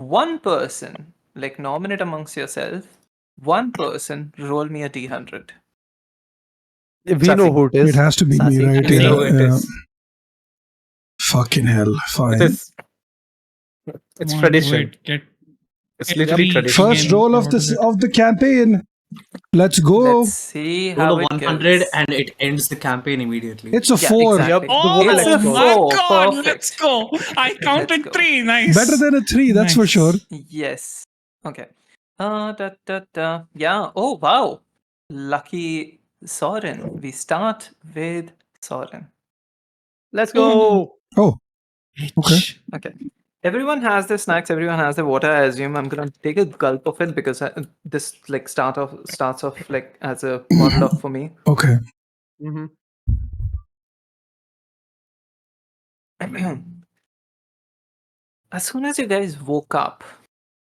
one person, like nominate amongst yourself, one person roll me a d100. We know who it It is. has to be me, Sassy. right? We Yeah, know who it yeah. is. Fucking hell. It Fine. is. It's Come on, tradition. do it. It's Get literally three. tradition. First Again, roll of what this is it? of the campaign. Let's go. Let's see how Roll a it 100 goes. and it ends the campaign immediately. It's a Yeah, 4. exactly. Yup, the Oh vocal It's a explodes. my 4. god, Perfect. let's go. I Let's counted go. 3. Nice. Better than a 3, that's for Nice. sure. Yes. Okay. Yeah. Oh, wow. Lucky Sorren. We start with Sorren. Let's go. Oh, okay. Okay. Everyone has their snacks. Everyone has their water. I assume I'm gonna take a gulp of it because this like starts off like as a monologue for me. Okay. Mm-hmm. As soon as you guys woke up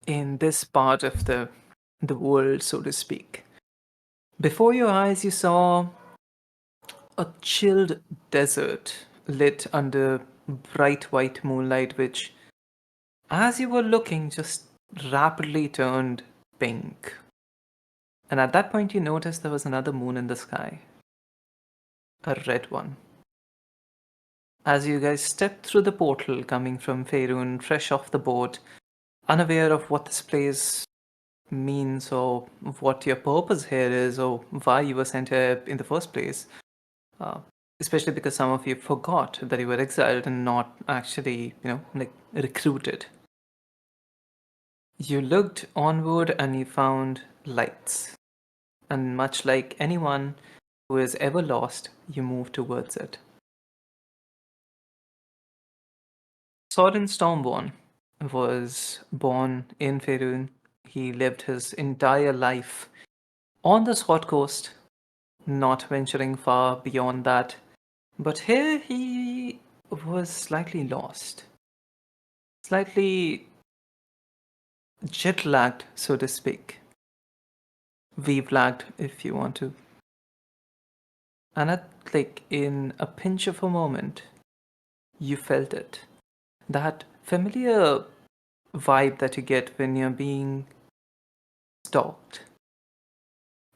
in this part of the world, so to speak, before your eyes you saw a chilled desert lit under bright white moonlight, which, as you were looking, just rapidly turned pink. And at that point, you noticed there was another moon in the sky, a red one. As you guys stepped through the portal coming from Faerun, fresh off the boat, unaware of what this place means or what your purpose here is or why you were sent here in the first place, especially because some of you forgot that you were exiled and not actually, like recruited. You looked onward and you found lights. And much like anyone who is ever lost, you move towards it. Sorren Stormborn was born in Faerun. He lived his entire life on the Sword Coast, not venturing far beyond that. But here he was slightly lost. Slightly jet-lagged, so to speak. Weave-lagged, if you want to. And in a pinch of a moment, you felt it. That familiar vibe that you get when you're being stalked.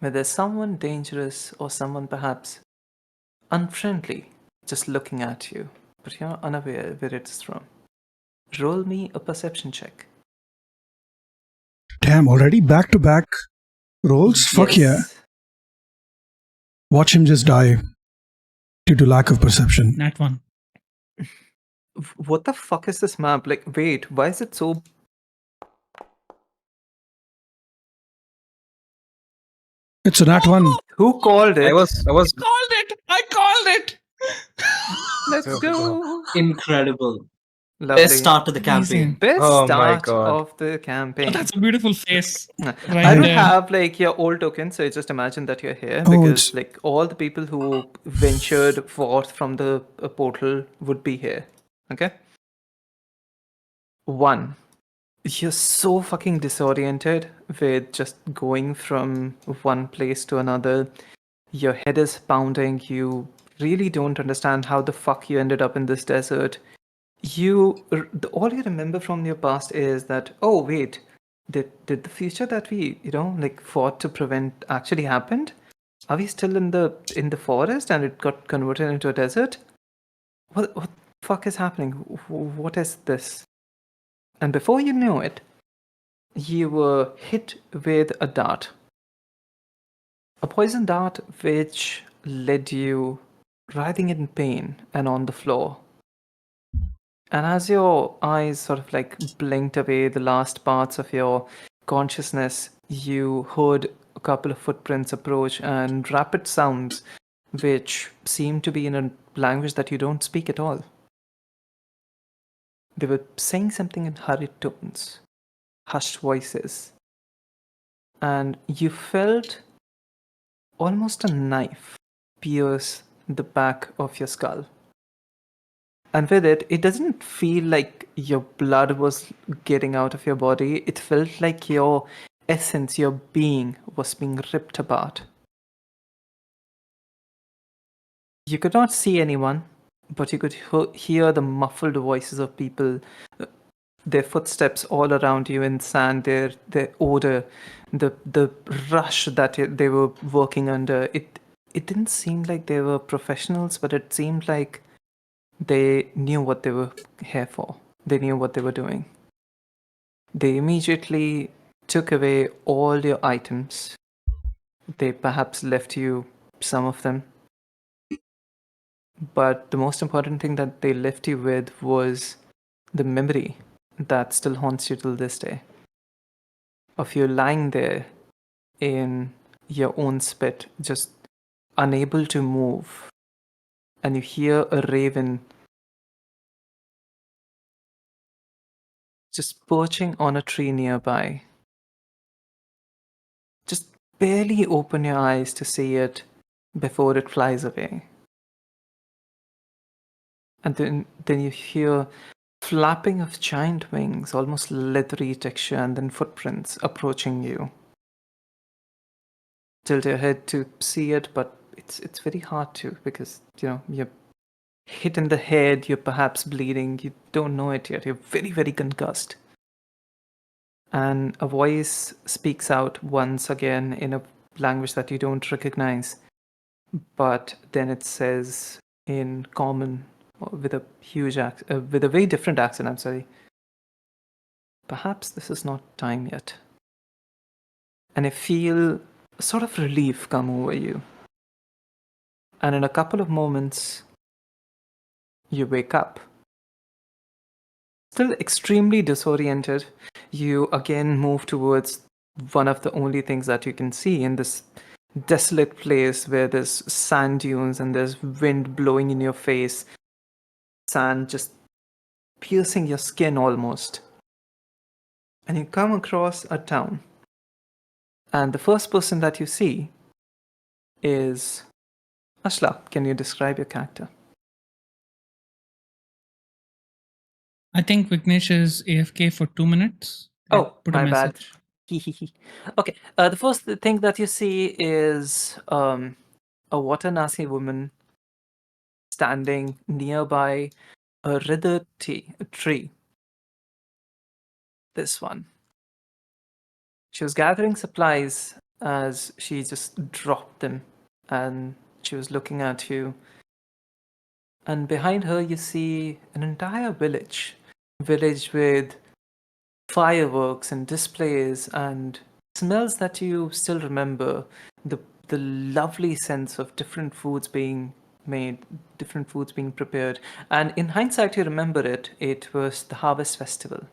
Where there's someone dangerous or someone perhaps unfriendly just looking at you, but you're unaware where it's from. Roll me a perception check. Damn, already back-to-back rolls? Fuck yeah. Watch him just die due to lack of perception. Nat 1. What the fuck is this map? Like, wait, why is it so... It's a nat 1. Who called it? I was Called it! I called it! Let's go! Incredible. Lovely. Best start to the campaign. Best Oh my start God. of the campaign. That's a beautiful face. I Right don't there. have like your old token, so just imagine that you're here Oh, because it's- like all the people who ventured forth from the portal would be here. Okay. 1. You're so fucking disoriented with just going from one place to another. Your head is pounding. You really don't understand how the fuck you ended up in this desert. All you remember from your past is that, oh wait, did the future that we fought to prevent actually happened? Are we still in the forest and it got converted into a desert? What the fuck is happening? What is this? And before you knew it, you were hit with a dart, a poison dart which led you writhing in pain and on the floor. And as your eyes sort of like blinked away the last parts of your consciousness, you heard a couple of footprints approach and rapid sounds which seemed to be in a language that you don't speak at all. They were saying something in hurried tones, hushed voices. And you felt almost a knife pierce the back of your skull. And with it, it doesn't feel like your blood was getting out of your body. It felt like your essence, your being, was being ripped apart. You could not see anyone, but you could hear the muffled voices of people their footsteps all around you in sand, their odor, the rush that they were working under. It didn't seem like they were professionals, but it seemed like they knew what they were here for. They knew what they were doing. They immediately took away all your items. They perhaps left you some of them. But the most important thing that they left you with was the memory that still haunts you till this day. Of you lying there in your own spit, just unable to move, and you hear a raven just perching on a tree nearby. Just barely open your eyes to see it before it flies away. And then you hear flapping of giant wings, almost leathery texture, and then footprints approaching you. Tilt your head to see it, but it's very hard to, because you're hit in the head, you're perhaps bleeding, you don't know it yet, you're very, very concussed. And a voice speaks out once again in a language that you don't recognize, but then it says in common, with a with a very different accent, I'm sorry. Perhaps this is not time yet. And I feel a sort of relief come over you. And in a couple of moments, you wake up. Still extremely disoriented, you again move towards one of the only things that you can see in this desolate place where there's sand dunes and there's wind blowing in your face, sand just piercing your skin almost. And you come across a town. And the first person that you see is Ashla. Can you describe your character? I think Vignesh is AFK for 2 minutes. Oh, Put my a bad. message. Okay, the first thing that you see is a Watanasi woman standing nearby a withered tree. This one. She was gathering supplies as she just dropped them, and she was looking at you. And behind her, you see an entire village with fireworks and displays and smells that you still remember. The lovely sense of different foods being made, different foods being prepared. And in hindsight, you remember it. It was the Harvest Festival.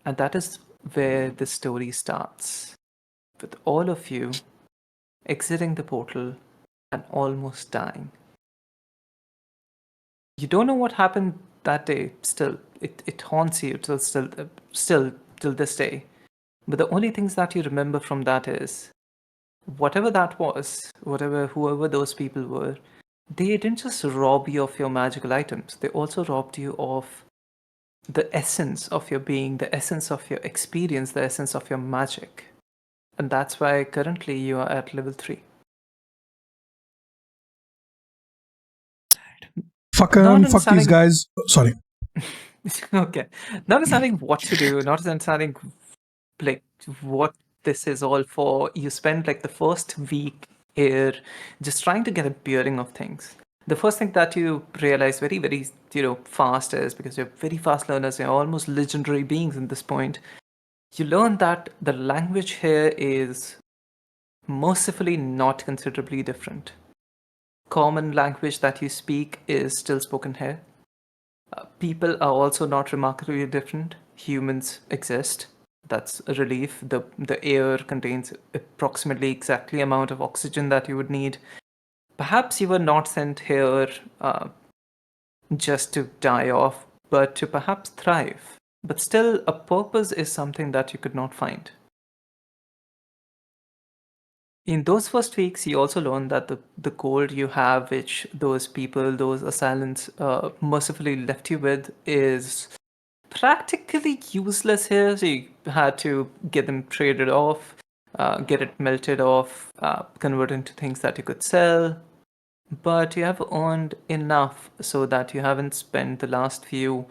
And that is where the story starts, with all of you exiting the portal and almost dying. You don't know what happened that day. Still, it haunts you still till this day. But the only things that you remember from that is whatever that was, whoever those people were, they didn't just rob you of your magical items. They also robbed you of the essence of your being, the essence of your experience, the essence of your magic. And that's why currently you are at level 3. Fuck Not them, fuck these understanding- guys. Sorry. Okay. Not understanding what to do, not understanding like what this is all for. You spend like the first week here just trying to get a bearing of things. The first thing that you realize very, very, fast is, because you're very fast learners, you're almost legendary beings at this point, you learn that the language here is mercifully not considerably different. Common language that you speak is still spoken here. People are also not remarkably different. Humans exist. That's a relief. The air contains approximately exactly amount of oxygen that you would need. Perhaps you were not sent here just to die off, but to perhaps thrive. But still, a purpose is something that you could not find. In those first weeks, you also learn that the gold you have, which those people, those assailants, mercifully left you with, is practically useless here. So you had to get them traded off, get it melted off, convert into things that you could sell. But you have earned enough so that you haven't spent the last few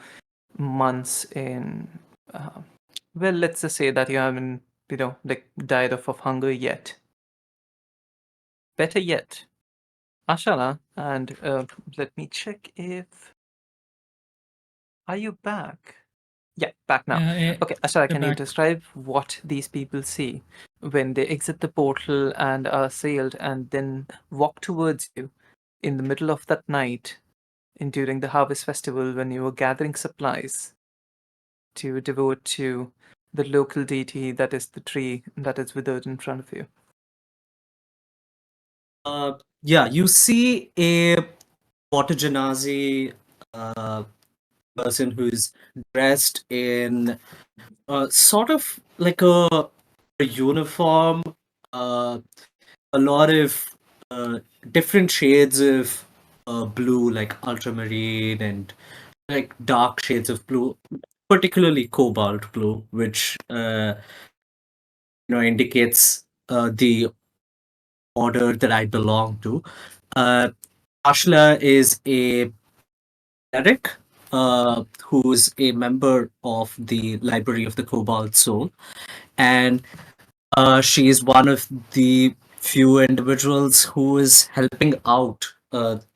months in, well, let's just say that you haven't, like died of hunger yet. Better yet, Ashala, and let me check if, are you back? Yeah, back now. Yeah, Okay, Ashala, you're can you back. describe what these people see when they exit the portal and are sailed and then walk towards you in the middle of that night and during the harvest festival when you were gathering supplies to devote to the local deity that is the tree that is withered in front of you? Yeah, you see a water genasi person who's dressed in sort of like a uniform, uh, a lot of different shades of blue, like ultramarine and like dark shades of blue, particularly cobalt blue, which indicates the order that I belong to. Uh, Ashla is a cleric who's a member of the Library of the Cobalt Soul, and she is one of the few individuals who is helping out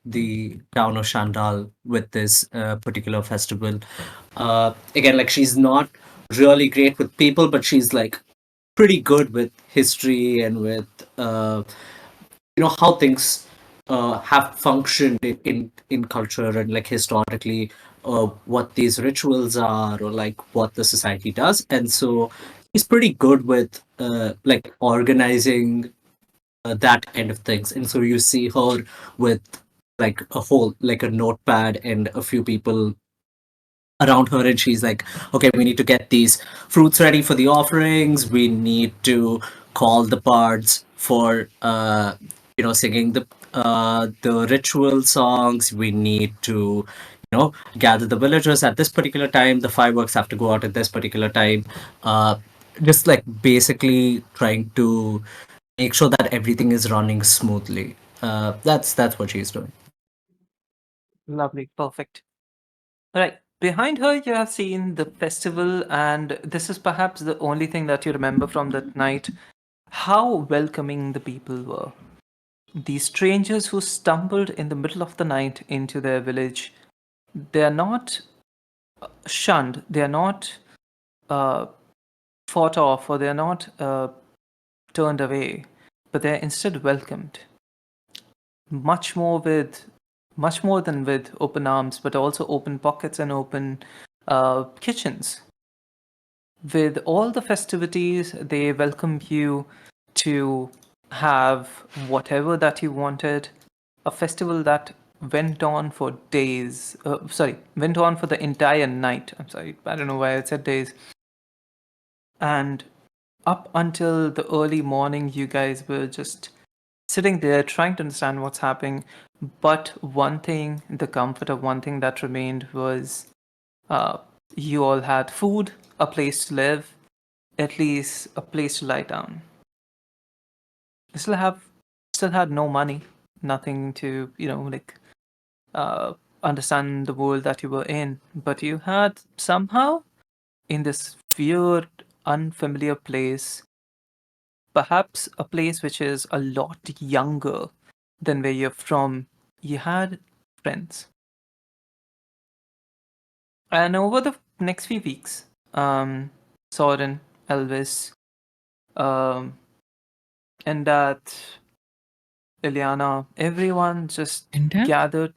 the town of Shandal with this particular festival. Again, like she's not really great with people, but she's like pretty good with history and with how things have functioned in culture and like historically what these rituals are or like what the society does, and so he's pretty good with like organizing that kind of things. And so you see her with like a whole like a notepad and a few people around her, and she's like, okay, we need to get these fruits ready for the offerings, we need to call the bards for singing the ritual songs, we need to gather the villagers at this particular time, the fireworks have to go out at this particular time, uh just like basically trying to make sure that everything is running smoothly. That's what she's doing. Lovely, perfect. All right. Behind her, you have seen the festival, and this is perhaps the only thing that you remember from that night. How welcoming the people were. These strangers who stumbled in the middle of the night into their village, they are not shunned, they are not uh, fought off, or they are not turned away, but they are instead welcomed. Much more with, much more than with open arms, but also open pockets and open kitchens. With all the festivities, they welcome you to have whatever that you wanted. A festival that went on for days. Went on for the entire night. I'm sorry, I don't know why I said days. And up until the early morning, you guys were just sitting there trying to understand what's happening. But one thing, the comfort of one thing that remained was uh, you all had food, a place to live, at least a place to lie down. You still had no money, nothing to, like uh, understand the world that you were in, but you had somehow in this weird, unfamiliar place, perhaps a place which is a lot younger than where you're from, you had friends. And over the next few weeks, Sorren, Elvis, um, and that Ileana, everyone just And that? gathered.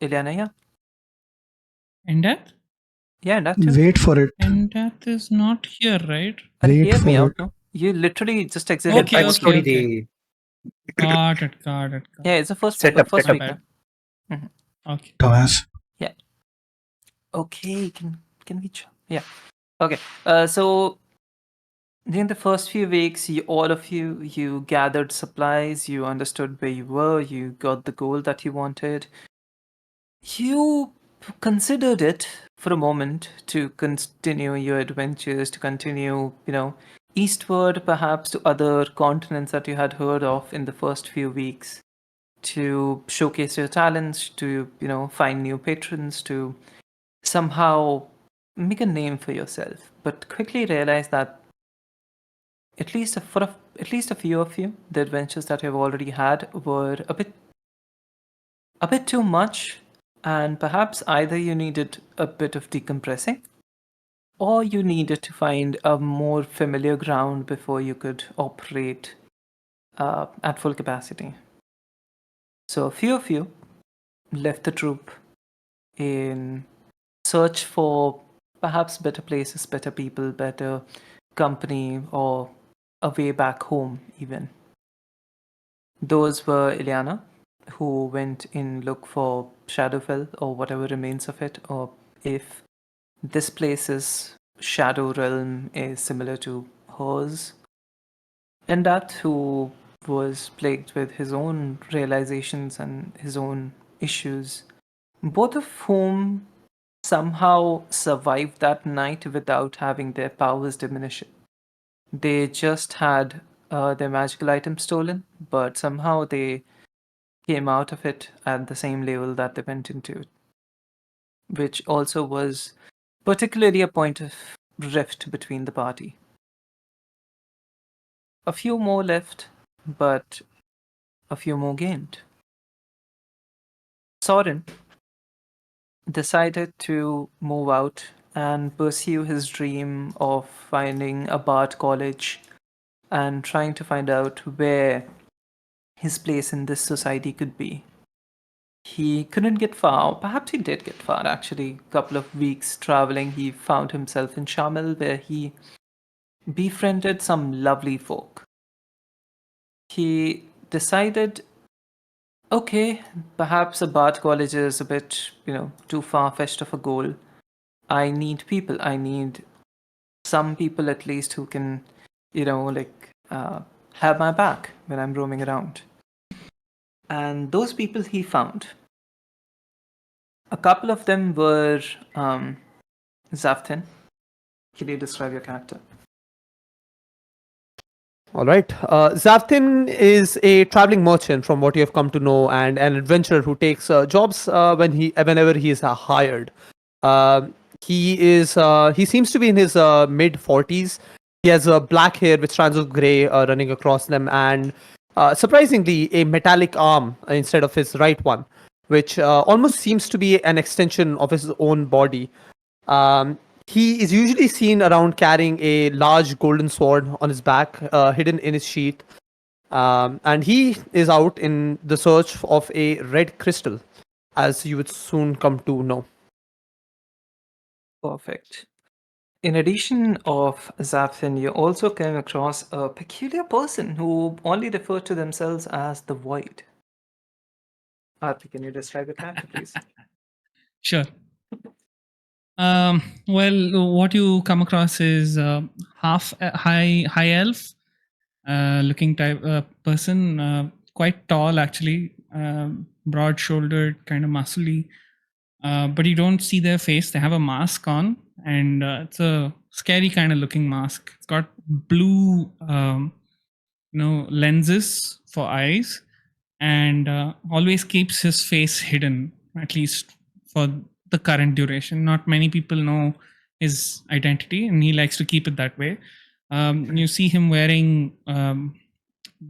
Ileana, yeah. And that? Yeah, and that too. Wait for it. And that is not here, right? And Wait hear me for out, it. no? You literally just exited Okay, the okay, portal. okay. Got it, got it. Got Yeah, it. it's the first Set up, first set week. up. No? Mhm. Okay. Dumbass. Yeah. Okay, can we yeah. Okay. So in the first few weeks, all of you gathered supplies, you understood where you were, you got the goal that you wanted. You considered it for a moment to continue your adventures, to continue, eastward, perhaps to other continents that you had heard of in the first few weeks, to showcase your talents, to, find new patrons, to somehow make a name for yourself, but quickly realize that at least at least a few of you, the adventures that you've already had were a bit too much, and perhaps either you needed a bit of decompressing, or you needed to find a more familiar ground before you could operate at full capacity. So a few of you left the troop in search for perhaps better places, better people, better company, or a way back home even. Those were Ileana, who went in look for Shadowfell or whatever remains of it, or if this place's Shadow Realm is similar to hers. And that who was plagued with his own realizations and his own issues, both of whom somehow survived that night without having their powers diminish. They just had their magical items stolen, but somehow they came out of it at the same level that they went into it, which also was particularly a point of rift between the party. A few more left, but a few more gained. Sorren decided to move out and pursue his dream of finding a Bard college and trying to find out where his place in this society could be. He couldn't get far, or perhaps he did get far actually. A couple of weeks traveling, he found himself in Shamil, where he befriended some lovely folk. He decided, okay, perhaps a Bard college is a bit, too far-fetched of a goal. I need people. I need some people at least who can, have my back when I'm roaming around. And those people he found. A couple of them were Xavthan. Can you describe your character? All right. Xavthan is a traveling merchant, from what you have come to know, and an adventurer who takes jobs whenever he is hired. Uh, he seems to be in his mid 40s. He has black hair with strands of gray running across them, and surprisingly, a metallic arm instead of his right one, which almost seems to be an extension of his own body. Um, he is usually seen around carrying a large golden sword on his back, hidden in his sheath. And he is out in the search of a red crystal, as you would soon come to know. Perfect. In addition of Xavthan, you also came across a peculiar person who only referred to themselves as the Void. Arthi, can you describe your character, please? Sure. Well, what you come across is half high elf looking type person, quite tall actually, broad shouldered, kind of muscly. But you don't see their face. They have a mask on, and it's a scary kind of looking mask. It's got blue, lenses for eyes, and always keeps his face hidden, at least for the current duration. Not many people know his identity, and he likes to keep it that way. You see him wearing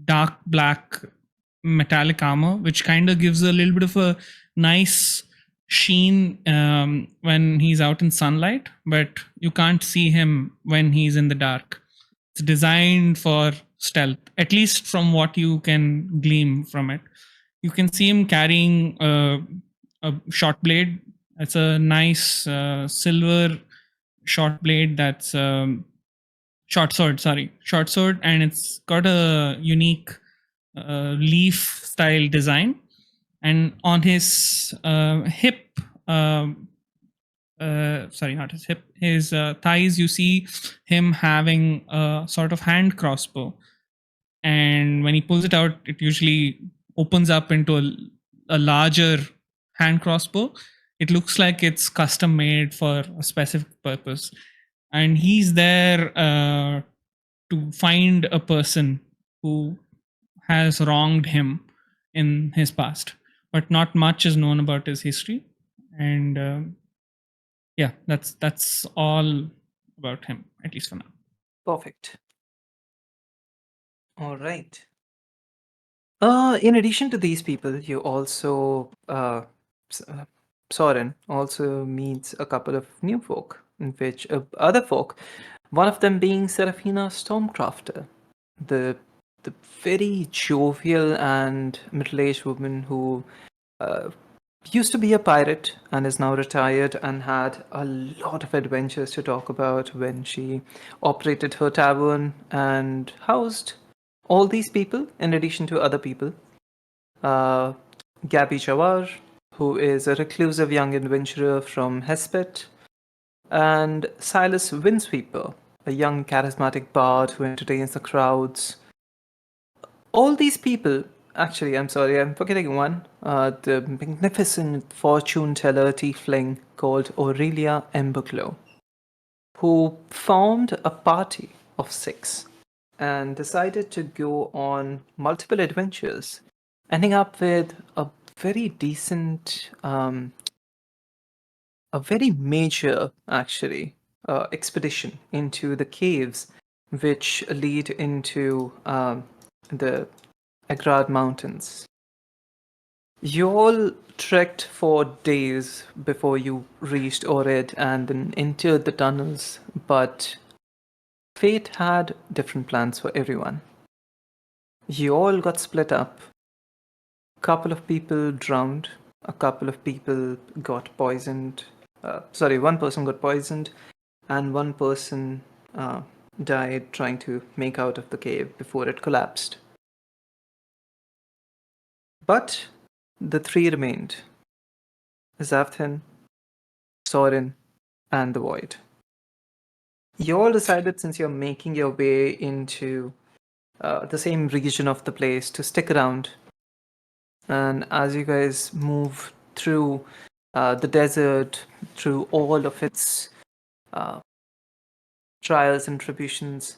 dark black metallic armor, which kind of gives a little bit of a nice sheen when he's out in sunlight, but you can't see him when he's in the dark. It's designed for stealth, at least from what you can glean from it. You can see him carrying a short blade. It's a nice silver short blade that's short sword, and it's got a unique leaf style design. And on his hip, not his hip, his thighs, you see him having a sort of hand crossbow. And when he pulls it out, it usually opens up into a larger hand crossbow. It looks like it's custom made for a specific purpose. And he's there to find a person who has wronged him in his past, but not much is known about his history. And Yeah, that's all about him, at least for now. Perfect. All right. In addition to these people, you also Sorren also meets a couple of new folk, in which other folk, one of them being Seraphina Stormcrafter, the the very jovial and middle-aged woman who uh, used to be a pirate and is now retired and had a lot of adventures to talk about when she operated her tavern and housed all these people in addition to other people. Uh, Gabby Jawar, who is a reclusive young adventurer from Hespet, and Silas Windsweeper, a young charismatic bard who entertains the crowds. All these people, actually, I'm sorry, I'm forgetting one. The magnificent fortune teller tiefling called Aurelia Emberglow, who formed a party of 6 and decided to go on multiple adventures, ending up with very decent, a very major, actually, expedition into the caves which lead into the Agrad Mountains. You all trekked for days before you reached Ored and then entered the tunnels, but fate had different plans for everyone. You all got split up. A couple of people drowned, a couple of people got poisoned. Sorry, one person got poisoned, and one person died trying to make out of the cave before it collapsed. But the 3 remained: Xavthan, Sorren, and the Void. You all decided, since you're making your way into the same region of the place, to stick around. And as you guys move through the desert, through all of its uh, trials and tribulations,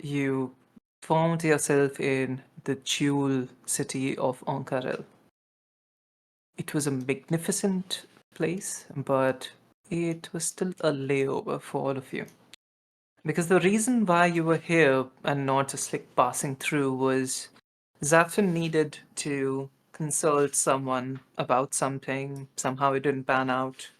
you found yourself in the jewel city of Onkarel. It was a magnificent place, but it was still a layover for all of you. Because the reason why you were here and not just like passing through was Xavthan needed to consult someone about something. Somehow it didn't pan out.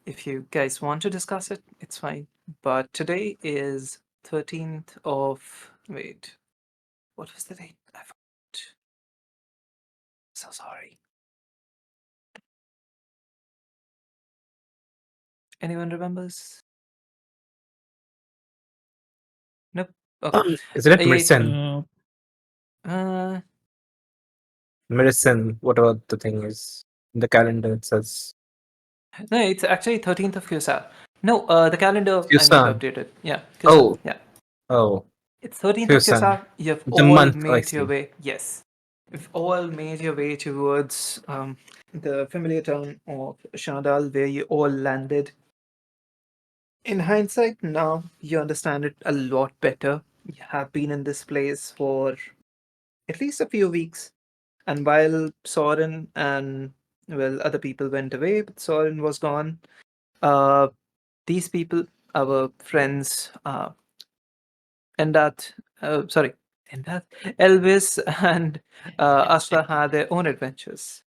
If you guys want to discuss it, it's fine. But today is 13th of. Wait, what was the date? I forgot. So sorry. Anyone remembers? Nope. Okay. Isn't it It, medicine? uh, Medicine, whatever the thing is. In the calendar it says no, it's actually 13th of Kusar. No, the calendar I need to Fusan. update it. Yeah, Kusar. Oh, Yeah. oh, It's 13th of Fusan. Kusar. You've The all month, I made your see. way. Yes. You've all made your way towards the familiar town of Shandal, where you all landed. In hindsight, now you understand it a lot better. You have been in this place for at least a few weeks. And while Sorren and, well, other people went away, but Sorren was gone, uh, these people, our friends, Endat, sorry, Endat, Elvis and Asla had their own adventures.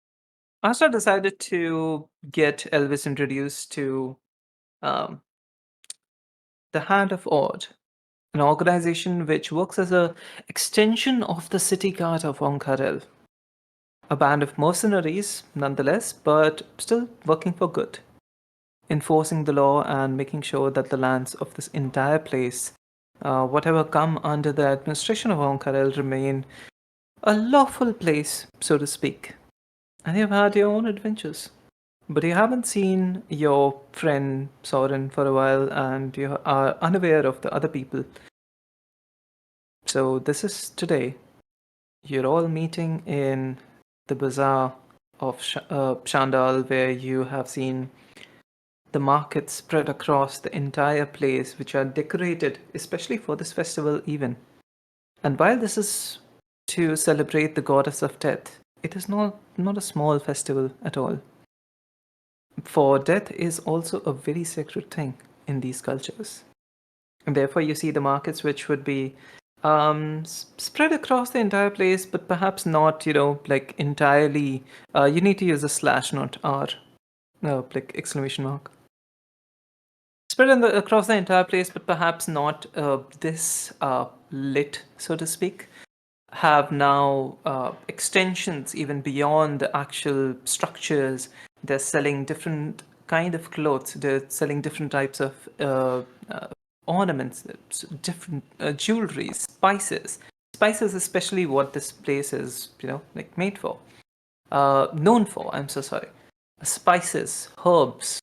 Asla decided to get Elvis introduced to um, the Hand of Odd, an organization which works as a extension of the city guard of Onkarel. A band of mercenaries, nonetheless, but still working for good, enforcing the law and making sure that the lands of this entire place, whatever come under the administration of Onkarel, remain a lawful place, so to speak. And you've had your own adventures. But you haven't seen your friend Sorren for a while, and you are unaware of the other people. So this is today. You're all meeting in the bazaar of Shandal, where you have seen the markets spread across the entire place, which are decorated especially for this festival even. And while this is to celebrate the goddess of death, it is not a small festival at all. For death is also a very sacred thing in these cultures. And therefore, you see the markets which would be spread across the entire place, but perhaps not, like entirely. You need to use a slash, not R, like exclamation mark. Spread across the entire place, but perhaps not this lit, so to speak. Have now extensions even beyond the actual structures. They're selling different kind of clothes. They're selling different types of ornaments, different jewelry, spices. Spices, especially what this place is, like made for, known for. I'm so sorry. Spices, herbs,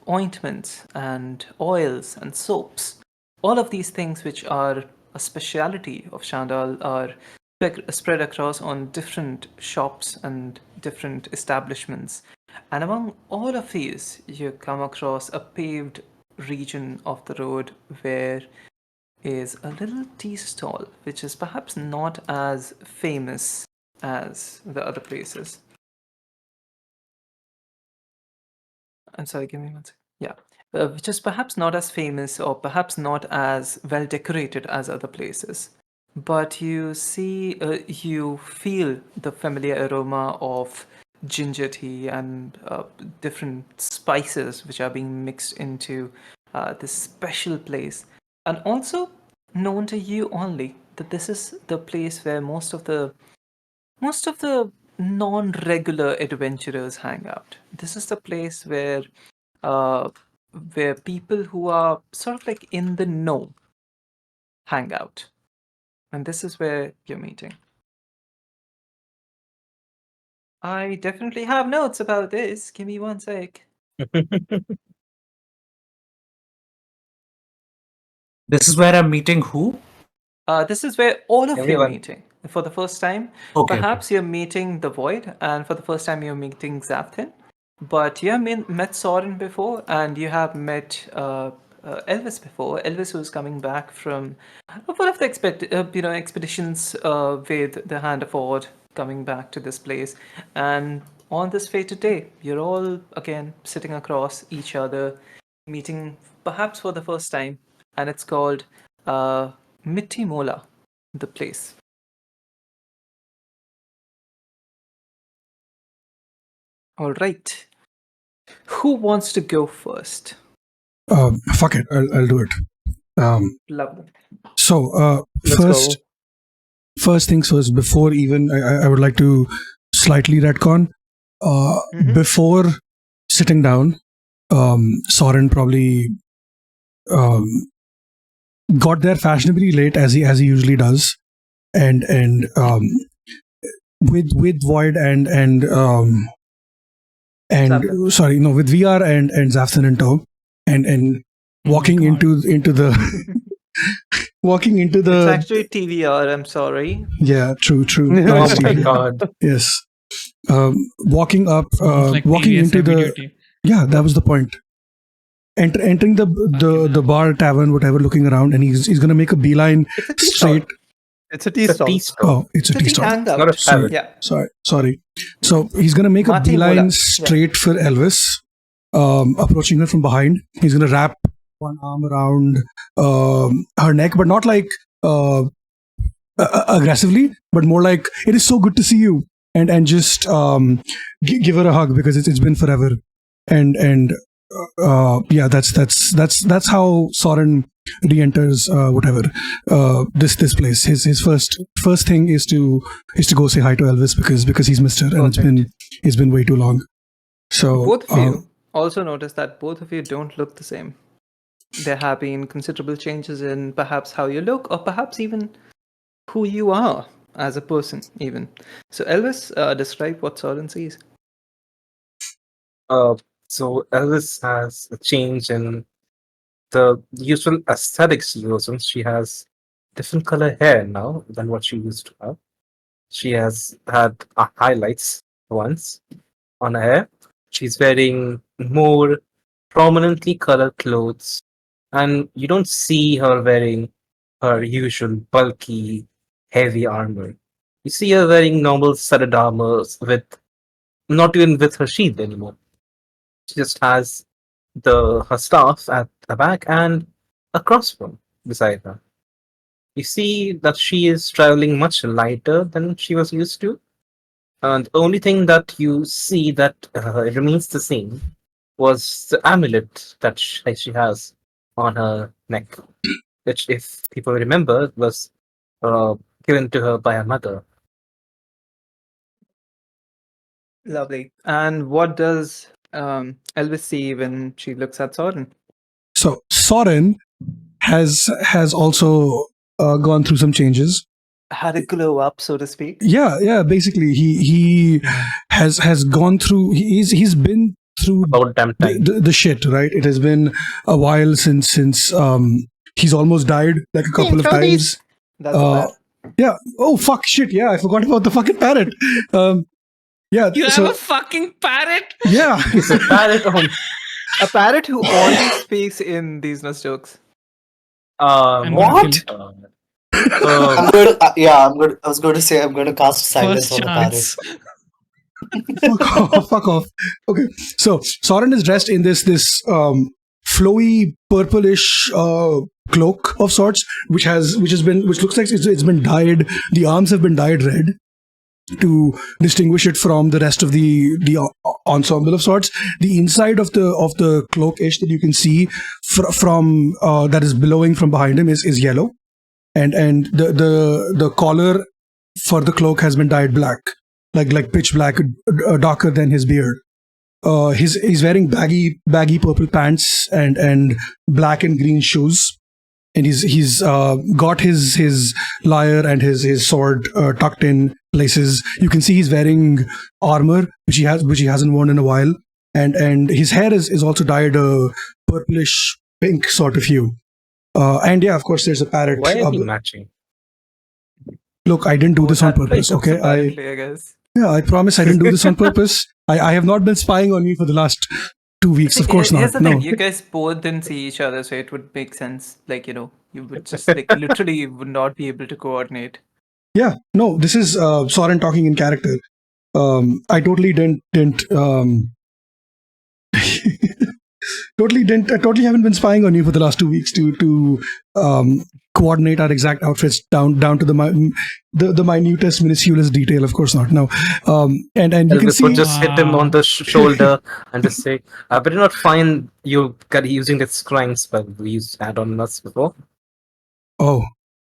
ointments, and oils and soaps. All of these things, which are a speciality of Chandal, are spread across on different shops and different establishments. And among all of these, you come across a paved region of the road where is a little tea stall, which is perhaps not as famous as the other places. I'm sorry, give me one second. Yeah. Which is perhaps not as famous or perhaps not as well decorated as other places. But you see, you feel the familiar aroma of ginger tea and different spices which are being mixed into this special place. And also known to you only that this is the place where most of the non-regular adventurers hang out. This is the place uh, where people who are sort of like in the know hang out, and this is where you're meeting. I definitely have notes about this. Give me one sec. This is where I'm meeting who? This is where all of you are Everyone. meeting for the first time. Okay. Perhaps you're meeting the Void, and for the first time you're meeting Xavthan. But you have met Sorren before, and you have met Elvis before. Elvis was coming back from one of the expeditions with the Hand of Ord, coming back to this place. And on this fated day, you're all again sitting across each other, meeting perhaps for the first time, and it's called Mitti Mola, the place. All right. Who wants to go first? Fuck it, I'll do it. Lovely. So Let's go. first things first. Before even I would like to slightly retcon. Mhm. Before sitting down, Sorren probably um, got there fashionably late as he usually does, and with Void and Xavthan. sorry, no, with VR and Xavthan in tow, and walking God. into the walking into It's the actually TVR, I'm sorry. yeah, true. Oh Nice my TV. god. Yes. Walking up, It's like walking TVS into or video the tape. yeah, that was the point. Entering the bar, tavern, whatever, looking around, and he's gonna make a beeline It's a tea straight. stall. It's a tea It's a stall. tea stall. Oh, it's a tea stall. hangout. Not a Sorry, tavern. Yeah. sorry. So he's gonna make a Mati beeline Mola. Yeah. straight for Elvis, approaching her from behind. He's gonna wrap one arm around her neck, but not like aggressively, but more like it is so good to see you, and just give her a hug because it's been forever, and yeah, that's how Sorren re-enters whatever this place. His first thing is to go say hi to Elvis because he's missed her, and Perfect. it's been way too long. So Both of you also notice that both of you don't look the same. There have been considerable changes in perhaps how you look, or perhaps even who you are as a person, even. So, Elvis, describe what Sorren sees. So Elvis has a change in the usual aesthetics she goes on. She has different color hair now than what she used to have. She has had highlights once on her hair. She's wearing more prominently colored clothes, and you don't see her wearing her usual bulky, heavy armor. You see her wearing normal studded armors with not even with her shield anymore. She just has her staff at the back and a crossbow beside her. You see that she is traveling much lighter than she was used to. And the only thing that you see that remains the same was the amulet that she has on her neck, which, if people remember, was uh, given to her by her mother. Lovely. And what does Elvis see when she looks at Sorren? So Sorren has also gone through some changes. Had a glow up, so to speak. Yeah. Basically, he has gone through. He's been through About damn time. the shit. Right. It has been a while since he's almost died like a couple of times. That's bad. Yeah. Oh fuck shit. Yeah, I forgot about the fucking parrot. Yeah. You so have a fucking parrot? yeah. It's a parrot on. A parrot who always speaks in these nest jokes. I'm What? gonna kill Uh, I'm going to, I was going to say I'm going to cast silence First on the parrot. chance. Fuck off. Okay, so Sorren is dressed in this flowy purplish cloak of sorts, which looks like it's been dyed. The arms have been dyed red to distinguish it from the rest of the ensemble of sorts. The inside of the cloak-ish that you can see from that is billowing from behind him is yellow, and the collar for the cloak has been dyed black, like pitch black, darker than his beard. He's wearing baggy purple pants and black and green shoes, and he's got his lyre and his sword tucked in places. You can see he's wearing armor which he hasn't worn in a while, and his hair is also dyed a purplish pink sort of hue. And yeah, of course, there's a parrot. why are we matching? Look, I didn't do this on purpose. Okay, Apparently, I guess. I promise I didn't do this on purpose. I have not been spying on you for the last 2 weeks. Of course Here's not. the No. thing, you guys both didn't see each other, so it would make sense. Like, you would just like literally would not be able to coordinate. Yeah, no. This is Sorren talking in character. I totally didn't. I totally haven't been spying on you for the last 2 weeks to coordinate our exact outfits down to the minutest, minusculous detail. Of course not. No. And you can Elvis would see. just hit him on the shoulder and just say, "I better not find you using that scrying spell we had on us before." Oh,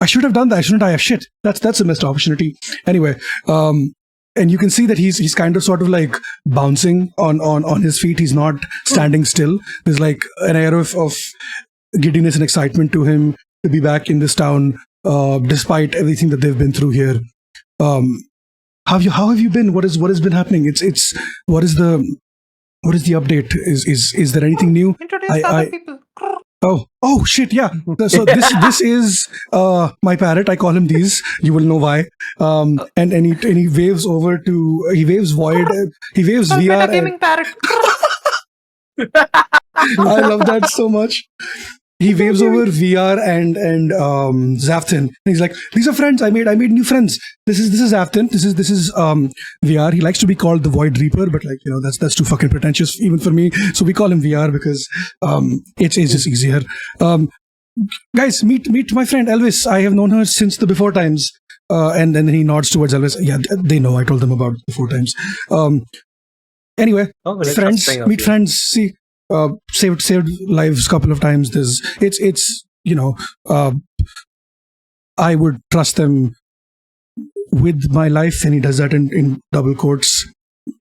I should have done that, shouldn't I? Shit, that's a missed opportunity. Anyway, and you can see that he's kind of sort of like bouncing on his feet. He's not standing still. There's like an air of giddiness and excitement to him to be back in this town, despite everything that they've been through here. How have you been? What has been happening? What is the update? Is there anything new? Introduce I- other I- people. Oh shit, yeah. So this is my parrot. I call him these. You will know why. And he waves over to void. He waves VR. Metagaming parrot. I love that so much. He waves over VR and Xavthan. And he's like, "These are friends. I made new friends. This is Xavthan. This is VR. He likes to be called the Void Reaper, but like that's too fucking pretentious even for me. So we call him VR because it's just easier. Guys, meet my friend Elvis. I have known her since the before times." And then he nods towards Elvis. Yeah, they know. I told them about before times. Anyway, Oh, well, friends, interesting of meet you. friends. See, saved lives a couple of times. It's I would trust them with my life, and he does that in double quotes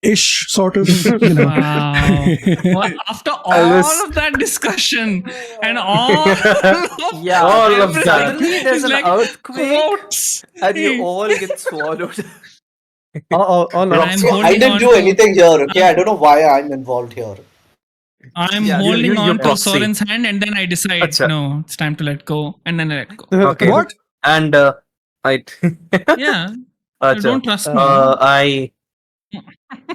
ish, sort of. Wow. Well, after all of that discussion and all of Yeah, All of everything, that. Suddenly there's it's an like earthquake, quotes. and you all get swallowed. Oh, no. I'm So I holding didn't on do to- anything here, okay? I don't know why I'm involved here. I'm Yeah, holding you on to proxy. Sorren's hand, and then I decide, Acha. no, it's time to let go, and then I let go. Okay. What? And I. Yeah, you Acha. don't trust me. I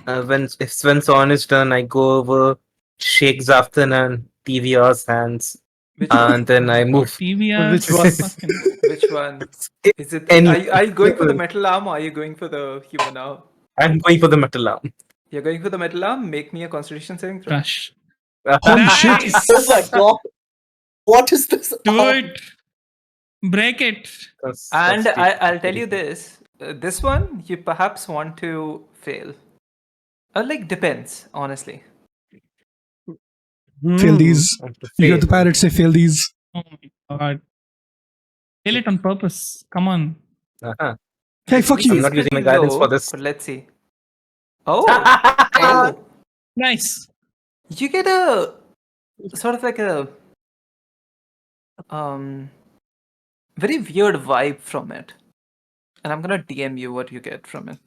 when Sorren is done, I go over, shake Xavthan and TVR's hands, Which one? and then I move. PVR. Which one? fucking- Which one? Is it? Any- Are you going for the metal arm or are you going for the human arm? I'm going for the metal arm. You're going for the metal arm? Make me a constitution saving throw. Crush. Holy shit! Nice. Oh my god. What is this? Do it. Break it. And That's I'll tell you this. This one, you perhaps want to fail. Like, depends, honestly. Fail these. You hear the parrot. parrots say, "Fail these." Oh my god. Kill it on purpose. Come on. Uh-huh. Hey, fuck DC you! I'm is not using my pretty guidance low, for this. But let's see. Oh, Nice. you get a sort of like a very weird vibe from it, and I'm gonna DM you what you get from it.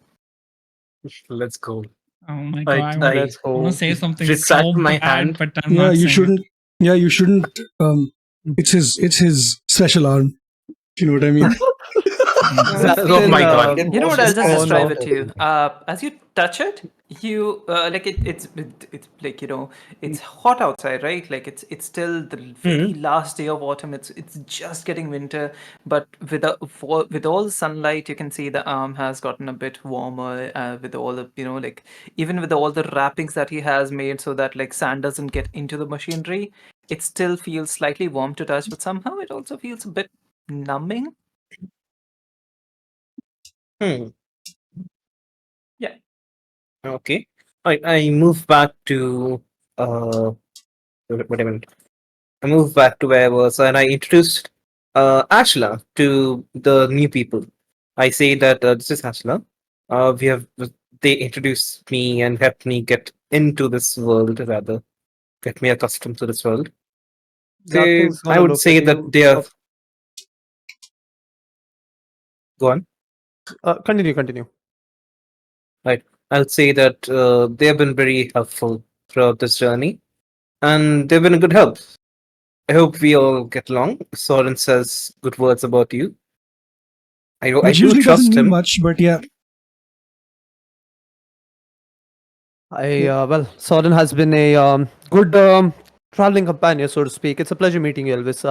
Let's go. Oh my I- god. I- Let's I want go. to say something retract so my bad, hand. but I'm Yeah, not you saying shouldn't. Yeah, you shouldn't. It's his special arm. You know what I mean? Oh my god. You know what? I'll just Oh, describe no. it to you. As you touch it, you like it's like it's hot outside, right? Like it's still the very last day of autumn. It's just getting winter, but with all the sunlight, you can see the arm has gotten a bit warmer. With all the like even with all the wrappings that he has made, so that like sand doesn't get into the machinery, it still feels slightly warm to touch, but somehow it also feels a bit numbing. Yeah. Okay. I move back to what I meant. I moved back to where I was and I introduced Ashla to the new people. I say that this is Ashla. We have they introduced me and helped me get into this world, rather get me accustomed to this world. Xavthan's I gonna would look say at that you. they are. Go on. Continue. Right. I would say that they have been very helpful throughout this journey, and they've been a good help. I hope we all get along. Sorren says good words about you. I Which do usually doesn't trust mean him. much, but yeah. Well, Sorren has been a good traveling companion, so to speak. It's a pleasure meeting you, Elvis.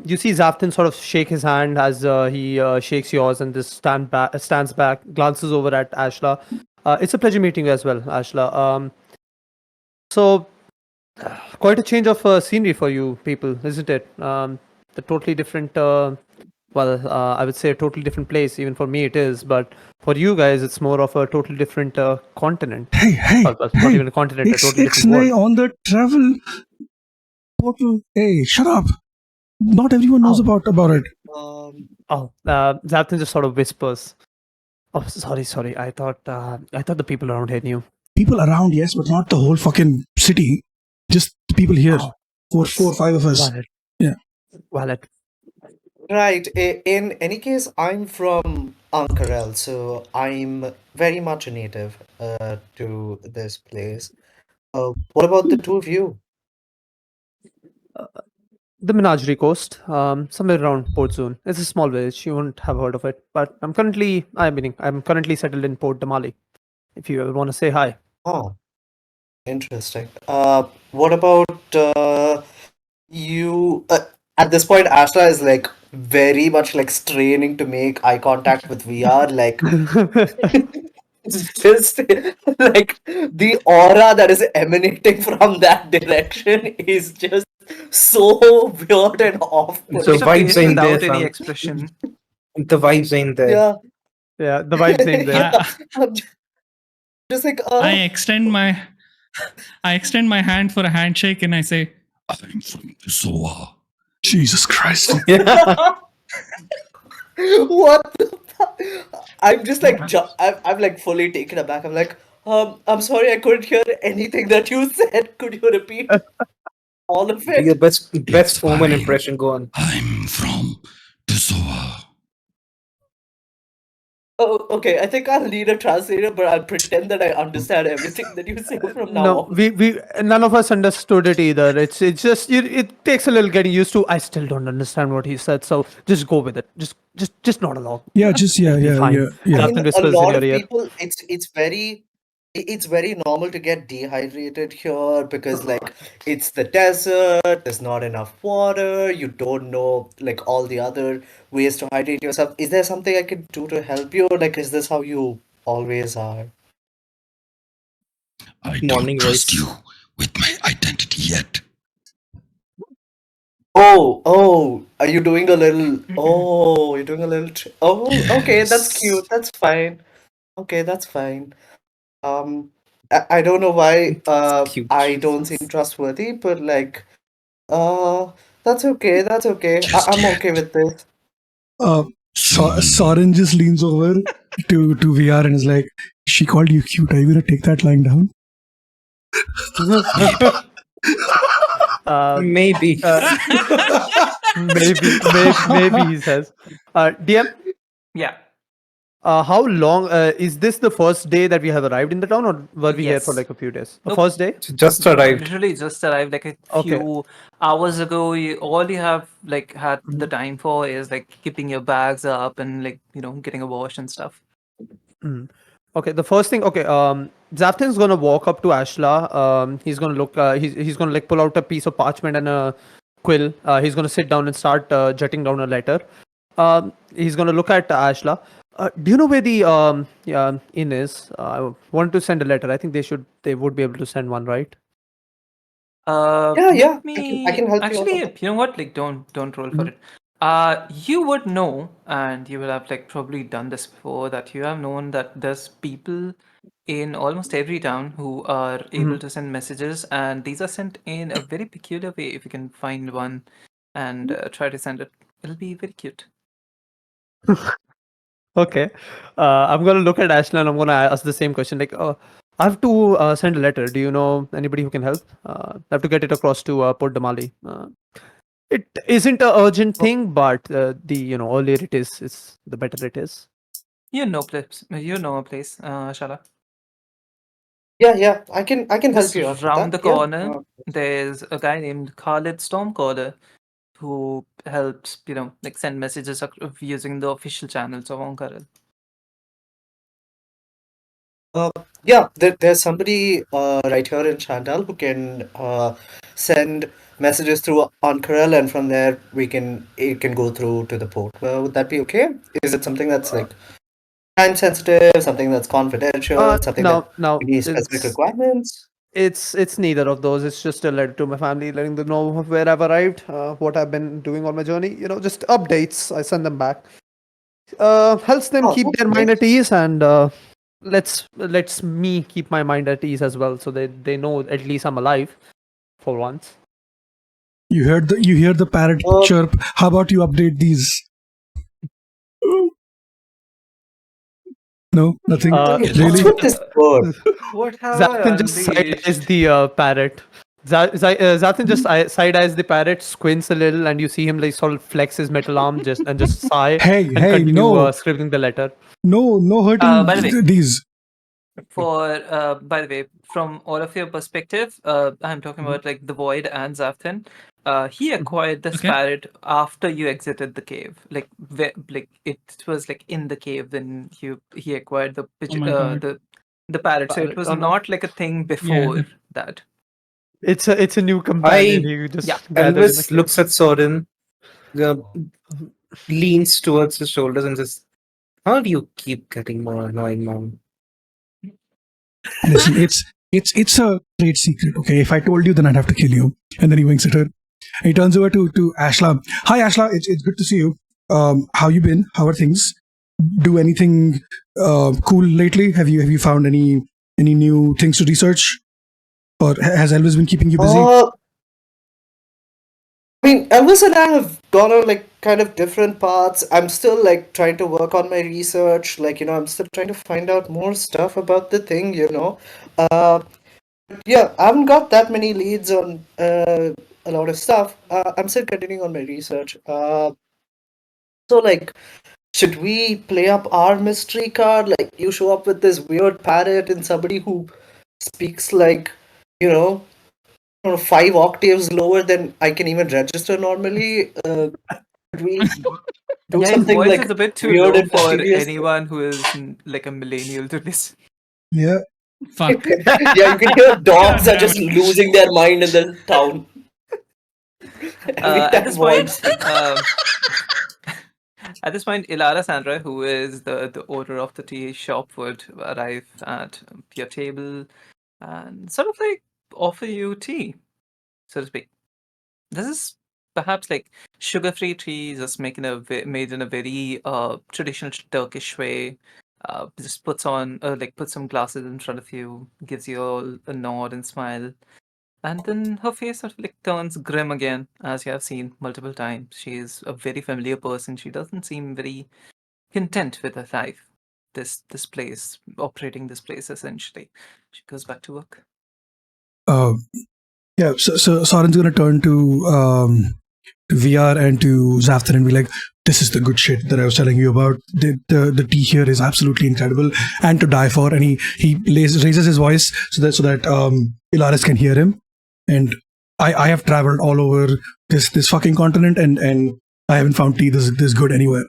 You see Xavthan sort of shake his hand as he shakes yours, and this stands back, glances over at Ashla. It's a pleasure meeting you as well, Ashla. So, quite a change of scenery for you people, isn't it? A totally different. I would say a totally different place. Even for me, it is. But for you guys, it's more of a totally different continent. Hey, Well, not hey! even a continent, a totally different Ixnay world. on the travel portal. Hey, shut up! Not everyone knows about it. Xavthan just sort of whispers. Oh, sorry. I thought the people around here knew. People around, yes, but not the whole fucking city. Just the people here. Oh, Four or five of us. Valid. Yeah. Valid. Right. In any case, I'm from Ankarel, so I'm very much a native to this place. What about the two of you? The Menagerie Coast, somewhere around Port Zone. It's a small village. You won't have heard of it. But I'm currently settled in Port Damali. If you ever want to say hi. Oh, interesting. What about you? At this point, Ashla is like very much like straining to make eye contact with VR. Like, just like the aura that is emanating from that direction is just so weird and off. So It's a vibes face ain't there, without any fam. expression. The vibes ain't there. Yeah. Yeah, the vibes ain't there. I'm just like, I extend my hand for a handshake and I say, I'm from Pessoa. Jesus Christ. what the fuck? I'm just like, I'm like fully taken aback. I'm like, I'm sorry, I couldn't hear anything that you said. Could you repeat all of Do your it? best Omen fine. impression. Go on. I'm from Pessoa. Oh, okay. I think I'll need a translator, but I'll pretend that I understand everything that you say from now No, on. we none of us understood it either. It's just it takes a little getting used to. I still don't understand what he said, so just go with it. Just nod along. Yeah, just yeah. fine. I Xavthan mean, a whispers in lot your of ear. people, it's very normal to get dehydrated here because like it's the desert, there's not enough water, you don't know like all the other ways to hydrate yourself. Is there something I can do to help you? Or, like, is this how you always are? I Morning don't trust voice. you with my identity yet. Oh, are you doing a little? Oh, you're doing a little. Oh, okay, that's Yes. cute. That's fine. Okay, that's fine. I don't know why Cute. I don't seem trustworthy, but like uh that's okay. That's okay. Just I'm okay yet. with this. Soon. Sorren just leans over to VR and is like, "She called you cute. Are you gonna take that lying down?" Maybe. Maybe he says. DM, Yeah. how long is this the first day that we have arrived in the town, or were we here for Yes. like a few days? The Nope. first day? Just arrived. Literally just arrived like a Okay. few hours ago. All you have like had the time for is like keeping your bags up and like getting a wash and stuff. Mm. Okay, the first thing. Okay, Xavthan's gonna walk up to Ashla. He's gonna look. He's gonna like pull out a piece of parchment and a quill. He's gonna sit down and start jotting down a letter. He's gonna look at Ashla. Do you know where the inn is? I want to send a letter. I think they would be able to send one, right? Yeah, Let I me can help you out actually, on you that. know what? Like, don't roll for Mhm. it. You would know, and you will have like probably done this before, that you have known that there's people in almost every town who are able Mhm. to send messages, and these are sent in a very peculiar way. If you can find one and try to send it, it'll be very cute. Okay. I'm gonna look at Ashla and I'm gonna ask the same question. Like, I have to send a letter. Do you know anybody who can help? I have to get it across to Port Damali. It isn't a urgent thing, but the earlier it is the better it is. You know a place, Shala. Yeah, I can help Just you out with round that. the Yeah. corner, there's a guy named Khalid Stormcaller who helps, like send messages using the official channels of Onkaral. Yeah, there's somebody right here in Chandal who can send messages through Ankarel, and from there it can go through to the port. Would that be okay? Is it something that's like time sensitive, something that's confidential, something that Now needs specific requirements? it's neither of those. It's just a letter to my family, letting them know where I've arrived, what I've been doing on my journey. Just updates. I send them back. Helps them Oh, keep that's their mind nice. at ease, and lets me keep my mind at ease as well, so they know at least I'm alive for once. You hear the parrot Uh, chirp. How about you update these? No, nothing. what's Really? with this bird? What have I Xavthan just side eyes unleashed? the parrot. Xavthan just side eyes the parrot, squints a little, and you see him like sort of flex his metal arm just sigh and Hey, continue no, scribbling the letter. no hurting By the way, these. by the way, from all of your perspective, I'm talking Mhm, about like the Void and Xavthan. He mhm. acquired this Okay. parrot after you exited the cave. Like it was like in the cave when he acquired Oh my god. the parrot. So it Parrot. was Oh no, not like a thing Yeah. before that. it's a new companion I he Yeah. just gathered in the Elvis cave. looks at Soren, uh, leans towards his shoulders, and says, "How do you keep getting more annoying, Mom?" Listen, it's a trade secret. Okay, if I told you, then I'd have to kill you. And then he winks at her. He turns over to Ashla. Hi, Ashla. It's good to see you. How you been? How are things? Do anything cool lately? Have you found any new things to research? Or has Elvis been keeping you busy? Uh, I mean, Elvis and I have gone on like kind of different paths. I'm still like trying to work on my research. Like, I'm still trying to find out more stuff about the thing. Yeah, I haven't got that many leads on a lot of stuff. I'm still continuing on my research. So like, should we play up our mystery card? Like, you show up with this weird parrot and somebody who speaks like, you know, 5 octaves lower than I can even register normally. Should we do Yeah, his something voice is like a bit too weird low and for mysterious? anyone who is like a millennial to this. Yeah. Fuck. Yeah, you can hear God dogs are damn just it. losing their mind in the town every At time this Void point, speaks. at this point, Ilara Sandra, who is the owner of the tea shop, would arrive at your table. and sort of like offer you tea, so to speak. This is perhaps like sugar-free tea, just made in a very traditional Turkish way. Just puts some glasses in front of you, gives you all a nod and smile, and then her face sort of like turns grim again, as you have seen multiple times. She is a very familiar person. She doesn't seem very content with her life. This place, operating this place essentially. She goes back to work. Uh, yeah, so Soren's gonna turn to VR and to Xavthan and be like, "This is the good shit that I was telling you about. The tea here is absolutely incredible and to die for." And he raises his voice so that Ilaris can hear him. And I have traveled all over this fucking continent and I haven't found tea this good anywhere.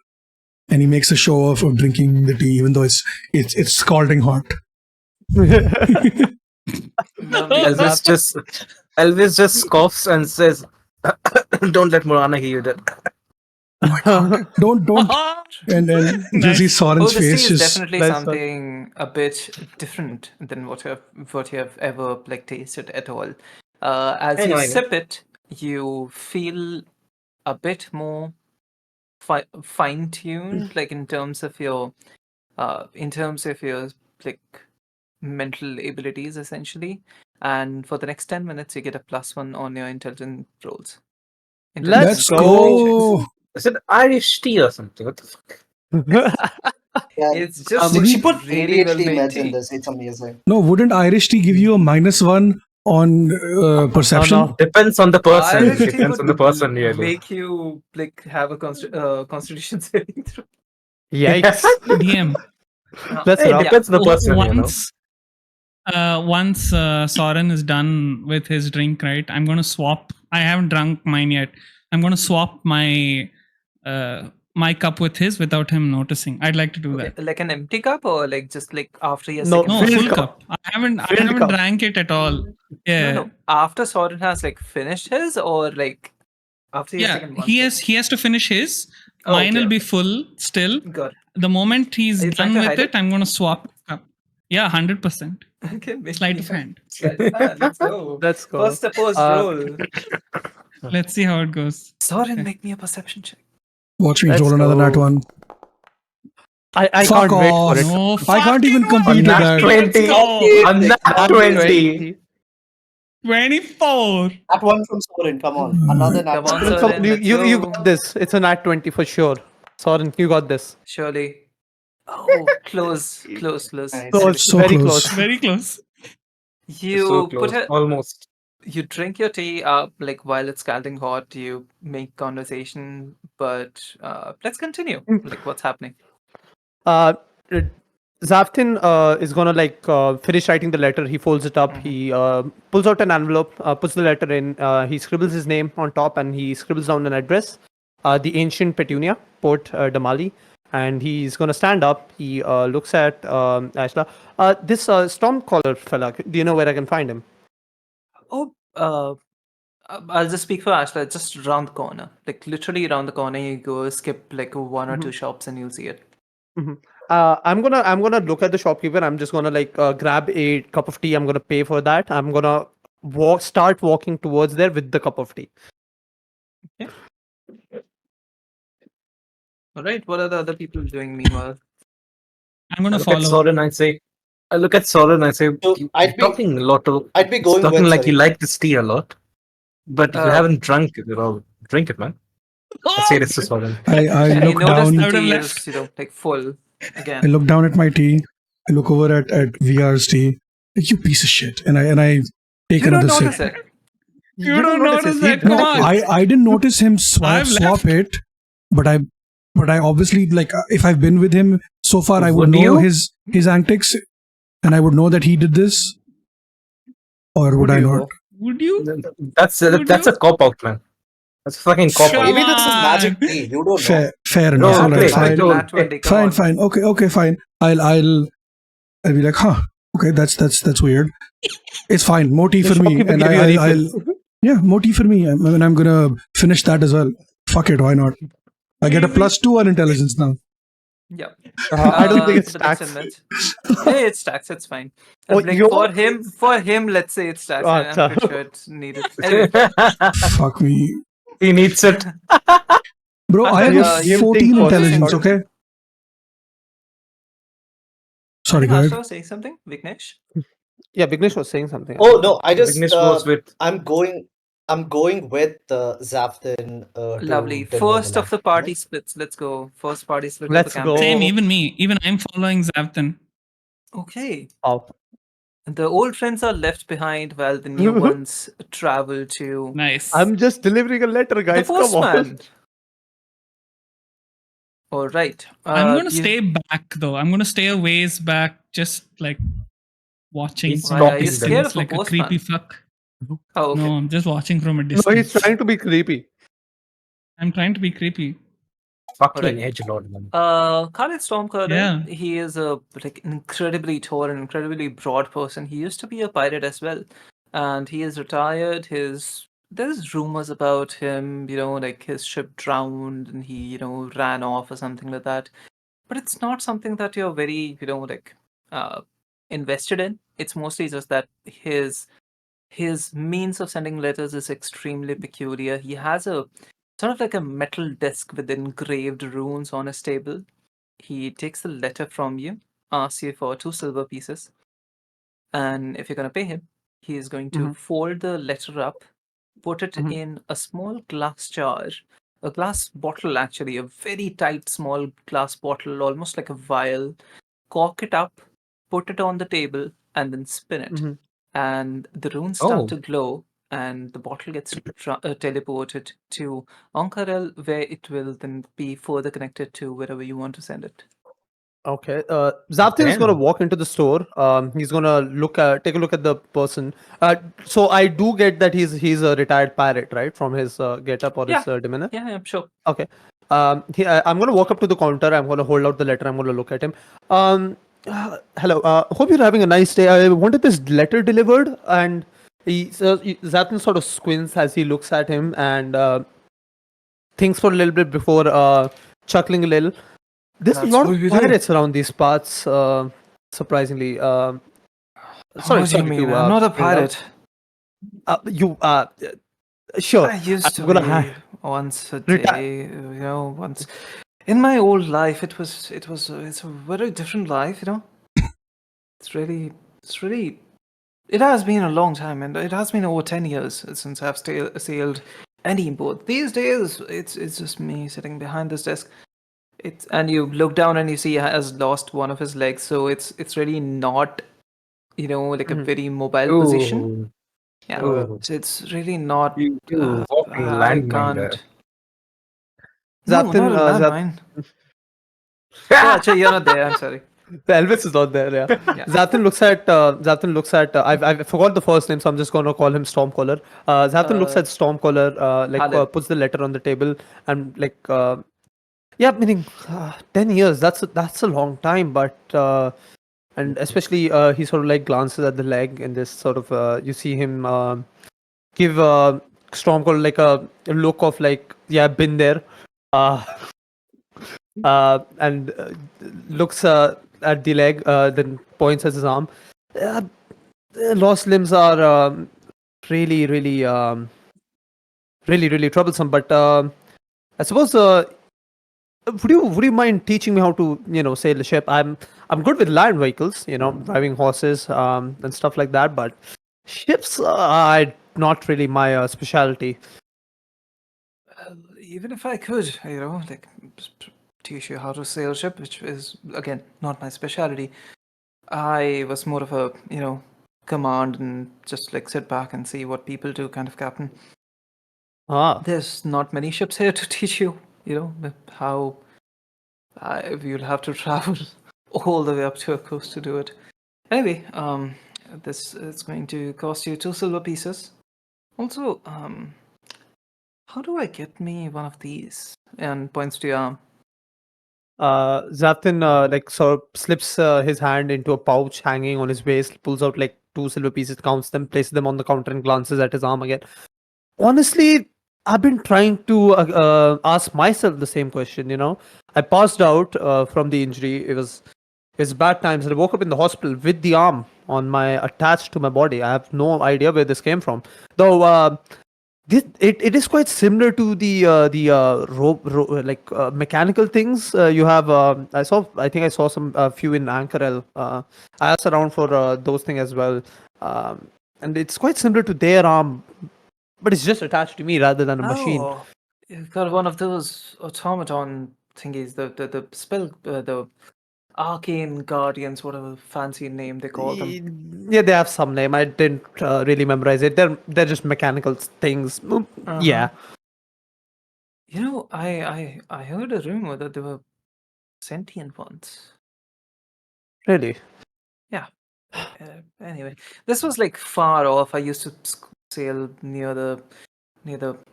And he makes a show of drinking the tea, even though it's scalding hot. Elvis just scoffs and says, "Don't let Morana hear you that." Don't and you see Soren's This tea face is just definitely Nice one. something a bit different than what you have ever like tasted at all. As I know. you sip it, you feel a bit more fine-tuned, like in terms of your like mental abilities, essentially. And for the next 10 minutes, you get a +1 on your intelligence rolls. Let's let's go. go. Is it Irish tea or something? What the fuck? Yeah, It's just she put really well ADHD made meds in tea. this. It's amazing. No, wouldn't Irish tea give you a -1 on perception? no. Depends on the person. Irish tea Depends on the would person, really. make you like have a constitution saving throw. Yikes. DM. That's Hey, rough. depends on the person, Once Sorren is done with his drink, right? I'm gonna swap. I haven't drunk mine yet. I'm gonna swap my my cup with his without him noticing. I'd like to do that. Like an empty cup, or like just like after your No, second No, filled full cup. cup. I haven't Filled cup. drank it at all. Yeah. No. After Soren has like finished his, or like after your Yeah, second one. he has to finish his. Oh, Mine okay, will be okay. full still. Got it. The moment he's Are you trying done to with hide it, I'm gonna swap cup. Yeah, 100%. Okay, make Sleight me of hand. Sleight of hand. Let's go. Let's go. First opposed Uh, roll. Let's see how it goes. Soren, make me a perception check. Watch me Let's roll another go. nat one. I Fuck can't wait for off. it. No, I can't even fucking compete with Nat that. 20. A nat 20. 24. That one from Soren. Come on, another nat Come on, 20. Soren. Come, you, let's you go. got this. It's a nat 20 for sure. Soren, you got this. Surely. Oh, close. Nice. Close, So very close. close. Very close. You So put close. it. Almost. You drink your tea up like while it's scalding hot. You make conversation, but let's continue. Like what's happening? Uh, Xavthan is gonna finish writing the letter. He folds it up. He pulls out an envelope, puts the letter in. He scribbles his name on top, and he scribbles down an address. The ancient Petunia, Port Damali, and he's gonna stand up. He looks at Ashla. This Stormcaller fella. Do you know where I can find him? Oh, I'll just speak for Ashla. Just around the corner, like literally around the corner. You go skip like one or two shops, and you'll see it. I'm gonna look at the shopkeeper. I'm just gonna grab a cup of tea. I'm gonna pay for that. I'm gonna start walking towards there with the cup of tea. All right. What are the other people doing meanwhile? I'm gonna I look at follow. Soren, I say, So I'd be- talking a lot of. I'd be going talking with like you Soren. like this tea a lot, but you Uh, haven't drunk it at all. Drink it, man. I say this to Soren. I And you look notice down. the I would have tea left. is like full I again. look down at my tea. I look over at VR's tea. Like, you piece of shit. And I take You don't another notice sip. it. You don't notice that. He- Come No, on. I didn't notice him I've swap left. it, but I obviously if I've been with him so far, I would Would know you? his antics, and I would know that he did this, or would I you? not? Would you? That's a cop out, man. That's a fucking cop Sure. out. Maybe this is Come magic on. tea. You don't know. Fair enough. No, All right, okay, fine, don't. Nat 20, come on. fine. Okay, fine. I'll be like, huh? Okay, that's weird. It's fine. More tea The for me, shopkeeper and gave you a I'll refill. yeah, more tea for me. And I'm gonna finish that as well. Fuck it, why not? I get a +2 on intelligence now. Yeah. I don't think it But it's stacks. in mid. Yeah, it stacks. It's fine. Oh, Like for him, let's say it stacks. I'm Acha. pretty sure it's needed. Anyway, Fuck me. He needs it. Bro, I have Ashar, a you 14 think for intelligence, sure. okay? I Sorry, think go Ashar ahead. was saying something. Vignesh. Yeah, Vignesh was saying something. I Oh think. no, I just Vignesh goes with I'm going with Xavthan Lovely. to deliver the First of line. the party splits. Let's go. First party split of the Let's campaign. Same, go. even me. Even I'm following Xavthan. Okay. Oh. The old friends are left behind while the new ones travel to Nice. I'm just delivering a letter, the guys. Come on. postman. All right. I'm gonna you- stay back though. I'm gonna stay a ways back, just like watching He's from Why a are you stalking them. scared distance, of a like a creepy postman? fuck. Oh, okay. No, I'm just watching from a No, distance. he's trying to be creepy. I'm trying to be creepy. Fucking Alright. edgelord, man. Khalid Stormcaller, Yeah. he is a like incredibly tall and incredibly broad person. He used to be a pirate as well, and he is retired. There's rumors about him, like his ship drowned and he, ran off or something like that. But it's not something that you're very, like invested in. It's mostly just that his means of sending letters is extremely peculiar. He has a sort of like a metal disc with engraved runes on his table. He takes the letter from you, asks you for 2 silver pieces, and if you're going to pay him, he is going to Mhm. fold the letter up, put it Mhm. in a small glass jar, a glass bottle actually, a very tight small glass bottle, almost like a vial, cork it up, put it on the table, and then spin it. Mhm. And the runes start Oh, to glow, and the bottle gets teleported to Onkarel, where it will then be further connected to wherever you want to send it. Okay. Xavthan is gonna damn. walk into the store. He's gonna take a look at the person. So I do get that he's a retired pirate, right? From his getup or Yeah, his demeanor. yeah, sure. Okay. I'm gonna walk up to the counter. I'm gonna hold out the letter. I'm gonna look at him. Hello. Hope you're having a nice day. I wanted this letter delivered, and Xavthan sort of squints as he looks at him and thinks for a little bit before chuckling a little. There's a That's lot what of we do. pirates around these parts, surprisingly. Sorry, What do you sorry mean? to I'm not a bring up. pirate. You sure? I used to I'm gonna be once a retire. day, once in my old life. It's a very different life, It's really, it has been a long time, and it has been over 10 years since I've sailed any boat. These days, it's just me sitting behind this desk. And you look down and you see he has lost one of his legs, so it's really not, like a Mhm. very mobile position. Ooh, Yeah. ooh. So it's really not. You walking I landmine there. can't. No, Xavthan, not a landmine. Oh, actually, you're not there. I'm sorry. Elvis is not there. Yeah. Yeah. Xavthan looks at. I forgot the first name, so I'm just gonna call him Stormcaller. Xavthan looks at Stormcaller, Khalid. puts the letter on the table, and yeah, meaning 10 years. That's a long time, but and especially he sort of like glances at the leg, and this sort of you see him give Stormcaller like a look of like, yeah, been there. Uh, and looks at the leg, then points at his arm. Uh, Lost limbs are really, really, really, really troublesome. But I suppose, would you mind teaching me how to sail a ship? I'm good with land vehicles, driving horses and stuff like that. But ships are not really my specialty. Well, even if I could, like teach you how to sail a ship, which is again not my specialty. I was more of a command and just like sit back and see what people do kind of captain. There's not many ships here to teach you, how you'll have to travel all the way up to a coast to do it. Anyway, this is going to cost you 2 silver pieces. Also, how do I get me one of these? And points to your arm. Xavthan like sort of slips his hand into a pouch hanging on his waist, pulls out like 2 silver pieces, counts them, places them on the counter, and glances at his arm again. Honestly, I've been trying to ask myself the same question. I passed out from the injury. It's bad times, and I woke up in the hospital with the arm on my attached to my body. I have no idea where this came from, though. It is quite similar to the mechanical things you have. I think I saw some few in Ankarel. I asked around for those things as well, and it's quite similar to their arm, but it's just attached to me rather than a machine. Oh, you've got one of those automaton thingies, the spell, the arcane guardians, whatever fancy name they call them. Yeah, they have some name. I didn't really memorize it. They're just mechanical things. Yeah. You know, I heard a rumor that they were sentient ones. Really. Yeah. Anyway, this was like far off. I used to sail near the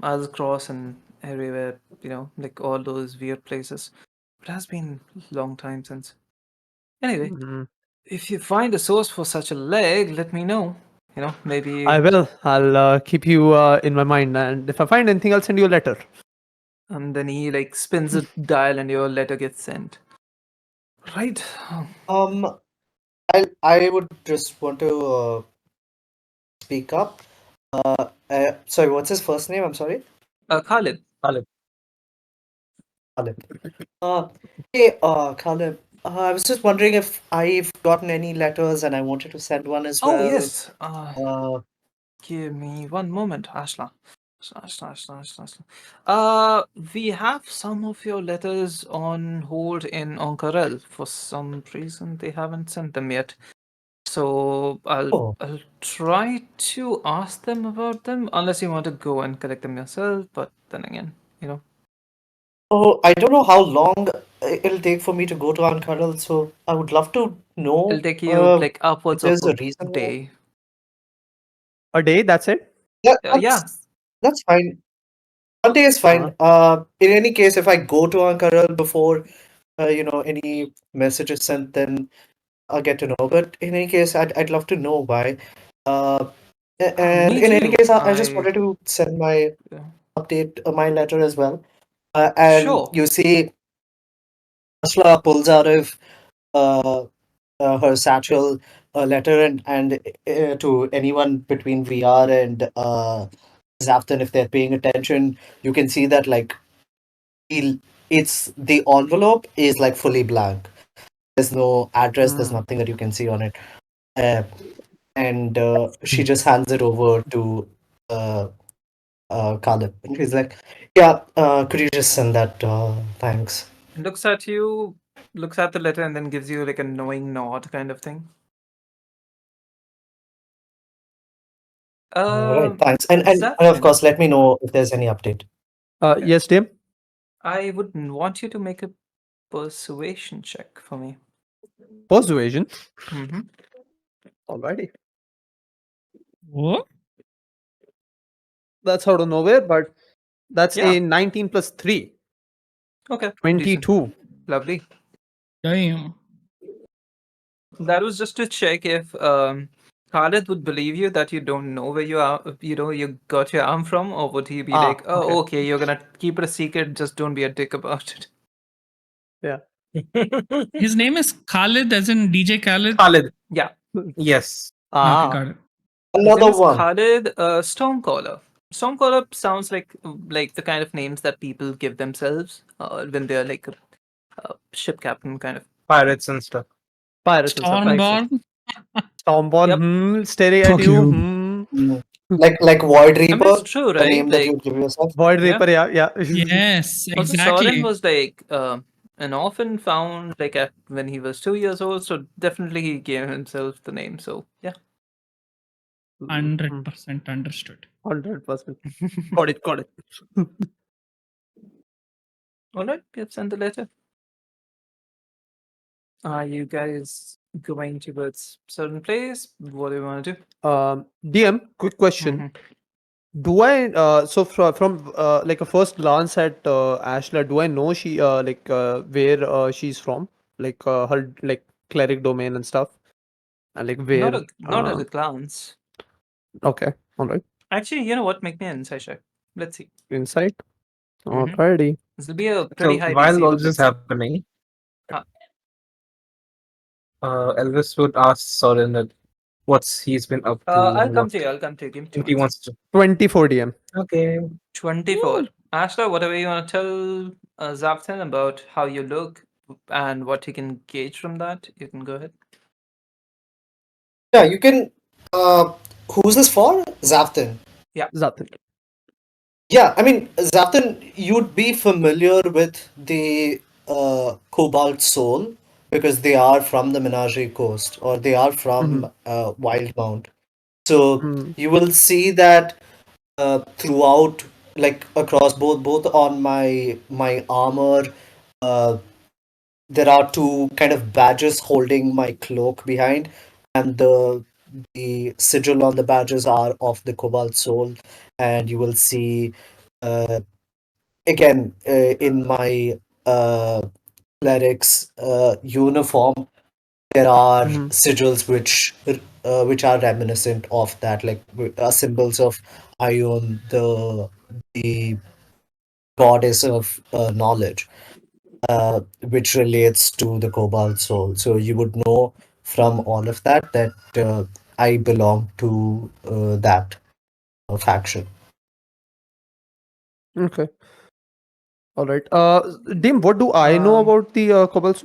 Isles Cross and everywhere. Like all those weird places. It has been a long time since. Anyway, Mhm. if you find a source for such a leg, let me know. Maybe. I will. I'll keep you in my mind, and if I find anything, I'll send you a letter. And then he like spins a dial and your letter gets sent. Right. I would just want to speak up. Sorry, what's his first name? I'm sorry. Khalid. Khalid. Uh, hey, Khalid. I was just wondering if I've gotten any letters and I wanted to send one as Oh well. yes. Uh, Give me one moment, Ashla. Ashla. We have some of your letters on hold in Onkarel. For some reason, they haven't sent them yet. So oh, I'll try to ask them about them, unless you want to go and collect them yourself. But then again, oh, I don't know how long it'll take for me to go to Ankara, so I would love to know it'll take you like if upwards of there's a a reason why. day. A day. That's it. Yeah, Yeah. that's fine. One day is Uh, fine. In any case, if I go to Ankara before any message is sent, then I'll get to know. But in any case, I'd love to know why. Uh, and Me in any too. case, I just wanted to send my Uh, update, my letter as well. And sure. you see, Asla pulls out of uh, her satchel a letter and to anyone between VR and Xavthan, if they're paying attention, you can see that like it's the envelope is like fully blank. There's no address. There's mm. nothing that you can see on it. Uh, and she just hands it over to uh, Khalid. And he's like, "Yeah, could you just send that? Thanks." Looks at you, looks at the letter, and then gives you like a knowing nod kind of thing. All right, Uh, thanks. And of Zafin, course, let me know if there's any update. okay. Yes, Tim. I would want you to make a persuasion check for me. Persuasion. Mm-hmm. Alrighty. What? That's out of nowhere, but that's Yeah. a 19 plus 3. Okay. Decent. 22. Lovely. Damn. That was just to check if Khalid would believe you that you don't know where you are, you got your arm from, or would he be like, Okay. oh, okay, you're gonna keep it a secret, just don't be a dick about it. Yeah. His name is Khalid, as in DJ Khalid. Khalid. Yeah. Yes. Okay, Ah. got it. His name Another is one. Khalid Stormcaller. Stormcaller sounds like the kind of names that people give themselves when they're like a ship captain kind of. Pirates and stuff. Pirates and stuff, right? Precisely. Stormborn. Stormborn, staring at Fuck you. you. Mm. Like Void I mean, it's Reaper, true, the right? name that you Like, give yourself. Void yeah. Reaper, yeah. Yes, Also, Sorren exactly. was like an orphan found like when he was 2 years old, so definitely he gave himself the name. So yeah. 100% understood. 100%. Got it. All right, let's send the letter. Are you guys going towards certain place? What do you want to do? DM, quick question. Mhm. Do I so from like a first glance at Ashla, do I know she where she's from? Like her like cleric domain and stuff? And like where Not at a glance. okay, all right. Actually, you know what? Make me an insight check. Let's see. Insight. Mhm. Alrighty. This will be a So pretty high while DC, all but this is let's see. happening, Ah. Elvis would ask Soren that what's he's been up to I'll and come to you. I'll come to you. Give me 2 what he minutes. wants to. 24 DM. Okay. 24. Ashla, whatever you want to tell Xavthan about how you look and what you can gauge from that, you can go ahead. Yeah, you can. Who's this for? Xavthan. Xavthan. Yeah, I mean, Xavthan, you'd be familiar with the Cobalt Soul because they are from the Menagerie Coast or they are from Wildmount. So Mm. you will see that throughout, like across both on my armor, uh, there are two kind of badges holding my cloak behind, and the sigil on the badges are of the Cobalt Soul, and you will see again in my cleric's uniform there are Mhm. sigils which are reminiscent of that, like symbols of Ion, the goddess of knowledge, which relates to the Cobalt Soul. So you would know from all of that that I belong to that faction. Okay. Alright. Dim, what do I know Um, about the Cobalt?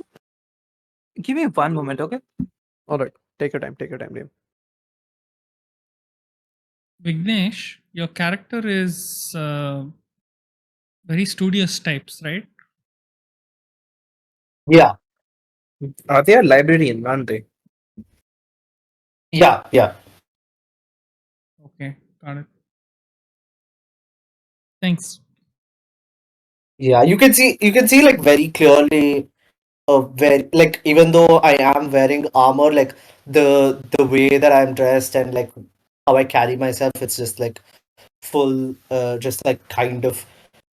Give me 1 moment, okay? Alright. Take your time. Take your time, Dim. Vignesh, your character is very studious types, right? Yeah, They are librarian, aren't they? yeah. Okay, got it. Thanks. Yeah, you can see like very clearly very like even though I am wearing armor, like the way that I'm dressed and like how I carry myself, it's just like full just like kind of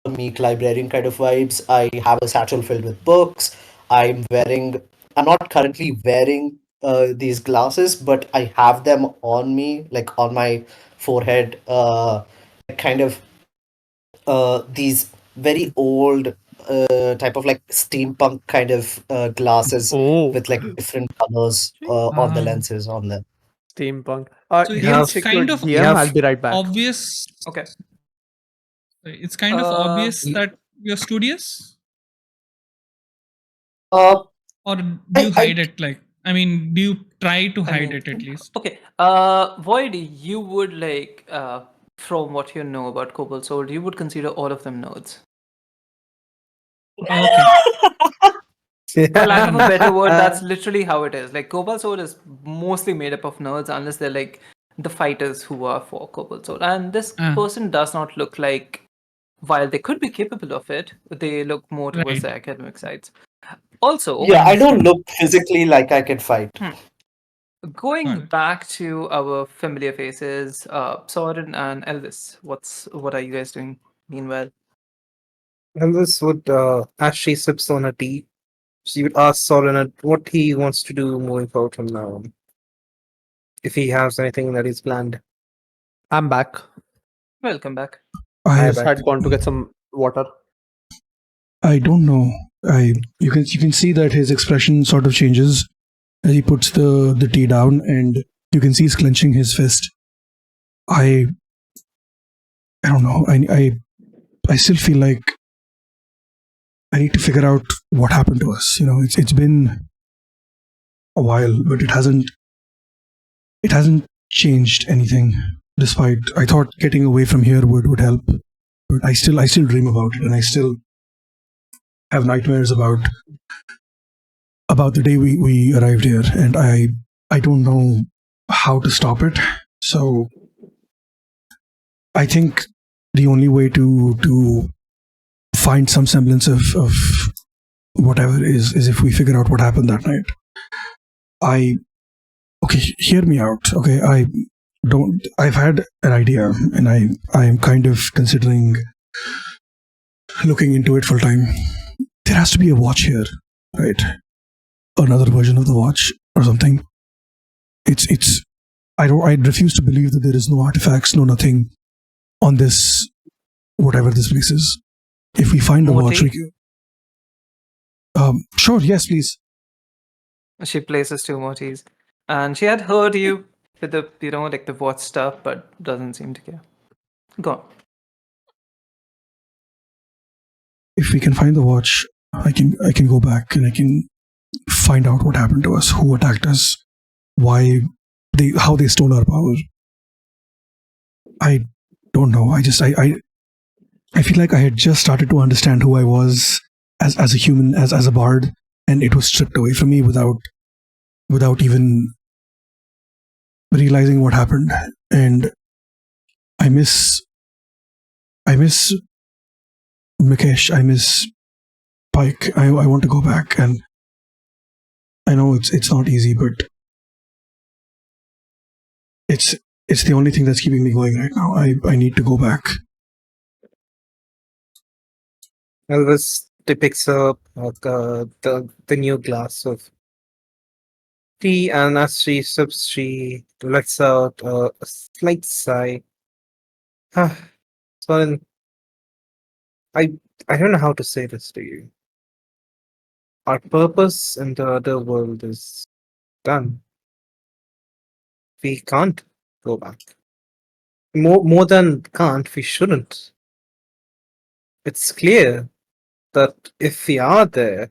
a meek librarian kind of vibes. I have a satchel filled with books. I'm not currently wearing these glasses, but I have them on me, like on my forehead, kind of these very old type of like steampunk kind of glasses Oh, with like different colors on the Ah, lenses on them. steampunk. so You DM, have it's check your kind of you DM. I'll have be right back. obvious. Okay. It's kind of Uh, obvious that you're studious, Uh, or do you I hide it? Like, I mean, do you try to I hide mean, it at least? okay. Void, you would like, from what you know about Cobalt Sword, you would consider all of them nerds. Okay. For lack of a Hmm. better word, that's literally how it is. Like Cobalt Sword is mostly made up of nerds, unless they're like the fighters who are for Cobalt Sword. And this Ah, person does not look like, while they could be capable of it, they look more towards right. the academic sides. Also, Yeah, I don't Understood. look physically like I can fight. going Got it. back to our familiar faces, Sorren and Elvis, what are you guys doing meanwhile? and this would as she sips on her tea, she would ask Soren what he wants to do moving forward from now on. If he has anything that is planned. I'm back. Welcome back. I I just had gone to get some water. I don't know. You can see that his expression sort of changes as he puts the tea down, and you can see he's clenching his fist. I don't know. I still feel like I need to figure out what happened to us. It's been a while, but it hasn't changed anything. Despite I thought getting away from here would help, but I still dream about it, and I still have nightmares about the day we arrived here, and I don't know how to stop it. So I think the only way to find some semblance of whatever is if we figure out what happened that night. Okay, hear me out. Okay, I've had an idea, and I am kind of considering looking into it full time. There has to be a watch here, right? Another version of the watch or something. It's I refuse to believe that there is no artifacts, no nothing on this whatever this place is. If we find the watch, Moti? sure, yes, please. She places 2 motis. And she had heard you with the, like the watch stuff, but doesn't seem to care. Go on. If we can find the watch, I can go back and I can find out what happened to us, who attacked us, how they stole our power. I don't know. I feel like I had just started to understand who I was as a human, as a bard, and it was stripped away from me without even realizing what happened. And I miss Mikesh, I miss Pike. I want to go back, and I know it's not easy, but it's the only thing that's keeping me going right now. I need to go back. Elvis depicts up the new glass of tea, and as she sips, she lets out a slight sigh. Sorry, I don't know how to say this to you. Our purpose in the other world is done. We can't go back. More than can't, we shouldn't. It's clear that if we are there,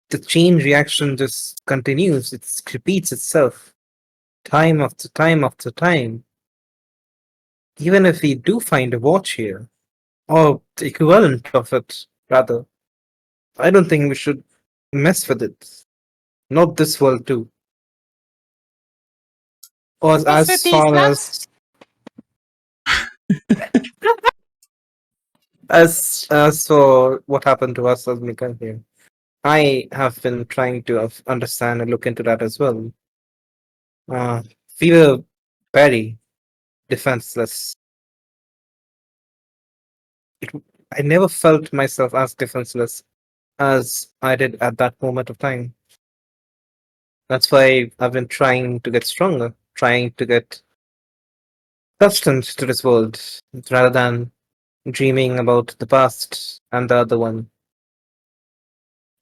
the chain reaction just continues. It repeats itself time after time after time. Even if we do find a watch here, or the equivalent of it, rather, I don't think we should mess with it. Not this world, too. Or as far as for what happened to us as Mika here, I have been trying to understand and look into that as well. We were very defenseless. I never felt myself as defenseless as I did at that moment of time. That's why I've been trying to get stronger, trying to get accustomed to this world, rather than dreaming about the past and the other one.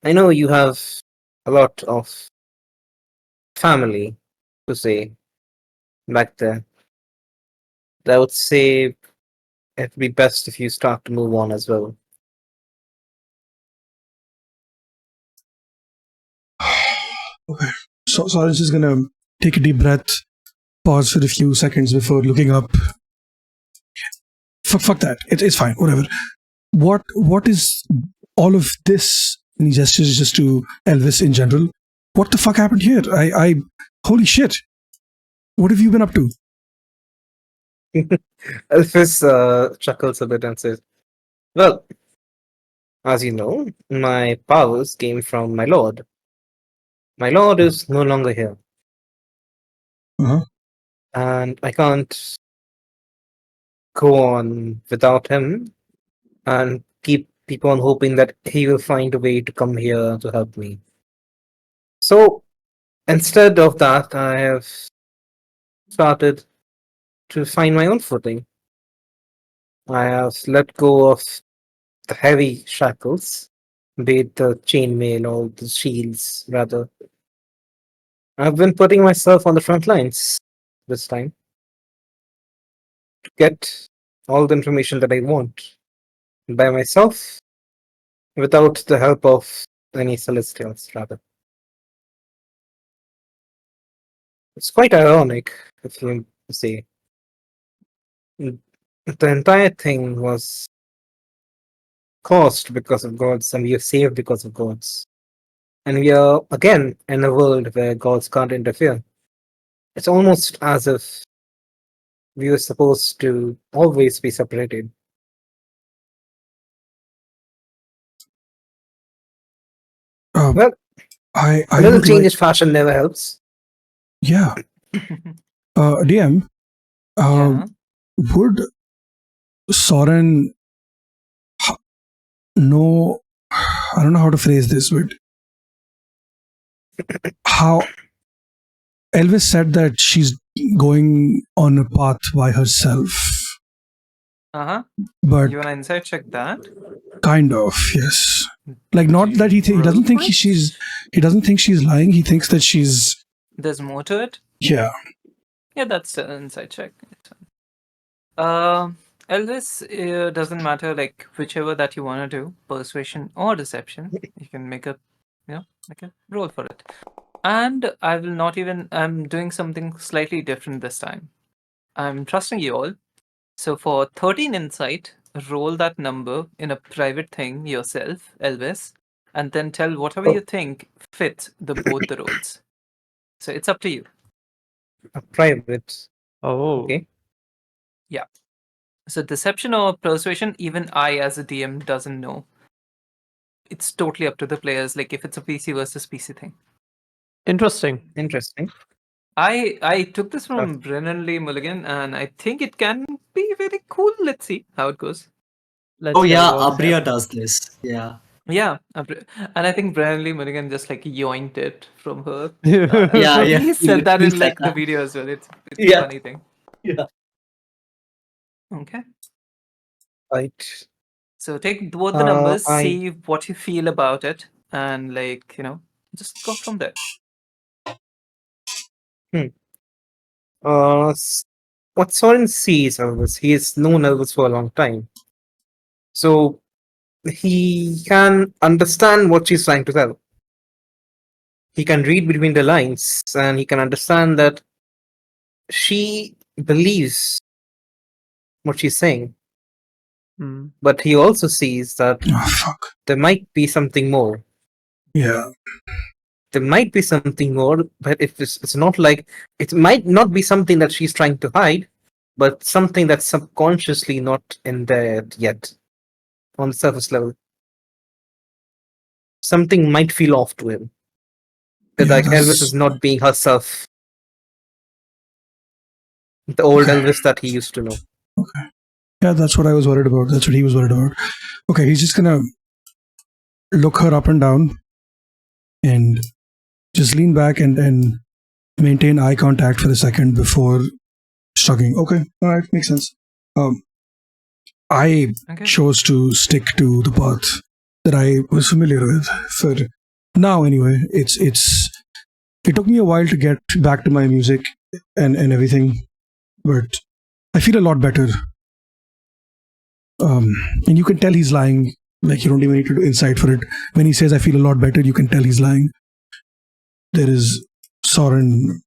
I know you have a lot of family to say back there. But I would say it'd be best if you start to move on as well. Okay. So Soren's just gonna take a deep breath, pause for a few seconds before looking up. Fuck that. It's fine. Whatever. What is all of this? And he gestures just to Elvis in general. What the fuck happened here? Holy shit. What have you been up to? Elvis chuckles a bit and says, "Well, as you know, my powers came from my lord. My lord is no longer here. Uh-huh. And I can't go on without him and keep on hoping that he will find a way to come here to help me. So instead of that, I have started to find my own footing. I have let go of the heavy shackles, be it the chainmail or the shields, rather. I've been putting myself on the front lines this time to get all the information that I want by myself without the help of any celestials, rather. It's quite ironic, if you say. The entire thing was caused because of gods, and we are saved because of gods. And we are, again, in a world where gods can't interfere. It's almost as if we were supposed to always be separated. Well, I a little would change like, in fashion never helps. yeah. DM, Yeah. would Sorren know? I don't know how to phrase this, but how Elvis said that she's going on a path by herself. Uh-huh. but You wanna insight check that? kind of, yes. Like, not that he Roll doesn't think for it? he doesn't think she's lying. He thinks that she's There's more to it? yeah. Yeah, that's an insight check. It's fine. Elvis, doesn't matter, like, whichever that you want to do, persuasion or deception. You can make a roll for it. And I will not even, I'm doing something slightly different this time. I'm trusting you all. So for 13 insight, roll that number in a private thing yourself, Elvis, and then tell whatever you think fits both the rolls. So it's up to you. A private. Oh. Okay. So deception or persuasion, even I as a DM doesn't know. It's totally up to the players, like if it's a PC versus PC thing. Interesting. Interesting. I took this from Brennan Lee Mulligan, and I think it can be very cool. Let's see how it goes. Let's Oh get yeah, it works, Abria does this. Yeah. Yeah, and I think Brennan Lee Mulligan just like yoinked it from her. Yeah, yeah. He said that He in said like the that. video as well. It's a Yeah. funny thing. Yeah. Okay, Right. so take both the numbers, I see what you feel about it, and like just go from there. what Sorren sees Elvis, he has known Elvis for a long time. So he can understand what she's trying to tell. He can read between the lines and he can understand that she believes what she's saying. Hmm. But he also sees that Oh fuck. there might be something more. Yeah. There might be something more, but if it's not like it might not be something that she's trying to hide, but something that's subconsciously not in there yet, on the surface level. Something might feel off to him. That Yeah, like Elvis that's is not being herself. The old okay. Elvis that he used to know. Okay. Yeah, that's what I was worried about. That's what he was worried about. Okay, he's just gonna look her up and down and just lean back and maintain eye contact for a second before shrugging. Okay, all right, makes sense. I Okay. chose to stick to the path that I was familiar with for now. Anyway, it took me a while to get back to my music and everything, but I feel a lot better. And you can tell he's lying. Like, you don't even need to do insight for it. When he says, I feel a lot better, you can tell he's lying. There is Sorren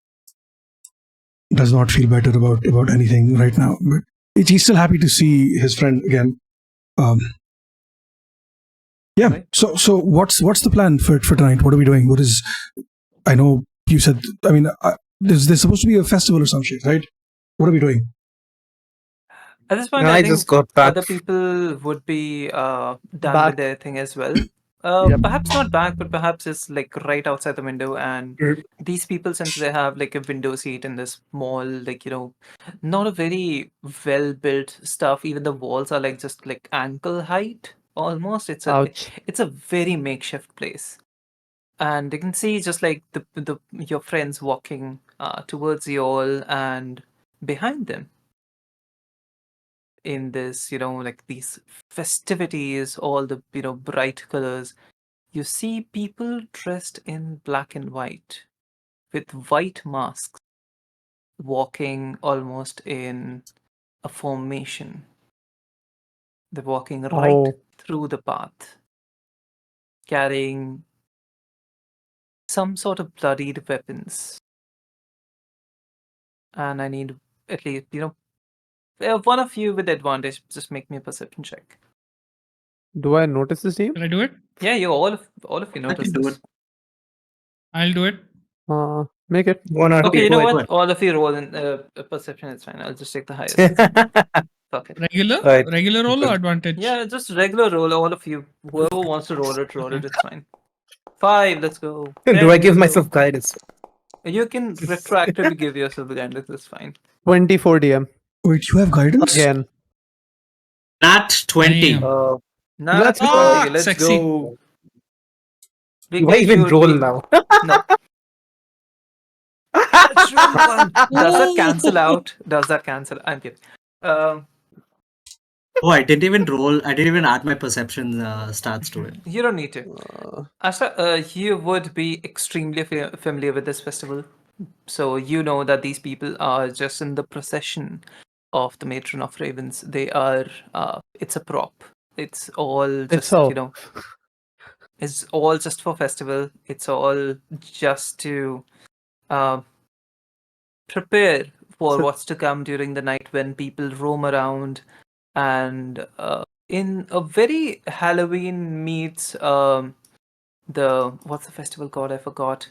does not feel better about anything right now, but he's still happy to see his friend again. Yeah. Right. So what's the plan for tonight? What are we doing? What is? I know you said. I mean, there's supposed to be a festival or some shit, right? What are we doing? At this point, I I think just got back. other people would be done Back. with their thing as well. Yep. Perhaps not back, but perhaps it's like right outside the window. And these people, since they have like a window seat in this mall, like not a very well-built stuff. Even the walls are like just like ankle height almost. It's Ouch. a very makeshift place. And you can see just like the your friends walking towards you all, and behind them in this, like these festivities, all the, bright colors, you see people dressed in black and white with white masks walking almost in a formation. They're walking right Oh. through the path, carrying some sort of bloodied weapons. And I need at least, one of you with advantage, just make me a perception check. Do I notice this name? Shall I do it? Yeah, you all of you I notice can do this. it. I'll do it. Make it. One or Okay, two. you know go ahead, what? All of you roll in perception. It's fine. I'll just take the highest. Fuck it. Regular? Right. Regular roll or advantage? Yeah, just regular roll. All of you. Whoever wants to roll it, Okay. It's fine. 5. Let's go. Do 10, I let's give go. myself guidance? You can retroactively give yourself the guidance. It's fine. 24 DM. Wait, you have guidance? Again. Nat 20. Damn. Nah, Let's let's go. Let's Sexy. go. Why even roll now? No. Let's roll one. Does that cancel out? I'm kidding. Oh, I didn't even roll. I didn't even add my perception stats to it. You don't need to. Ashra, you would be extremely familiar with this festival. So you know that these people are just in the procession of the Matron of Ravens. They are, it's a prop. It's all It's just, so. it's all just for festival. It's all just to uh, prepare for So- what's to come during the night when people roam around and in a very Halloween meets the what's the festival called? I forgot.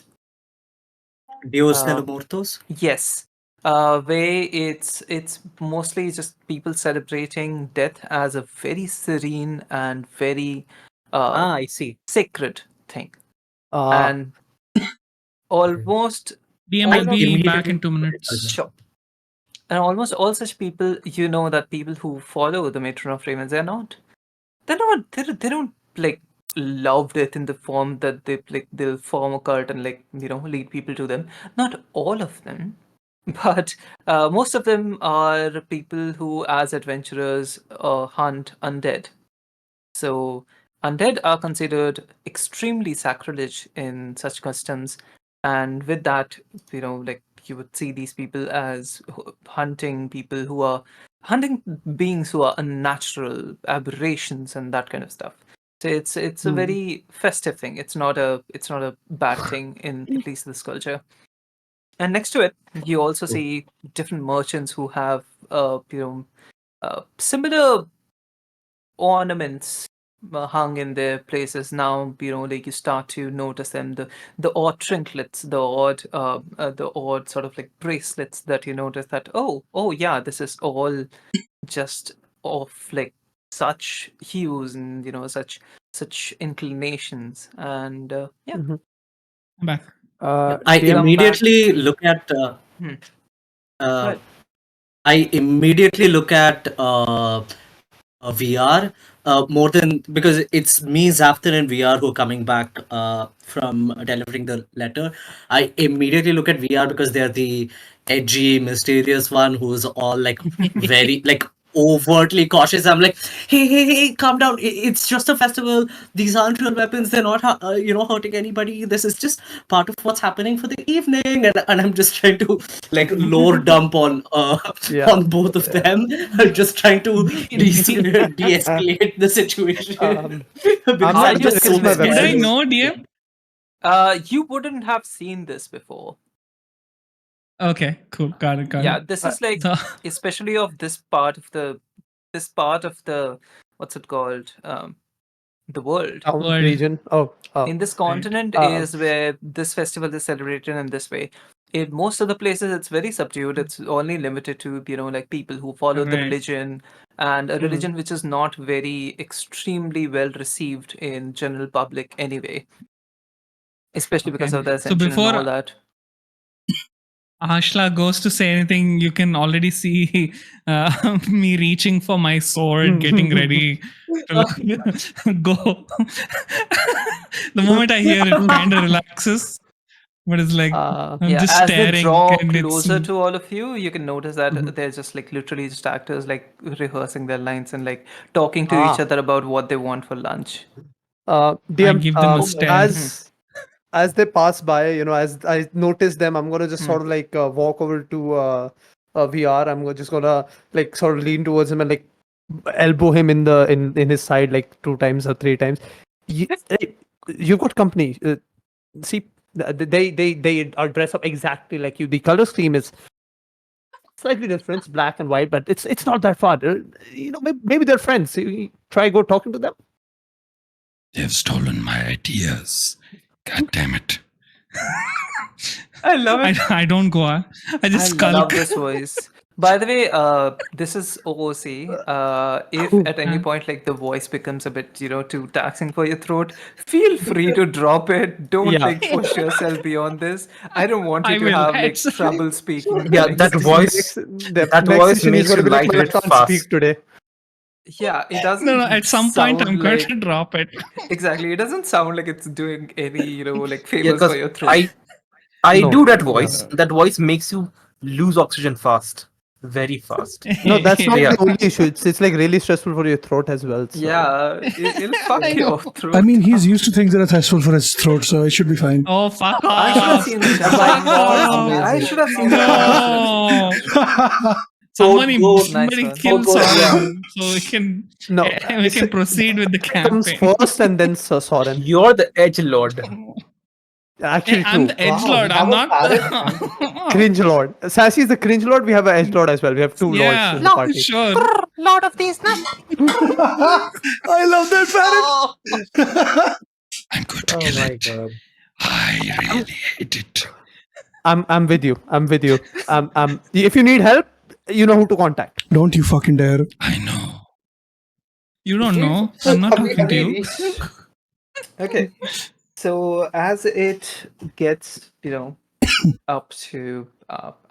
Dios de Uh, los Muertos. yes, where it's mostly just people celebrating death as a very serene and very I see. sacred thing, Uh, and almost DM, all I'll of be back Immediately. in 2 minutes. sure. And almost all such people, that people who follow the Matron of Ravens, they don't like love death in the form that they'll form a cult and lead people to them. Not all of them, but most of them are people who, as adventurers, hunt undead. So undead are considered extremely sacrilege in such customs, and with that, you would see these people as hunting people who are hunting beings who are unnatural aberrations and that kind of stuff. So it's a very festive thing. It's not a bad thing in at least this culture. And next to it, you also see different merchants who have similar ornaments hung in their places. Now like you start to notice them, the odd trinkets, the odd sort of like bracelets that you notice that, oh yeah, this is all just of like such hues and such inclinations. And yeah. mhm. I'm back. I DM. Come back. immediately look at. Hmm. Uh, But I immediately look at VR more than because it's me, Xavthan, and VR who are coming back from delivering the letter. I immediately look at VR because they're the edgy, mysterious one who's all like very like overtly cautious. I'm like, hey, calm down. It's just a festival. These aren't real weapons. They're not, hurting anybody. This is just part of what's happening for the evening. And I'm just trying to like lore dump on Yeah. on both of them. I'm just trying to de-escalate the situation because I'm I'm gonna just fix so my Would I scared. weapons. know, DM? you wouldn't have seen this before. Okay, cool. Got it. Yeah, this is like, So, especially of this part of the what's it called, the world. Town world. region. Oh, In this Right. continent is where this festival is celebrated in this way. In most of the places, it's very subdued. It's only limited to like people who follow the Right. religion, and a Mhm. religion which is not very extremely well received in general public anyway, especially because Okay. of the So ascension and all before that. Ashla goes to say anything, you can already see me reaching for my sword, getting ready to like, go. The moment I hear it, kind of relaxes, but it's like I'm Yeah, just as they staring, draw and it's closer to all of you, you can notice that Mhm. they're just like literally just actors like rehearsing their lines and like talking to each Ah. other about what they want for lunch. I DM. give them a stare. As they pass by, as I notice them, I'm gonna just Hmm. sort of like walk over to VR. Just gonna like sort of lean towards him and like elbow him in his side like 2 times or 3 times. Hey, you've got company. See, they are dressed up exactly like you. The color scheme is slightly different, it's black and white, but it's not that far. Maybe they're friends. Try go talking to them. They've stolen my ideas. God damn it. I love it. I don't go. I I just love skulk. this voice. By the way, this is OOC. If at any point like the voice becomes a bit, too taxing for your throat, feel free to drop it. Don't Yeah. like push yourself beyond this. I don't want you I to will. have like It's trouble speaking the Yeah, next that day. voice, that Next voice session he's makes gonna you be like, light "Man, I it can't speak fast. today." Yeah, it no. doesn't At some point, I'm sound going like to drop it. exactly. It doesn't sound like it's doing any, like Yeah, favors for because your throat. I No. do that Yeah. voice. That voice makes you lose oxygen fast. very fast. No, that's not Yeah. the only issue. It's like really stressful for your throat as well. So. Yeah, it'll fuck I your know. throat. I mean, he's used to things that are stressful for his throat, so it should be fine. Oh, fuck I should have off. seen the Oh my chance. God, I amazing. should have seen the chance. No. Somebody, go. somebody Nice one. kill Go, yeah. Sorren so No, we can proceed with the comes campaign. first and then Sorren. You're the edge lord. Actually, I'm true. the edge Wow, lord. we I'm have a not. parrot Cringe lord. Sassy is the cringe lord. We have an edge lord as well. We have two Yeah, lords in the party. sure. Lord of these nuts. I love that parrot. I'm going to Oh kill my it. god. I really hate it. I'm with you. I'm with you. If you need help, you know who to contact. Don't you fucking dare. I know. You don't know. I'm not talking to you. Okay. So as it gets, up to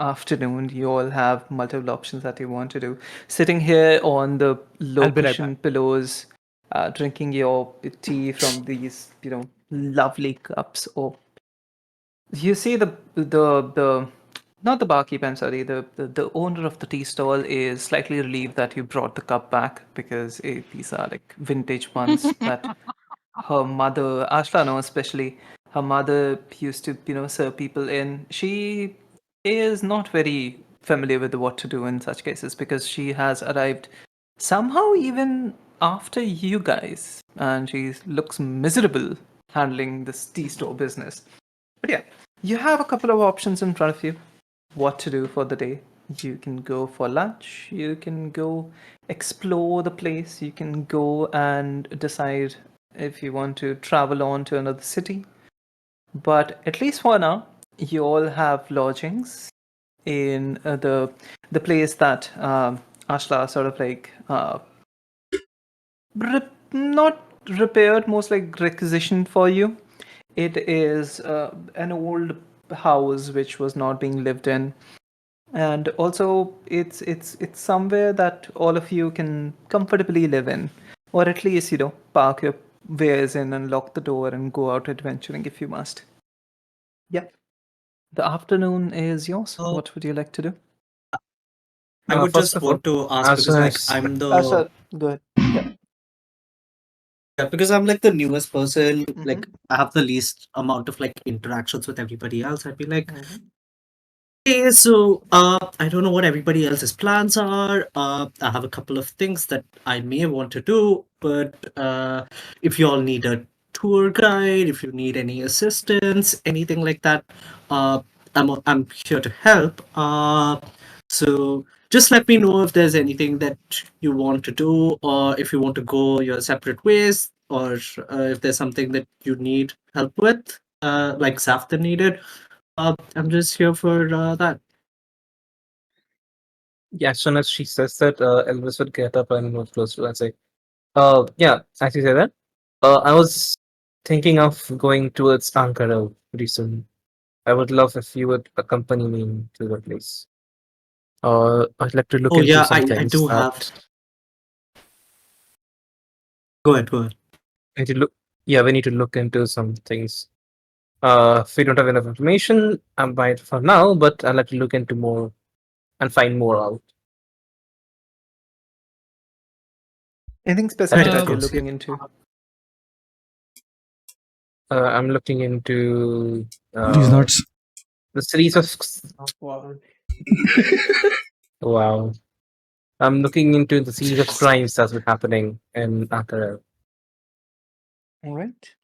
afternoon, you all have multiple options that you want to do. Sitting here on the low I'll be right cushion pillows, drinking your tea from these, lovely cups, or you see the not the barkeep, I'm sorry, the owner of the tea stall is slightly relieved that you brought the cup back because these are like vintage ones that her mother, Ashlano especially, her mother used to, serve people in. She is not very familiar with what to do in such cases because she has arrived somehow even after you guys, and she looks miserable handling this tea store business. But yeah, you have a couple of options in front of you what to do for the day. You can go for lunch, you can go explore the place, you can go and decide if you want to travel on to another city. But at least for now, you all have lodgings in the place that Ashla sort of like not repaired, most like requisitioned for you. It is an old house which was not being lived in, and also it's somewhere that all of you can comfortably live in, or at least park your wares in and lock the door and go out adventuring if you must. Yep. The afternoon is yours. What would you like to do? I would First just of all, want to ask as because soon like as I'm the Go ahead. yeah, because I'm like the newest person, Mhm. like I have the least amount of like interactions with everybody else. I'd be like, okay, so I don't know what everybody else's plans are. I have a couple of things that I may want to do, but if you all need a tour guide, if you need any assistance, anything like that, I'm here to help. So just let me know if there's anything that you want to do, or if you want to go your separate ways, or if there's something that you need help with, like Xavthan needed. I'm just here for that. yeah, as soon as she says that, Elvis would get up and move close to her and say, yeah, as you say that, I was thinking of going towards Ankara pretty soon. I would love if you would accompany me to the place. I'd like to look Oh into yeah, some I things do have. Go ahead, go ahead. I need to look. Yeah, we need to look into some things. If we don't have enough information, I'm fine for now, but I'd like to look into more and find more out. Anything That specific is that you're good. looking into? I'm looking into These nuts. the series of. Wow. I'm looking into the series of crimes that's been happening in Ankara, All right.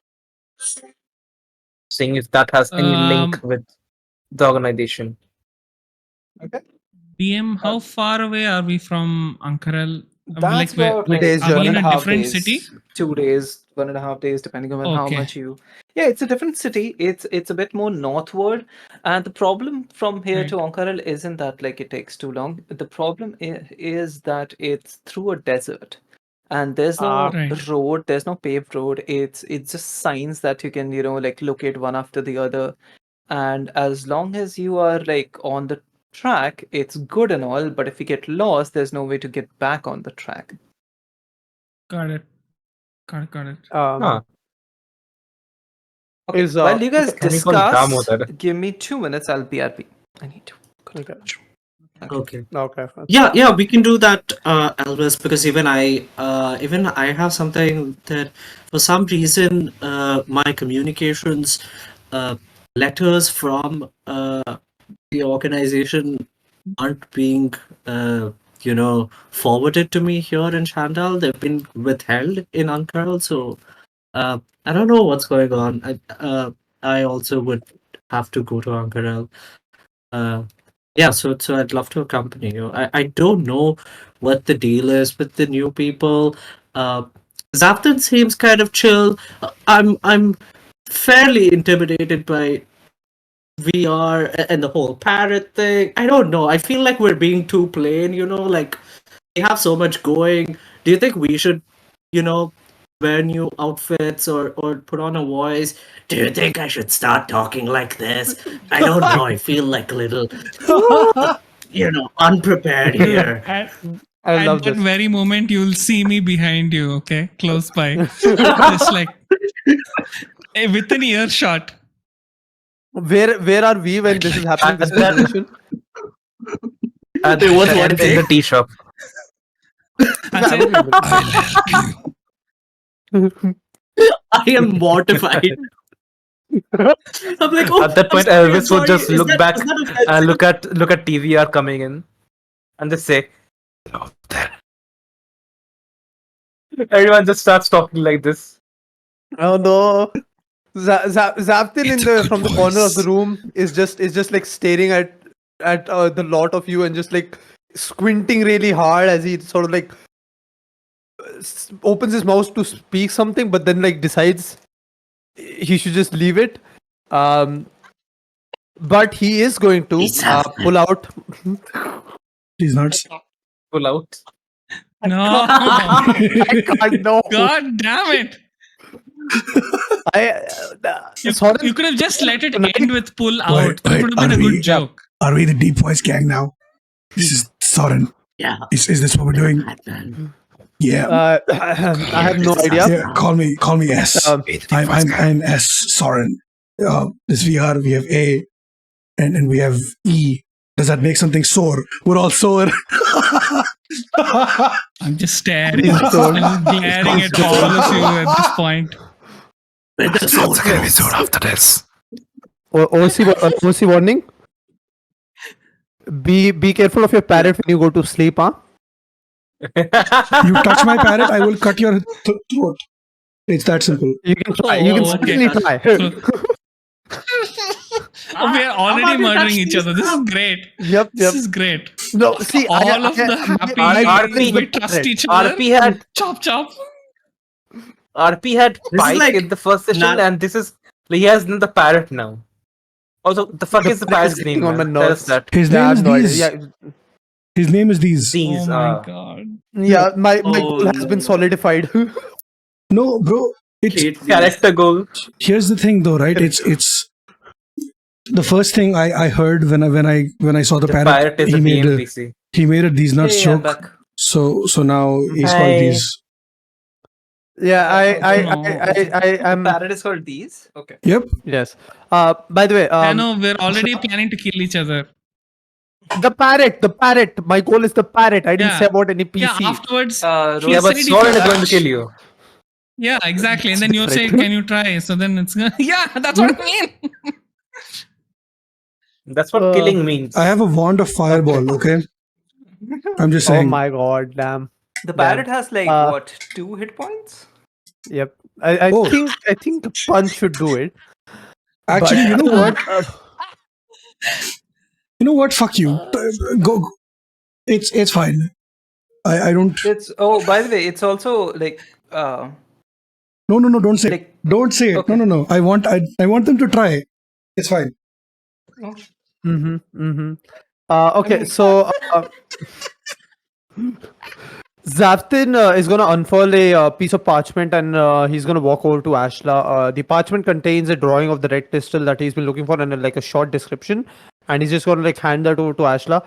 seeing if that has any link Um, with the organization. Okay. DM, how far away are we from Ankaral? That's about 2 days are we in journey. a different city? 2 days, 1.5 days, depending on how Okay. much you. Yeah, it's a different city. It's a bit more northward, and the problem from here to Right. Onkaral isn't that like it takes too long. The problem is that it's through a desert, and there's no Right. road. There's no paved road. It's just signs that you can like locate one after the other, and as long as you are like on the track, it's good and all. But if you get lost, there's no way to get back on the track. Got it. Got it. Huh. Okay, Is while you guys Can we call discuss, Damodar? give me 2 minutes. I'll BRB. I need to. Okay. Okay. Yeah, we can do that, Elvis, because even I have something that for some reason my communications letters from the organization aren't being forwarded to me here in Chandal. They've been withheld in Ankara, so I don't know what's going on. I also would have to go to Ankara. Uh, yeah, so I'd love to accompany you. I don't know what the deal is with the new people. Uh, Xavthan seems kind of chill. I'm fairly intimidated by VR and the whole parrot thing. I don't know. I feel like we're being too plain. Like we have so much going. Do you think we should, you know, wear new outfits or put on a voice? Do you think I should start talking like this? I don't know. I feel like a little, unprepared here. At, I at love that this. very moment, you'll see me behind you, okay? Close by. Just like within earshot. Where are we when this is happening? This At that- conversation. At Wait, what in thing? the tea shop. That's it. I'll help you. I am mortified. I'm like, oh, At that I'm point, sorry, I'm Elvis would sorry. just Is look that- back is that and offensive? look at TVR coming in, and just say, Oh, there. everyone just starts talking like this. Oh no. Xavthan It's a good from the corner of the voice. room is just like staring at the lot of you and just like squinting really hard as he sort of like opens his mouth to speak something, but then like decides he should just leave it. But he is going to pull out. These nuts. Pull out. No. I can't know. God damn it. You Sorry. could have just let it end with pull out. Wait, That would have been a are we- good joke. Are we the deep voice gang now? This is Sorren. Yeah. Is this what we're doing? Yeah. I have no idea. Yeah. Call me S. It's the voice guy. I'm S. Sorren. This VR, we have A, and we have E. Does that make something sore? We're all sore. I'm just staring. Please don't. I'm glaring at all of you at this point. It's not gonna be soon after this. OC warning. Be careful of your parrot when you go to sleep, huh? You touch my parrot, I will cut your throat. It's that simple. You can try. You can Oh, okay. certainly try. Oh, we are already murdering each other. This is great. Yep. This is great. No, see, All of the happy RP we trust each other. RP had Chop chop. Spike like in the first session, not- and this is he has the parrot now. Also, the fuck is the parrot's name? on my Man? Tell us nerves. that. His Yeah, I name is have no idea. these. Yeah, His name is these. These. Oh my god. yeah. My Oh, goal has been no. solidified. No, bro. It's Hate these. character goal. here's the thing though, right? It's the first thing I heard when I saw the The parrot. parrot is a BMPC. He made a these nuts Hey, I'm joke. back. So now he's called Hi. these. Yeah, I'm. Parrot is called these. Okay. Yep. Yes. By the way, I know we're already planning to kill each other. the parrot. My goal is the parrot. I didn't Yeah. say about any PC. Yeah, afterwards. Ro- Yeah, but said he Sorren is could- going to kill you. Yeah, exactly. And then you'll say, different. "Can you try?" So then it's gonna. Yeah, that's what I mean. That's what killing means. I have a wand of fireball. Okay. I'm just Oh saying. my god, damn. The parrot has like what, 2 hit points? Yep. I Oh. think the punch should do it. Actually, But- you know what? You know what? Fuck you. Go. It's fine. I don't. It's by the way, it's also like No. Don't say. like Don't say it. okay. No. I want them to try. It's fine. Okay, mean, so Xavthan is going to unfurl a piece of parchment and he's going to walk over to Ashla. The parchment contains a drawing of the red crystal that he's been looking for and like a short description. And he's just going to like hand that over to Ashla.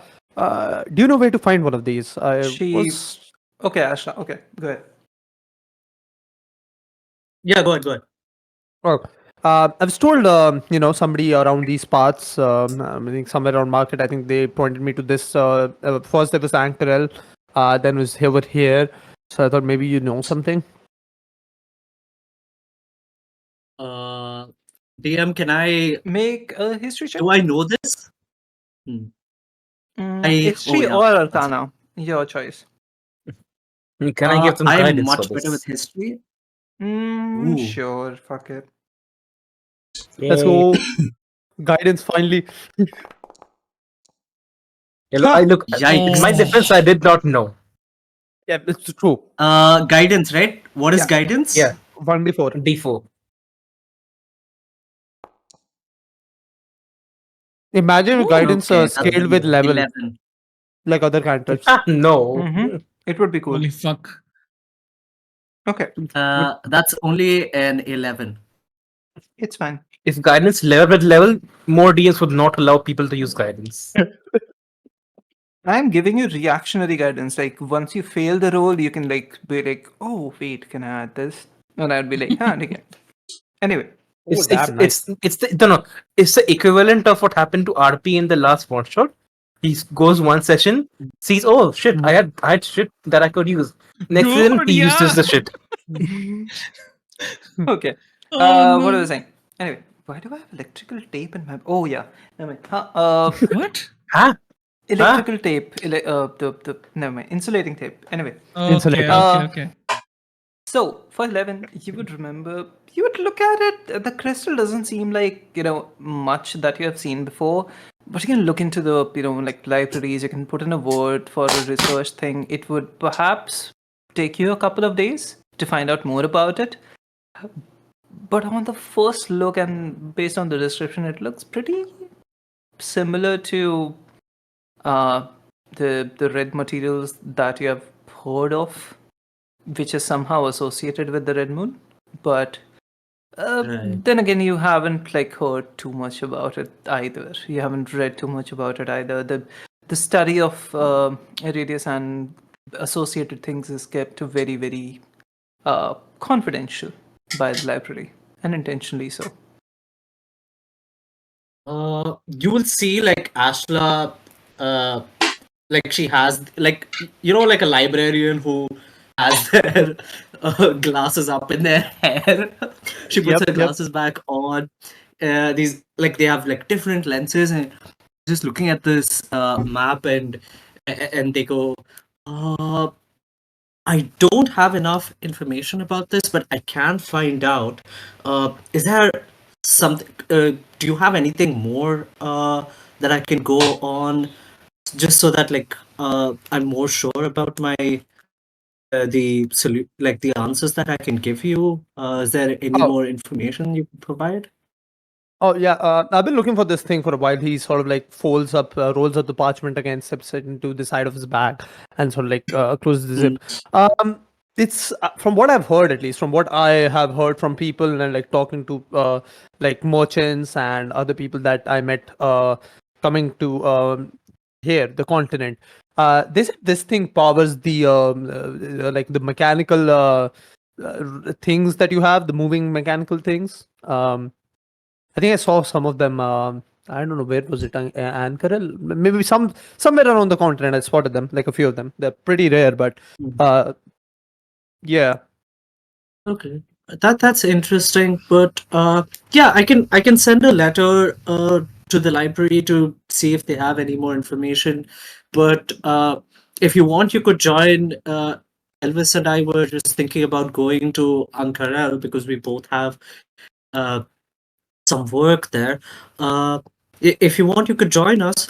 Do you know where to find one of these? Okay, Ashla. Okay, go ahead. Yeah, go ahead. Oh, I was told, somebody around these parts, I think somewhere around market, I think they pointed me to this. First there was Anchorel, then was over here. So I thought maybe you know something. DM, can I? Make a history check. Do I know this? Hmm. History yeah, or that's it. Arcana, your choice. Can I give some I am guidance much for better with this? history. Ooh. Sure, fuck it. Let's Yay. go. Guidance finally. I look. Yikes. In my defense, I did not know. Yeah, it's true. Guidance, right? What is Yeah. guidance? Yeah, 1d4. D4. Imagine if Ooh. guidance Okay, that's scaled with level 11. like other cantrips. No. It would be cool. Holy fuck. Okay, That's only an 11. it's fine. If guidance level with level, more DMs would not allow people to use guidance. I'm giving you reactionary guidance. Like once you fail the roll, you can like be like, "Oh wait, can I add this?" And I'd be like, "Huh, okay." Anyway, It's damn, nice. it's the no, it's the equivalent of what happened to RP in the last one shot. He goes one session, sees, oh shit, I had shit that I could use. Next season Dude, he uses yeah. the shit. okay. Oh, What no. was I saying? Anyway, why do I have electrical tape in my? Oh yeah. Never mind. What? Huh? Electrical tape. The never mind. Insulating tape. Anyway. Okay, Insulator. okay. So for 11, you would remember, you would look at it. The crystal doesn't seem like much that you have seen before, but you can look into the like libraries. You can put in a word for a research thing. It would perhaps take you a couple of days to find out more about it. But on the first look and based on the description, it looks pretty similar to the red materials that you have heard of, which is somehow associated with the red moon. But Right. then again, you haven't like heard too much about it either. You haven't read too much about it either. The study of radius and associated things is kept very very confidential by the library, and intentionally so. You will see like Ashla, like she has like like a librarian who has their glasses up in their hair. She puts Yep, her yep. glasses back on. These like they have like different lenses, and just looking at this map, and they go, I don't have enough information about this, but I can find out. Is there something? Do you have anything more that I can go on, just so that like I'm more sure about my like the answers that I can give you? Is there any Oh. more information you can provide? Oh yeah, I've been looking for this thing for a while. He sort of like folds up, rolls up the parchment again, steps it into the side of his bag, and sort of like closes the zip. It's from what I've heard, at least from what I have heard from people and like talking to like merchants and other people that I met coming to here, the continent. This thing powers the like the mechanical things that you have, the moving mechanical things. I think I saw some of them. I don't know where was it. Ankarel, maybe somewhere around the continent. I spotted them, like a few of them. They're pretty rare, but yeah. Okay, that's interesting. But yeah, I can send a letter to the library to see if they have any more information. But if you want, you could join. Elvis and I were just thinking about going to Ankara because we both have some work there. If you want, you could join us.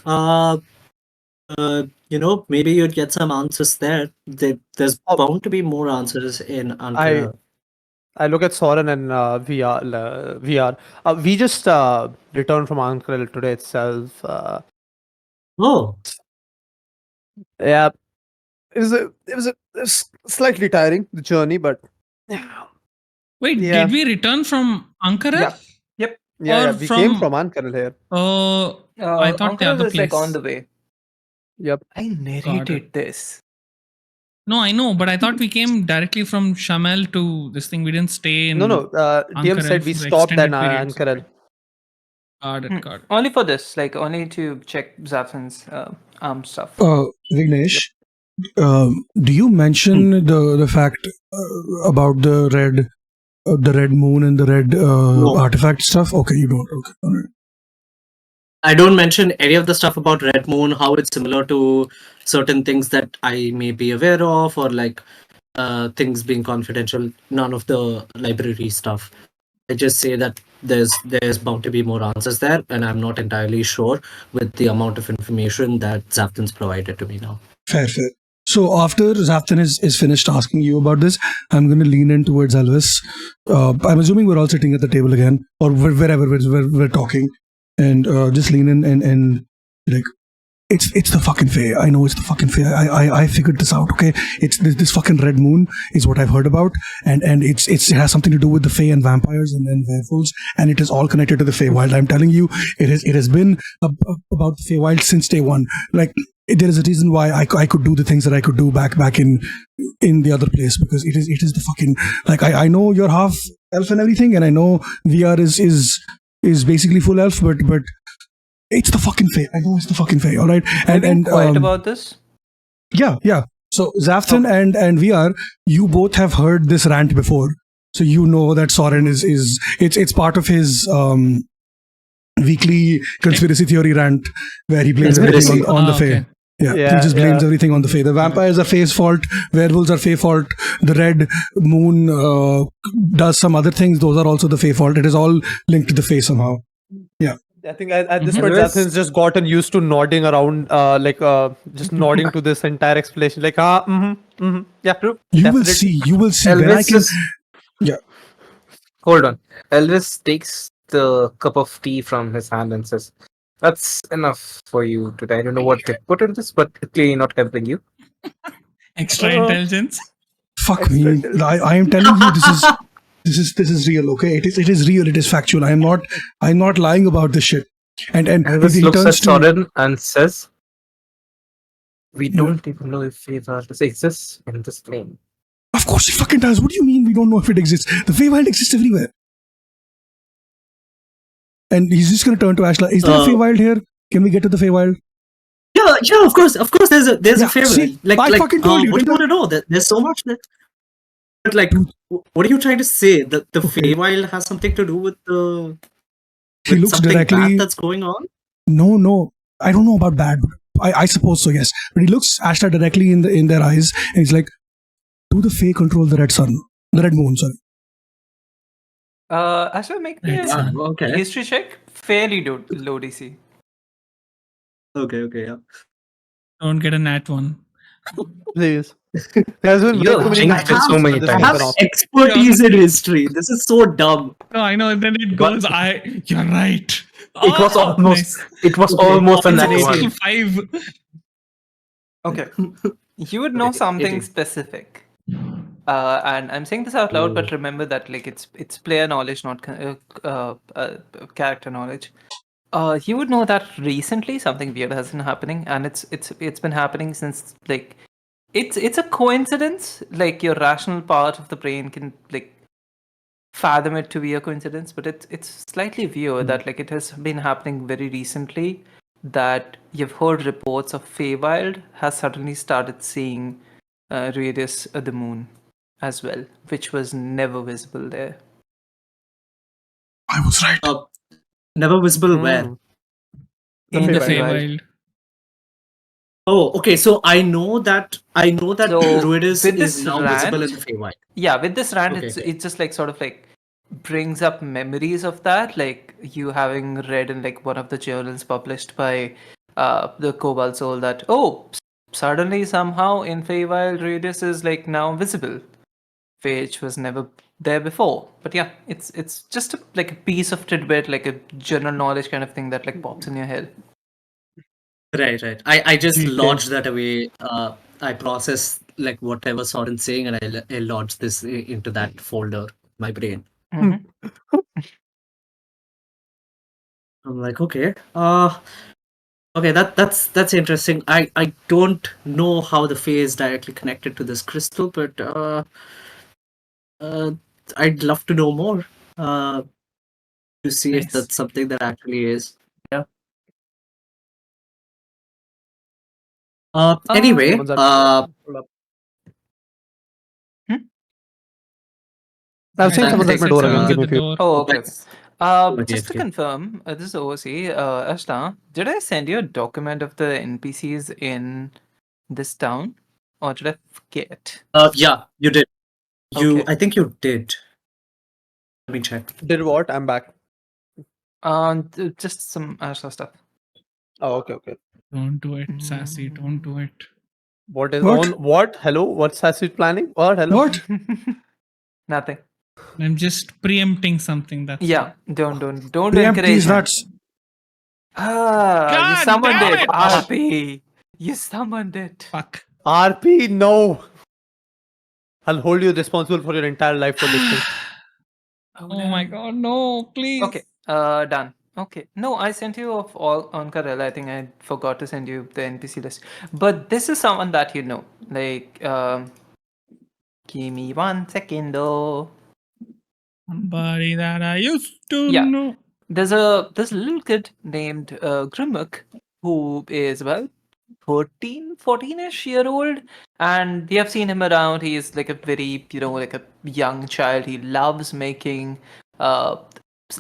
Maybe you'd get some answers there. There's Oh, bound to be more answers in Ankara. I look at Sorren and VR. We just returned from Ankarel today itself. Oh, Yeah, it was slightly tiring, the journey, but Wait, yeah, did we return from Ankara? Yeah. Yep. yeah, Or we came from from Ankarel here. I thought the Ankara other is like on place. the way. Yep. I Got it. narrated this. No, I know, but I thought we came directly from Shamel to this thing. We didn't stay in No. DM said Ankarel we for stopped at extended periods. Ankarel. Got it, got it. Only for this, like only to check Xavthan's arm stuff. Vignesh, do you mention the fact about the red moon and the red artifact stuff? Okay, you don't. Okay, all right. I don't mention any of the stuff about Red Moon, how it's similar to certain things that I may be aware of, or like things being confidential. None of the library stuff. I just say that there's bound to be more answers there, and I'm not entirely sure with the amount of information that Xavthan's provided to me now. Fair. So after Xavthan is finished asking you about this, I'm going to lean in towards Elvis. I'm assuming we're all sitting at the table again, or wherever we're talking, and just lean in and like, it's the fucking Fae. I know it's the fucking Fae. I figured this out. Okay, it's this fucking red moon is what I've heard about, and it has something to do with the Fae and vampires and werewolves, and it is all connected to the Feywild. I'm telling you, it has been about the Feywild since day one. Like, there is a reason why I could do the things that I could do back in the other place, because it is the fucking, like, I know you're half elf and everything, and I know VR is basically full elf, but it's the fucking Fae. I know it's the fucking Fae. All right, and quiet about this. Yeah. So Xavthan and VR, you both have heard this rant before, so you know that Sorren it's part of his weekly conspiracy theory rant where he blames everything on the Fae. Okay. Yeah, he just blames everything on the Fae. The vampires are Fae's fault. Werewolves are Fae fault. The red moon does some other things. Those are also the Fae fault. It is all linked to the Fae somehow. Yeah. I think at this point, Xavthan's just gotten used to nodding around, just nodding to this entire explanation. Like, yeah, true. You will see. Elvis Yeah. Hold on. Elvis takes the cup of tea from his hand and says, "That's enough for you today. I don't know what they put in this, but it's clearly not helping you." Extra intelligence. Fuck me. I am telling you, this is real. Okay, it is real. It is factual. I'm not lying about this shit. And Elvis he looks at turns to Sorren and says, "We don't even know if Feywild exists in this plane." Of course it fucking does. What do you mean we don't know if it exists? The Feywild exists everywhere. And he's just going to turn to Ashla. Is there a Feywild here? Can we get to the Feywild? Yeah, of course. There's a Yeah, Feywild. see, I fucking told you, What do didn't you want to know? There's so much that. But like, what are you trying to say? That the Feywild has something to do with the. He looks something directly. bad that's going on. No. I don't know about bad. I suppose so, yes. But he looks Ashla directly in their eyes, and he's like, "Do the Fae control the red moon? Sorry." Ashla, make me Right. a Okay. history check. Fairly low DC. Okay. Yeah. Don't get a nat one. Please. There's been way You're too many jinxed times it so many this I times. happen have off. expertise in history. This is so dumb. No, I know. Then it goes. You're right. It was almost. Nice. It was almost a It's nat a one. 5. Okay. You would know something specific. And I'm saying this out loud, but remember that like it's player knowledge, not character knowledge. You would know that recently something weird has been happening, and it's been happening since like it's a coincidence. Like your rational part of the brain can like fathom it to be a coincidence, but it's slightly weird that like it has been happening very recently. That you've heard reports of Feywild has suddenly started seeing radius of the moon as well, which was never visible there. I was right. Never visible where? The In the Feywild. Feywild. Oh, okay. So I know that So, Ruidus with is this now visible in rant- the Feywild. Yeah, with this rant, Okay, it just like sort of like brings up memories of that, like you having read in like one of the journals published by the Cobalt Soul that suddenly somehow in Feywild radius is like now visible, which was never there before. But yeah, it's just like a piece of tidbit, like a general knowledge kind of thing that like pops in your head. Right. I just Okay. lodged that away. I process like whatever Sorren's saying, and I lodge this into that folder, my brain. Mhm. I'm like, okay. Okay, that's interesting. I don't know how the Fae is directly connected to this crystal, but uh, I'd love to know more. To see if Nice. that's something that actually is. Yeah. Anyway, Someone's at the door. Hold up. Hmm? I was saying I someone's think at my said door again. someone's Give at me a the few. door. Oh, okay. Lex. Just to Okay. confirm, this is OC. Ashna, did I send you a document of the NPCs in this town, or did I forget? Yeah, you did. Okay. I think you did. Let me check. Did what? I'm back. Just some Ashna stuff. Oh, okay. Don't do it, Sassy. Don't do it. What is What? on? What? Hello? What's Sassy planning? What? Hello? What? Nothing. I'm just preempting something. That's Yeah, don't Preempt encourage these him. nuts. Ah, you God summoned damn it, it! RP. You summoned it. Fuck. RP, no. I'll hold you responsible for your entire life for this thing. Oh my god, no, please. Okay, done. Okay, no, I sent you of all on Karel. I think I forgot to send you the NPC list. But this is someone that you know. Like, give me 1 second though. Somebody that I used to Yeah. know. There's a little kid named Grimuk who is 13, 14ish year old, and we have seen him around. He is like a very, like a young child. He loves making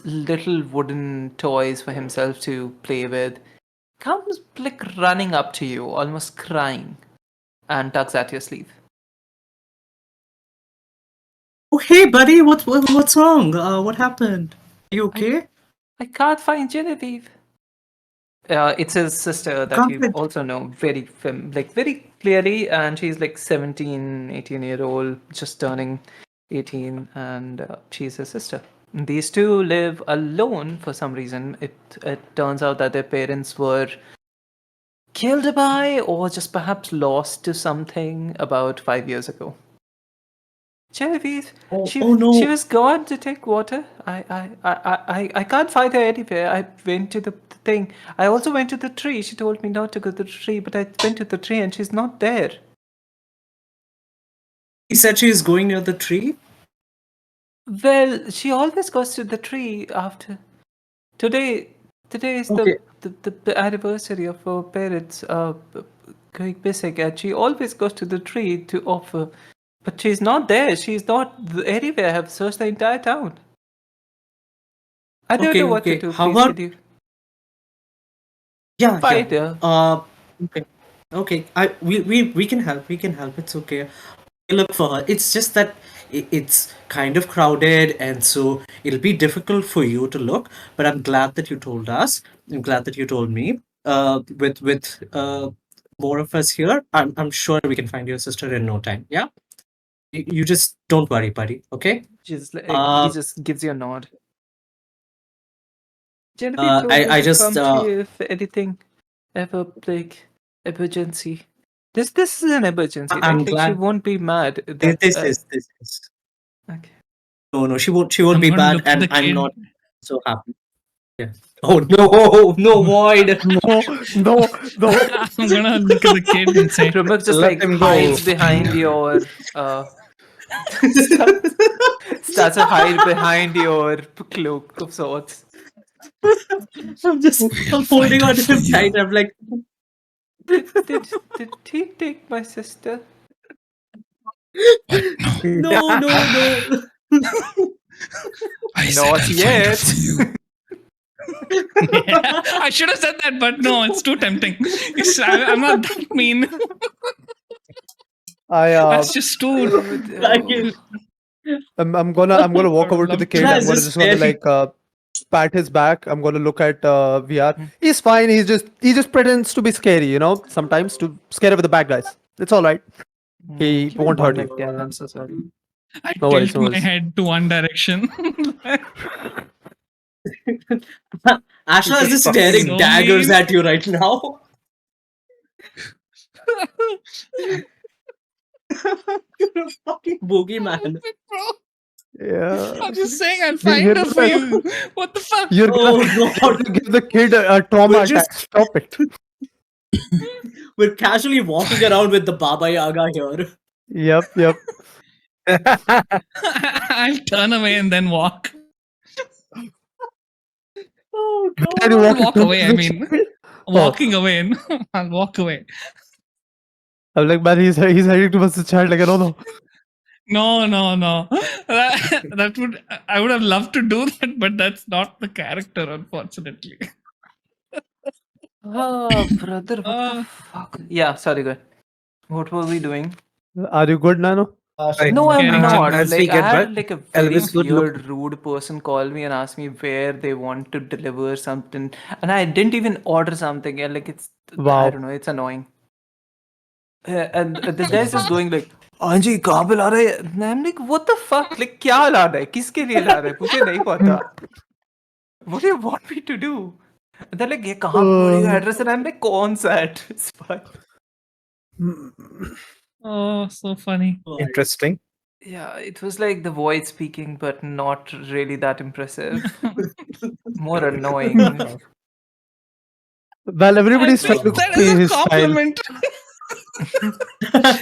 little wooden toys for himself to play with. Comes like running up to you, almost crying, and tugs at your sleeve. Oh, hey, buddy. What's wrong? What happened? Are you okay? I can't find Genevieve. It's his sister that Can't you wait. also know very clearly, and she's like 17, 18-year old, just turning 18, and she's his sister. These two live alone for some reason. It turns out that their parents were killed by or just perhaps lost to something about 5 years ago. Genevieve, Oh, she oh no. she was gone to take water. I can't find her anywhere. I went to the thing. I also went to the tree. She told me not to go to the tree, but I went to the tree and she's not there. He said she is going near the tree. Well, she always goes to the tree after today. Today is Okay. the anniversary of her parents going missing, and she always goes to the tree to offer. But she's not there. She's not anywhere. I have searched the entire town. I don't know what to Okay. do. How Please, about could you yeah. find her? Okay. Okay. We can help. We can help. It's okay. We'll look for her. It's just that it's kind of crowded, and so it'll be difficult for you to look. But I'm glad that you told us. I'm glad that you told me. With more of us here, I'm sure we can find your sister in no time. Yeah. You just don't worry, buddy. Okay. She's like, he Uh. just gives you a nod. Genevieve told me I to just come to you if anything ever like emergency. This is an emergency, right? I'm Like she glad. won't be mad that This is. okay. No, she won't I'm be gonna bad, look at and the I'm kid. not so happy. Yeah. Oh no, no void. No. I'm gonna look at the kid and say, Rumak just Let like him go. hides behind your starts, starts to hide behind your cloak of sorts. We'll I'm find holding on it to for him tight. you. I'm like, Did he take my sister? But no, no. I said Not I'll find it yet. for you. yeah, I should have said that, but no, it's too tempting. I'm not that mean. That's just too. I'm gonna walk over to the kid. I'm That's gonna just just gonna scary. pat his back. I'm gonna look at VR. He's fine. He just pretends to be scary. Sometimes to scare away the bad guys. It's all right. He Give me won't one hurt you. again. I'm so sorry. I No worries, tilt no my worries. head to one direction. Ashla is just This is staring so daggers mean. at you right now. You're a fucking boogeyman. Yeah. I'm just saying I'll You're find her for gonna, you. What the fuck? you're Oh gonna god. give the kid a trauma We're just attack. Stop it. We're casually walking around with the Baba Yaga here. Yep. I'll turn away and then walk. Oh And you god. Walk away, I mean. Oh. Walking away. No, I'll walk away. I'm like, man, he's heading towards the child. Like, I don't know. No. That would I would have loved to do that, but that's not the character, unfortunately. Oh, brother, what Uh, the fuck? Yeah, sorry, good. What were we doing? Are you good, Nano? Right. No, I'm Caring not. As we Like, I get had back, like a very Elvis would look. weird, rude person call me and ask me where they want to deliver something, and I didn't even order something. Yeah, like I Wow. don't know, it's annoying. And this guy's just going like, "Anji, कहाँ पे ला रहे हैं?" And I'm like, "What the fuck? Like, क्या ला रहा है? किसके लिए ला रहा है? मुझे नहीं पता. What do you want me to do?" And they're like, "ये कहाँ पर your address?" And I'm like, "कौन सा address?" oh, so funny. Interesting. Yeah, it was like the voice speaking, but not really that impressive. More annoying. Well, everybody's trying to That copy is a his style. compliment.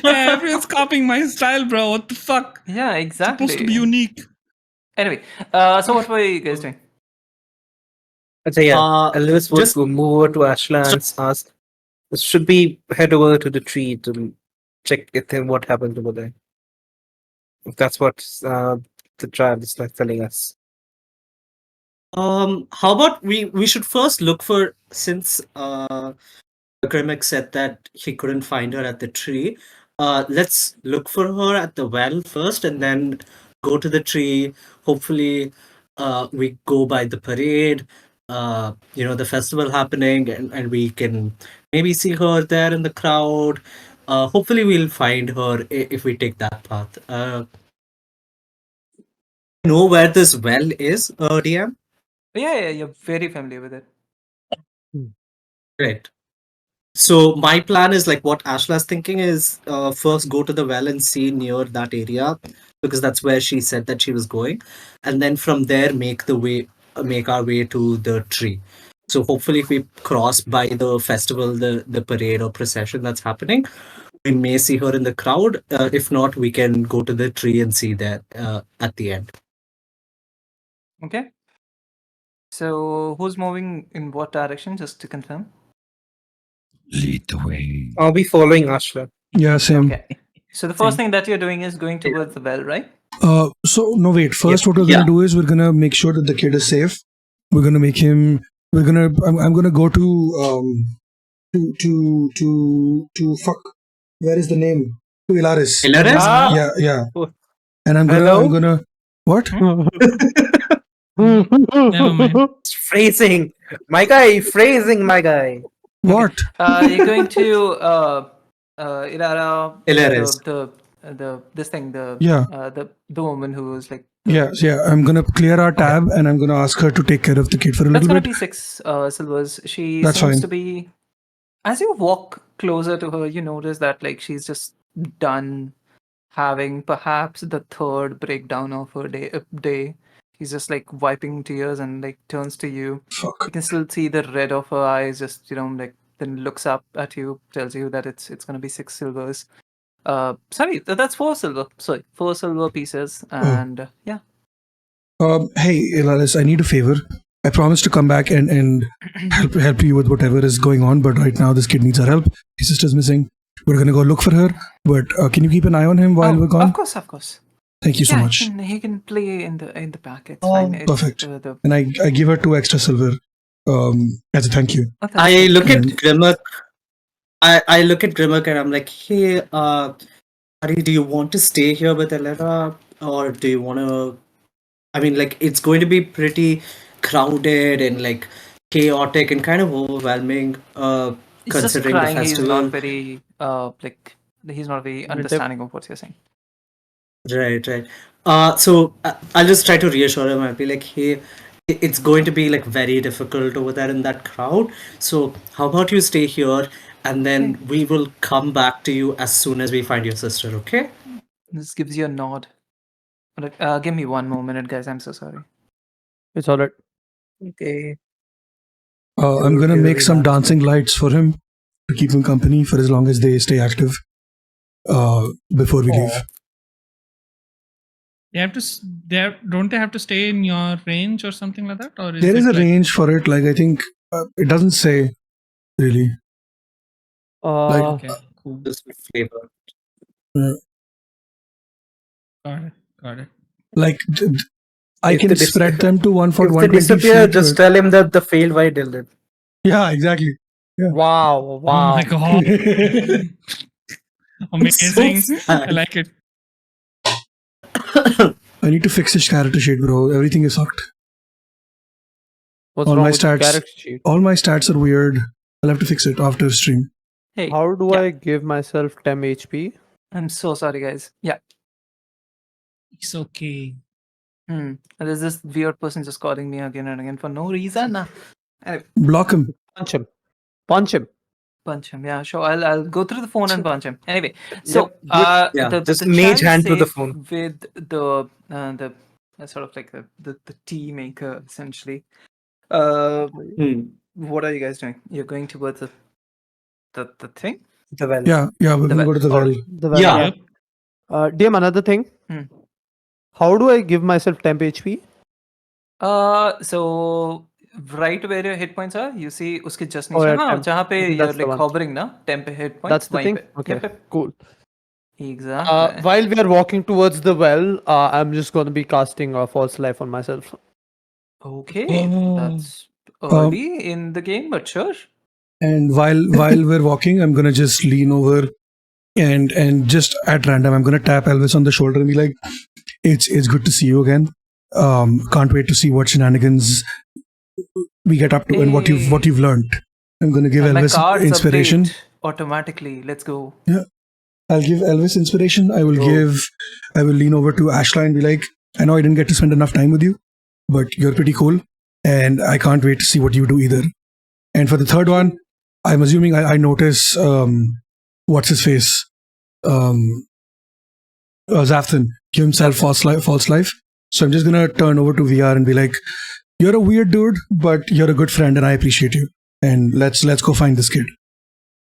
Yeah, everyone's copying my style, bro. What the fuck? Yeah, It's supposed to exactly. be unique. Anyway, so what were you guys doing? So yeah, Elvis would just move over to Ashla and ask, should we head over to the tree to check what happened over there? If that's what the tribe is like telling us. how about we should first look for, since Grimek said that he couldn't find her at the tree. Let's look for her at the well first, and then go to the tree. Hopefully, we go by the parade. The festival happening, and we can maybe see her there in the crowd. Hopefully, we'll find her if we take that path. Know where this well is, DM? Yeah, you're very familiar with it. Right. So my plan is like what Ashla's thinking is first go to the well and see near that area, because that's where she said that she was going, and then from there make our way to the tree. So hopefully if we cross by the festival, the parade or procession that's happening, we may see her in the crowd. If not, we can go to the tree and see that at the end. Okay. So who's moving in what direction? Just to confirm. Lead the way. I'll be following Ashla. Yeah, same. Okay. So the first thing that you're doing is going towards the well, right? So no, wait. First, what we're Yeah. gonna do is we're gonna make sure that the kid is safe. We're gonna make him. I'm gonna go to fuck. Where is the name? To Ilaris. Ilaris? Yeah. And I'm Hello? gonna. What? Never mind. Phrasing, my guy. What? You're going to Ilara. Ilaris. The this thing, Yeah. the woman who was like. Yeah. I'm gonna clear our tab and I'm gonna ask her to take care of the kid for a That's little gonna bit. be 6 silvers. She That's seems fine. to be. As you walk closer to her, you notice that like she's just done having perhaps the third breakdown of her day. She's just like wiping tears and like turns to you. Fuck. You can still see the red of her eyes. Just like then looks up at you, tells you that it's gonna be 6 silvers. Sorry, that's 4 silver. Sorry, 4 silver pieces, and yeah. Hey, Ilaris, I need a favor. I promise to come back and help you with whatever is going on, but right now this kid needs our help. His sister's missing. We're gonna go look for her, but can you keep an eye on him while we're gone? Of course. Thank you so Yeah, much. he can play in the back. It's fine. It's, Perfect. And I give her 2 extra silver as a thank you. I look at And- Grimmer. I look at Grimmer and I'm like, hey, Ari, do you want to stay here with Elena, or do you want to? I mean, like, it's going to be pretty crowded and like chaotic and kind of overwhelming. He's just Considering the crying. He's festival. not very he's not very understanding of what you're saying. Right. So I'll just try to reassure him. I'll be like, hey, it's going to be like very difficult over there in that crowd. So how about you stay here, and then we will come back to you as soon as we find your sister. Okay? This gives you a nod. But, give me one more minute, guys. I'm so sorry. It's alright. Okay. I'm gonna make some dancing lights for him to keep them company for as long as they stay active before we leave. They have to. Don't they have to stay in your range or something like that? Or There is a it like, range for it. Like I think it doesn't say really. Okay, cool. Just with flavor. Got it. Like I If can they dis- spread them to If they 120 disappear, feet. just tell him that the failed white did it. Yeah, exactly. Wow. Oh my god. Amazing. sad. I like it. I need to fix this character sheet, bro. Everything is sucked. What's All wrong my with the stats- character sheet? All my stats are weird. I'll have to fix it after stream. Hey, How do yeah. I give myself 10 HP? I'm so sorry, guys. Yeah. It's okay. There's this weird person just calling me again and again for no reason. Anyway, Block him. Punch him. Punch him. punch him. Yeah, sure. I'll go through the phone and punch him. Anyway, so Yeah, just the mage child hand to the safe phone. with the sort of like the tea maker essentially. What are you guys doing? You're going towards the thing? The well. Yeah, we're The gonna go to the well. The well. Yeah. Yep. DM, another thing. How do I give myself temp HP? So right where your hit points are, you see uske just Oh, niche. yeah, हाँ, temp. जहाँ पे I think you're that's the like one. hovering ना, temp hit points. That's the वहीं thing? पे. Okay, Yep. cool. Exactly. While we are walking towards the well, I'm just going to be casting a false life on myself. Okay, that's Um, early in the game, but sure. And while we're walking, I'm gonna just lean over and just at random, I'm gonna tap Elvis on the shoulder and be like, "It's good to see you again. Can't wait to see what shenanigans we get up to and what you've learned." I'm gonna give And my Elvis cards inspiration. update automatically. Let's go. I'll give Elvis inspiration. I will lean over to Ashla and be like, "I know I didn't get to spend enough time with you, but you're pretty cool, and I can't wait to see what you do either." And for the third one, I'm assuming I notice what's his face, Xavthan, give himself false life. So I'm just gonna turn over to VR and be like, "You're a weird dude, but you're a good friend, and I appreciate you. And let's go find this kid."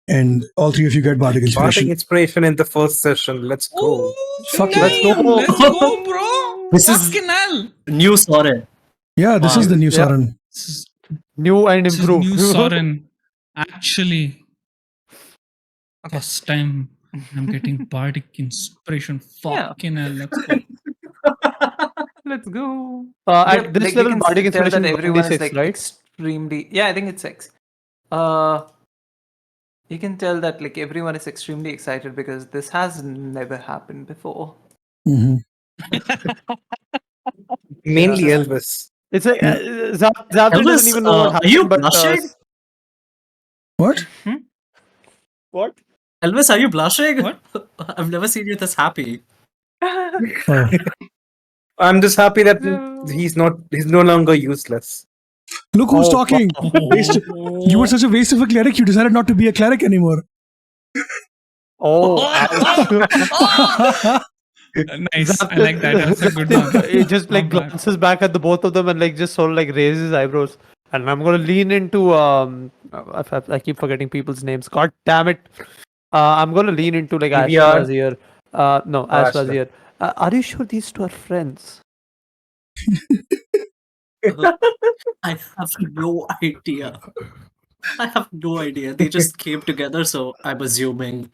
And all three of you get bardic Bardic inspiration. inspiration in the first session. Let's go. Fuck yeah. Let's go. Let's go, bro. This is- Fucking hell. New Sorren. Yeah, this Wow. is the new Yeah. Sorren. This is New and This is improved. new Sorren. Actually, first time I'm getting bardic inspiration. Yeah. Fucking hell, let's go. Let's go. At Yeah, this like, level, we can bardic tell inspiration that is everyone is 1d6, like right? extremely. Yeah, I think it's 6. You can tell that like everyone is extremely excited because this has never happened before. Mm-hmm. Mainly Elvis. It's like Xavthan doesn't Elvis, even know what are happened. you but, blushing? What? What? Elvis, are you blushing? What? I've never seen you this happy. Oh. I'm just happy that No. he's no longer useless. Look who's Oh, talking. You were such a waste of a cleric. You decided not to be a cleric anymore. Oh, Nice. I like that. That's a good one. He just like Not bad. glances back at the both of them and like just sort of like raises his eyebrows. And I'm gonna lean into I keep forgetting people's names. God damn it! I'm gonna lean into like EVR? Ashra's ear. No, Ashra's Ashra. ear. Are you sure these two are friends? I have no idea. I have no idea. They just came together, so I'm assuming.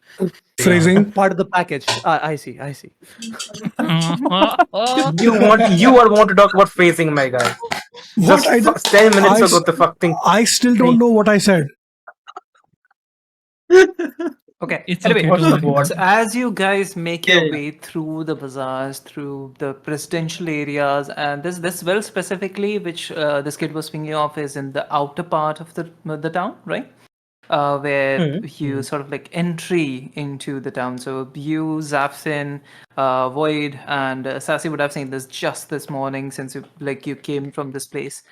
Phrasing. Part of the package. I see. I see. You are want to talk about phrasing, my guy. What? Just 10 minutes I ago, the fuck thing. I still don't know what I said. Okay. It's Anyway, okay. What's don't the worry. word? so as you guys make your Yeah. way through the bazaars, through the presidential areas, and this well specifically, which this kid was speaking of, is in the outer part of the town, right? Where you sort of like entry into the town. So you, Xavthan, Void, and Sassy would have seen this just this morning since you came from this place.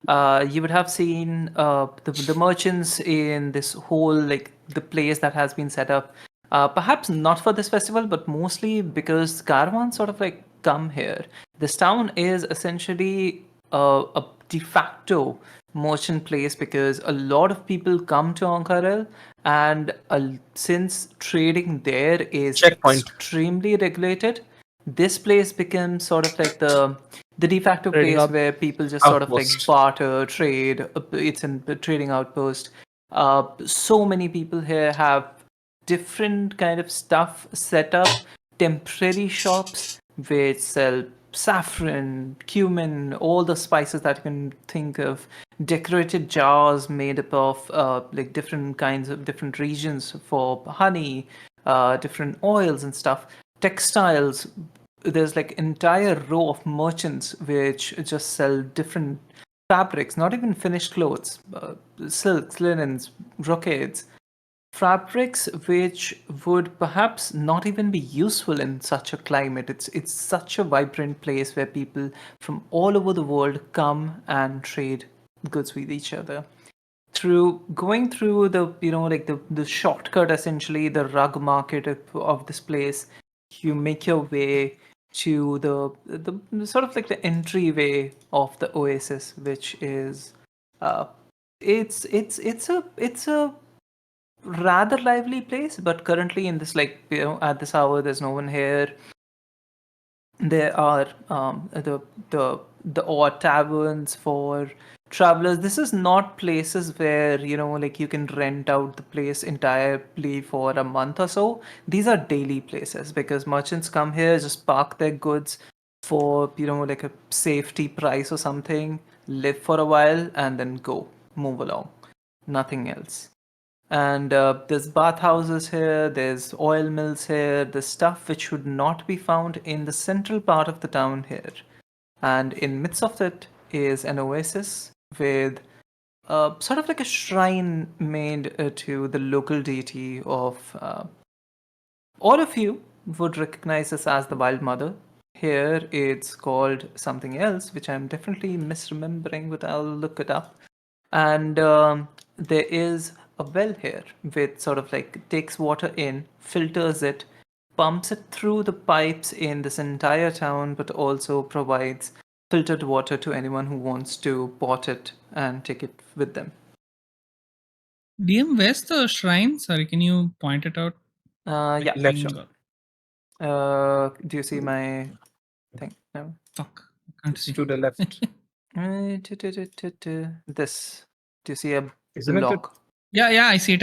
You would have seen the merchants in this whole like the place that has been set up. Perhaps not for this festival, but mostly because caravans sort of like come here. This town is essentially a de facto merchant place because a lot of people come to Ankarel, and since trading there is Checkpoint. extremely regulated, this place becomes sort of like the de facto Trading place hub. where people just sort of like Outpost. barter, trade. It's a trading outpost. So many people here have different kind of stuff set up, temporary shops which sell saffron, cumin, all the spices that you can think of, decorated jars made up of like different kinds of different regions for honey, different oils and stuff, textiles. There's like entire row of merchants which just sell different fabrics, not even finished clothes, silks, linens, brocades, fabrics which would perhaps not even be useful in such a climate. It's such a vibrant place where people from all over the world come and trade goods with each other. Through going through the like the shortcut, essentially the rug market of this place, you make your way to the sort of like the entryway of the oasis, which is it's a rather lively place, but currently in this at this hour there's no one here. There are the odd taverns for travelers. This is not places where like you can rent out the place entirely for a month or so. These are daily places because merchants come here, just park their goods for like a safety price or something, live for a while, and then go move along. Nothing else. And there's bathhouses here, there's oil mills here, there's stuff which would not be found in the central part of the town here. And in midst of it is an oasis with sort of like a shrine made to the local deity of all of you would recognize this as the Wild Mother. Here it's called something else, which I'm definitely misremembering, but I'll look it up. And there is a well here which sort of like takes water in, filters it, pumps it through the pipes in this entire town, but also provides filtered water to anyone who wants to pot it and take it with them. DM, where's the shrine? Sorry, can you point it out? Yeah, Left. sure. Do you see my thing? No. Fuck, I can't It's see. to the left. This. Do you see a Isn't it? block? Yeah, I see it.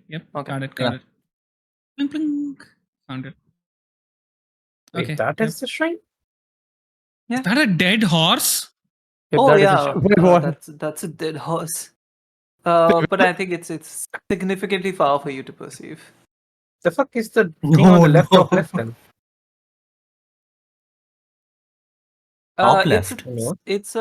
Yep, Okay. got it. Yeah. Blink, blink. Found it. Wait, Okay. that is the shrine? Is that a dead horse? If Oh that is a yeah, Wait, what? that's a dead horse. But I think it's significantly far for you to perceive. The fuck is the thing on the left top left then? Top It's left. it's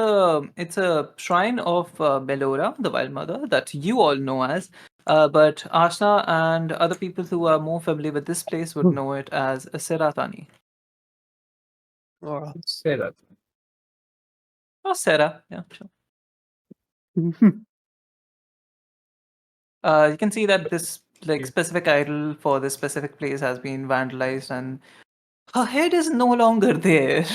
a shrine of Belora, the Wild Mother, that you all know as. But Ashna and other people who are more familiar with this place would know it as Seratani Alright. Say that. or Sera. Yeah, sure. You can see that this like specific idol for this specific place has been vandalized, and her head is no longer there.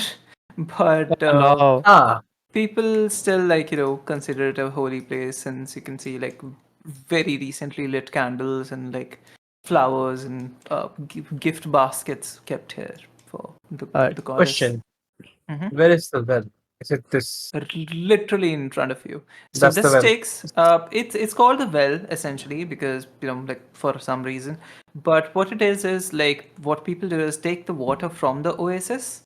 But No. Ah, people still consider it a holy place, since you can see like very recently lit candles and like flowers and gift baskets kept here for the Alright. goddess. question. Mhm. Where is the well? Is it this? Literally in front of you. So That's the this well. takes it's called a well essentially because like for some reason. But what it is like what people do is take the water from the oasis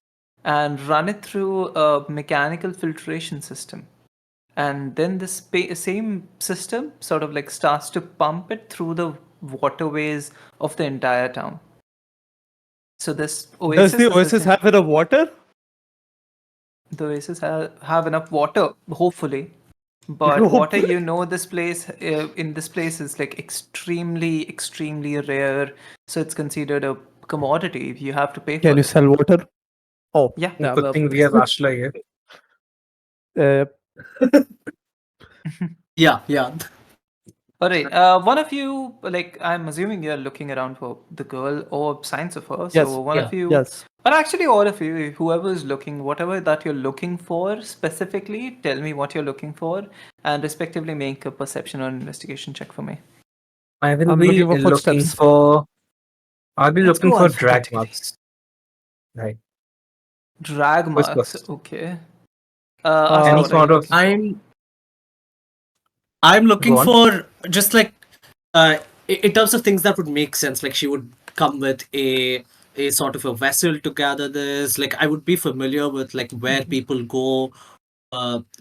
and run it through a mechanical filtration system. And then this same system sort of like starts to pump it through the waterways of the entire town. So this oasis Does the is oasis have enough water? the oasis have enough water, hopefully. But water, this place in this place is like extremely rare. So it's considered a commodity. You have to pay for Can you it. sell water? Oh, Yeah. yeah. Good thing we have Ashla here. Yeah. All right. One of you, like, I'm assuming you're looking around for the girl or signs of her. Yes, So one yeah, of you yes. Or actually, all of you, whoever's looking, whatever that you're looking for specifically, tell me what you're looking for, and respectively make a perception or investigation check for me. I will I'm be looking for looking footsteps. for. I'll be Let's looking go for drag alphabetically. marks. Right. Drag Who's marks. first? Okay. Uh, Ashla, Any what are you sort of. looking for? I'm Go looking on. for just like in terms of things that would make sense. Like she would come with a sort of a vessel to gather this. Like I would be familiar with like where people go.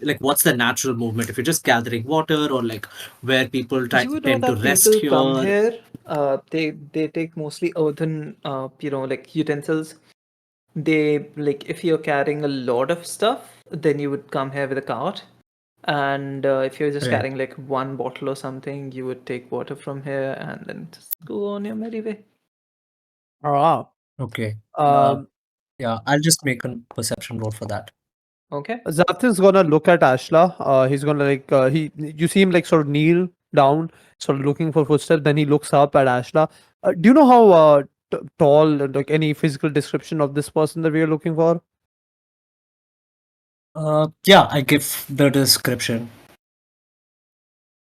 Like what's the natural movement if you're just gathering water, or like where people You know tend to that rest people come here. here. They take mostly earthen, like utensils. They like if you're carrying a lot of stuff, then you would come here with a cart. And if you're just Right. carrying like one bottle or something, you would take water from here and then just go on your merry way. ah. Okay. Um, Yeah, I'll just make a perception roll for that. Okay. Xavthan's gonna look at Ashla. He's gonna you see him like sort of kneel down, sort of looking for footsteps. Then he looks up at Ashla. Do you know how tall, like any physical description of this person that we are looking for? Yeah, I give the description.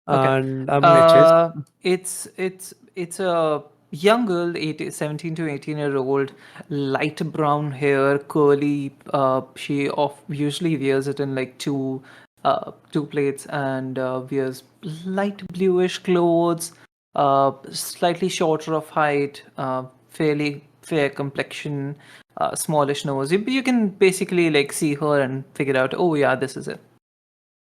Okay. And Which is. It's a young girl, 17 to 18-year old, light brown hair, curly. She usually wears it in like two plaits, and wears light bluish clothes. Slightly shorter of height, fairly fair complexion, smallish nose. You can basically like see her and figure out, oh yeah, this is it.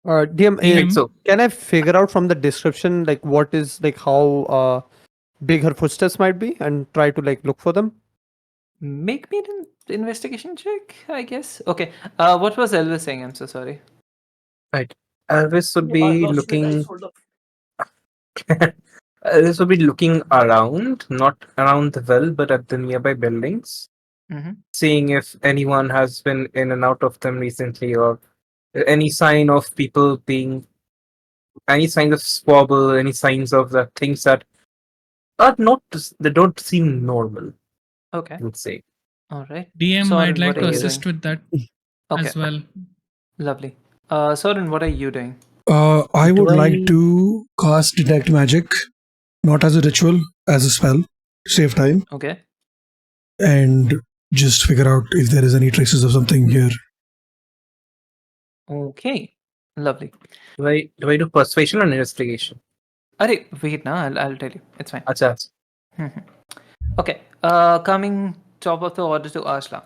DM, Right. DM. So can I figure out from the description like what is like how big her footsteps might be, and try to like look for them? Make me an investigation check, I guess. Okay. What was Elvis saying? I'm so sorry. right. Elvis would I be lost my dice looking. holder. Elvis would be looking around, not around the well, but at the nearby buildings, Mm-hmm. seeing if anyone has been in and out of them recently, or any sign of people being, any signs of squabble, any signs of the things that are not, they don't seem normal, Okay. I would say. All right. DM, I'd Soren, like what are to you So assist doing? with that Okay. as well. Lovely. Soren, what are you doing? I do would like I? to cast Detect Magic, not as a ritual, as a spell, to save time, Okay. and just figure out if there is any traces of something here. Okay. Lovely. Do I do persuasion or investigation? Arey, wait, now I'll tell you. It's fine. Acha. Okay. Coming top of the order to Ashla.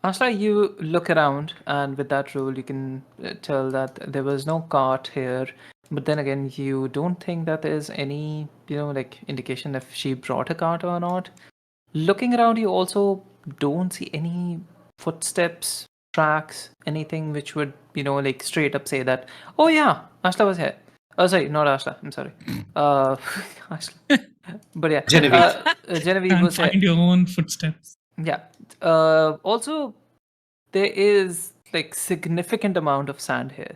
Ashla, you look around, and with that rule, you can tell that there was no cart here. But then again, you don't think that there's any, like indication if she brought a cart or not. Looking around, you also don't see any footsteps, tracks, anything which would, like straight up say that, oh yeah, Ashla was here. Oh, sorry, not Ashla. I'm sorry. Ashla. But yeah, Genevieve. Genevieve Can't was here. find your own footsteps. Yeah. Also, there is like significant amount of sand here,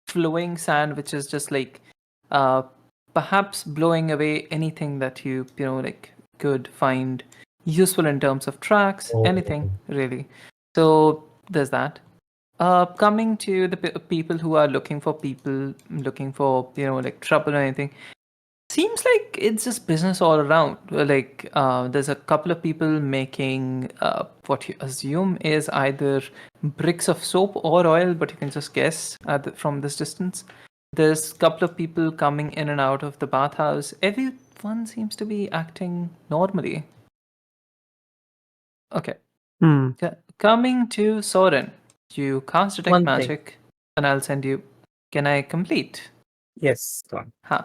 flowing sand, which is just like uh, perhaps blowing away anything that you like could find useful in terms of tracks, anything really. So there's that. Coming to the people who are looking for like trouble or anything. Seems like it's just business all around. Like, there's a couple of people making what you assume is either bricks of soap or oil, but you can just guess from this distance. There's a couple of people coming in and out of the bathhouse. Everyone seems to be acting normally. Okay. Hmm. Coming to Soren, you cast detect One thing. magic, and I'll send you. Can I complete? Yes, go on. Huh.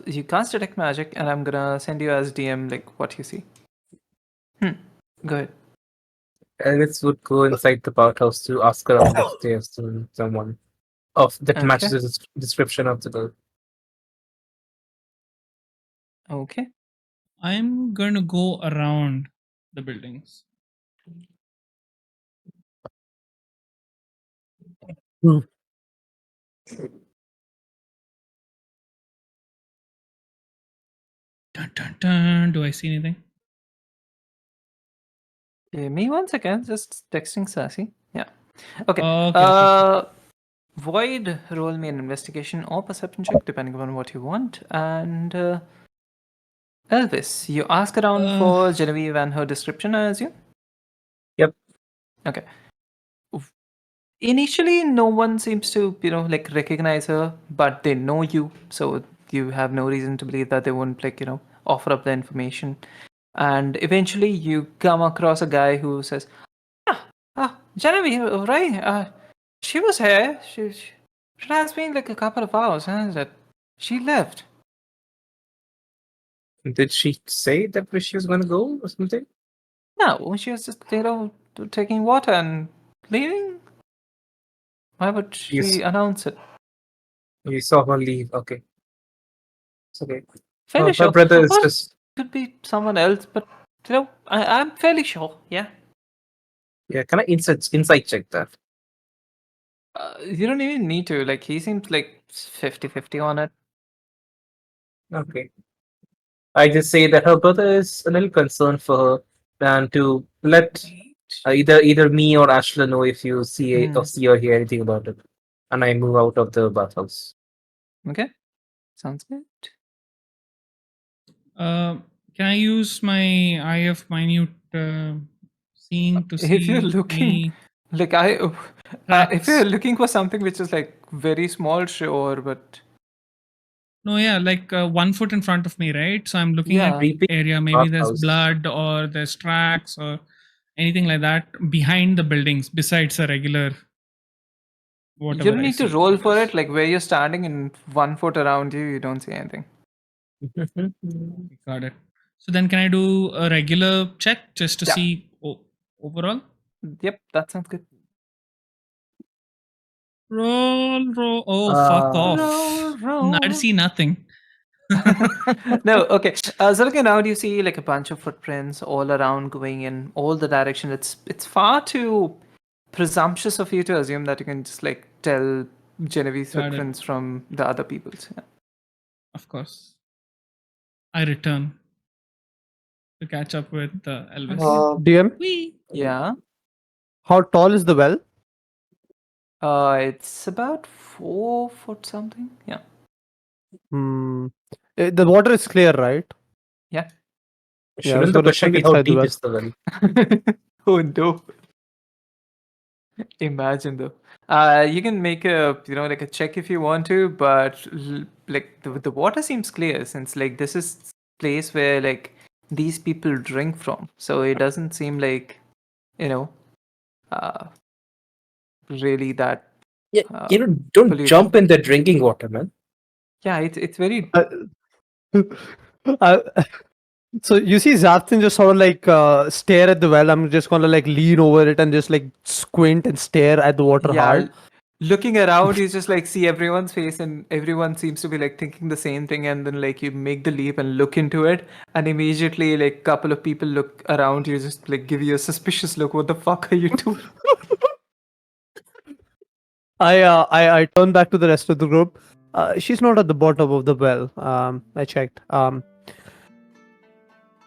You cast detect magic, and I'm gonna send you as DM like what you see. Go ahead. Elvis would go inside the bathhouse to ask around if there's someone of that matches Okay. the description of the girl. Okay. I'm going to go around the buildings. Hmm. Dun, dun, dun. Do I see anything? Me one second, just texting Sassy. Yeah. Okay. Okay. Void, roll me an investigation or perception check, depending upon what you want. And Elvis, you ask around Uh, for Genevieve and her description, I assume? Yep. Okay. Initially, no one seems to, like recognize her, but they know you, so you have no reason to believe that they won't, like, offer up the information. And eventually, you come across a guy who says, Genevieve, right? She was here. It has been like a couple of hours, hasn't it? She left. Did she say that where she was gonna go or something? No, she was just, taking water and leaving. Why would she announce it? You saw her leave. Okay. It's okay. Fairly My sure. brother is Or just. could be someone else, but I'm fairly sure. Yeah. Yeah, can I insight check that? You don't even need to. Like, he seems like 50-50 on it. Okay. I just say that her brother is a little concerned for her, and to let either me or Ashla know if you see or hear anything about it, and I move out of the bathhouse. Okay. Sounds good. can I use my eye of minute seeing to see If you're looking, any like if tracks? you're looking for something which is like very small, sure, but No, yeah, like 1 foot in front of me, right? So I'm looking yeah, at Creeping area. Maybe there's bathhouse. blood or there's tracks or anything like that behind the buildings besides a regular you whatever don't I need to see. roll for it. Like where you're standing in 1 foot around you, you don't see anything. Got it. So then can I do a regular check just to Yeah. see overall? Yep, that sounds good. Roll. Oh, fuck off. I see nothing. No, okay. So looking around, you see like a bunch of footprints all around, going in all the direction. It's far too presumptuous of you to assume that you can just like tell Genevieve's Got it. footprints from the other people's. Yeah. Of course. I return to catch up with Elvis. DM, Whee! Yeah. how tall is the well? It's about 4 foot something. Yeah. Hmm. The water is clear, right? Yeah. Yeah, I was Shouldn't the gonna question check be how inside the deep well. is the well? Oh no. Imagine though. You can make a like a check if you want to, but like the water seems clear since like this is place where like these people drink from, so it doesn't seem like you know uh really that Yeah, uh, don't polluted. jump in the drinking water, man. Yeah, it's very Uh, so you see Xavthan just sort of like stare at the well. I'm just gonna like lean over it and just like squint and stare at the water hard. looking around, you just like see everyone's face and everyone seems to be like thinking the same thing, and then like you make the leap and look into it, and immediately like couple of people look around you, just like give you a suspicious look. What the fuck are you doing? I turn back to the rest of the group. She's not at the bottom of the well. I checked.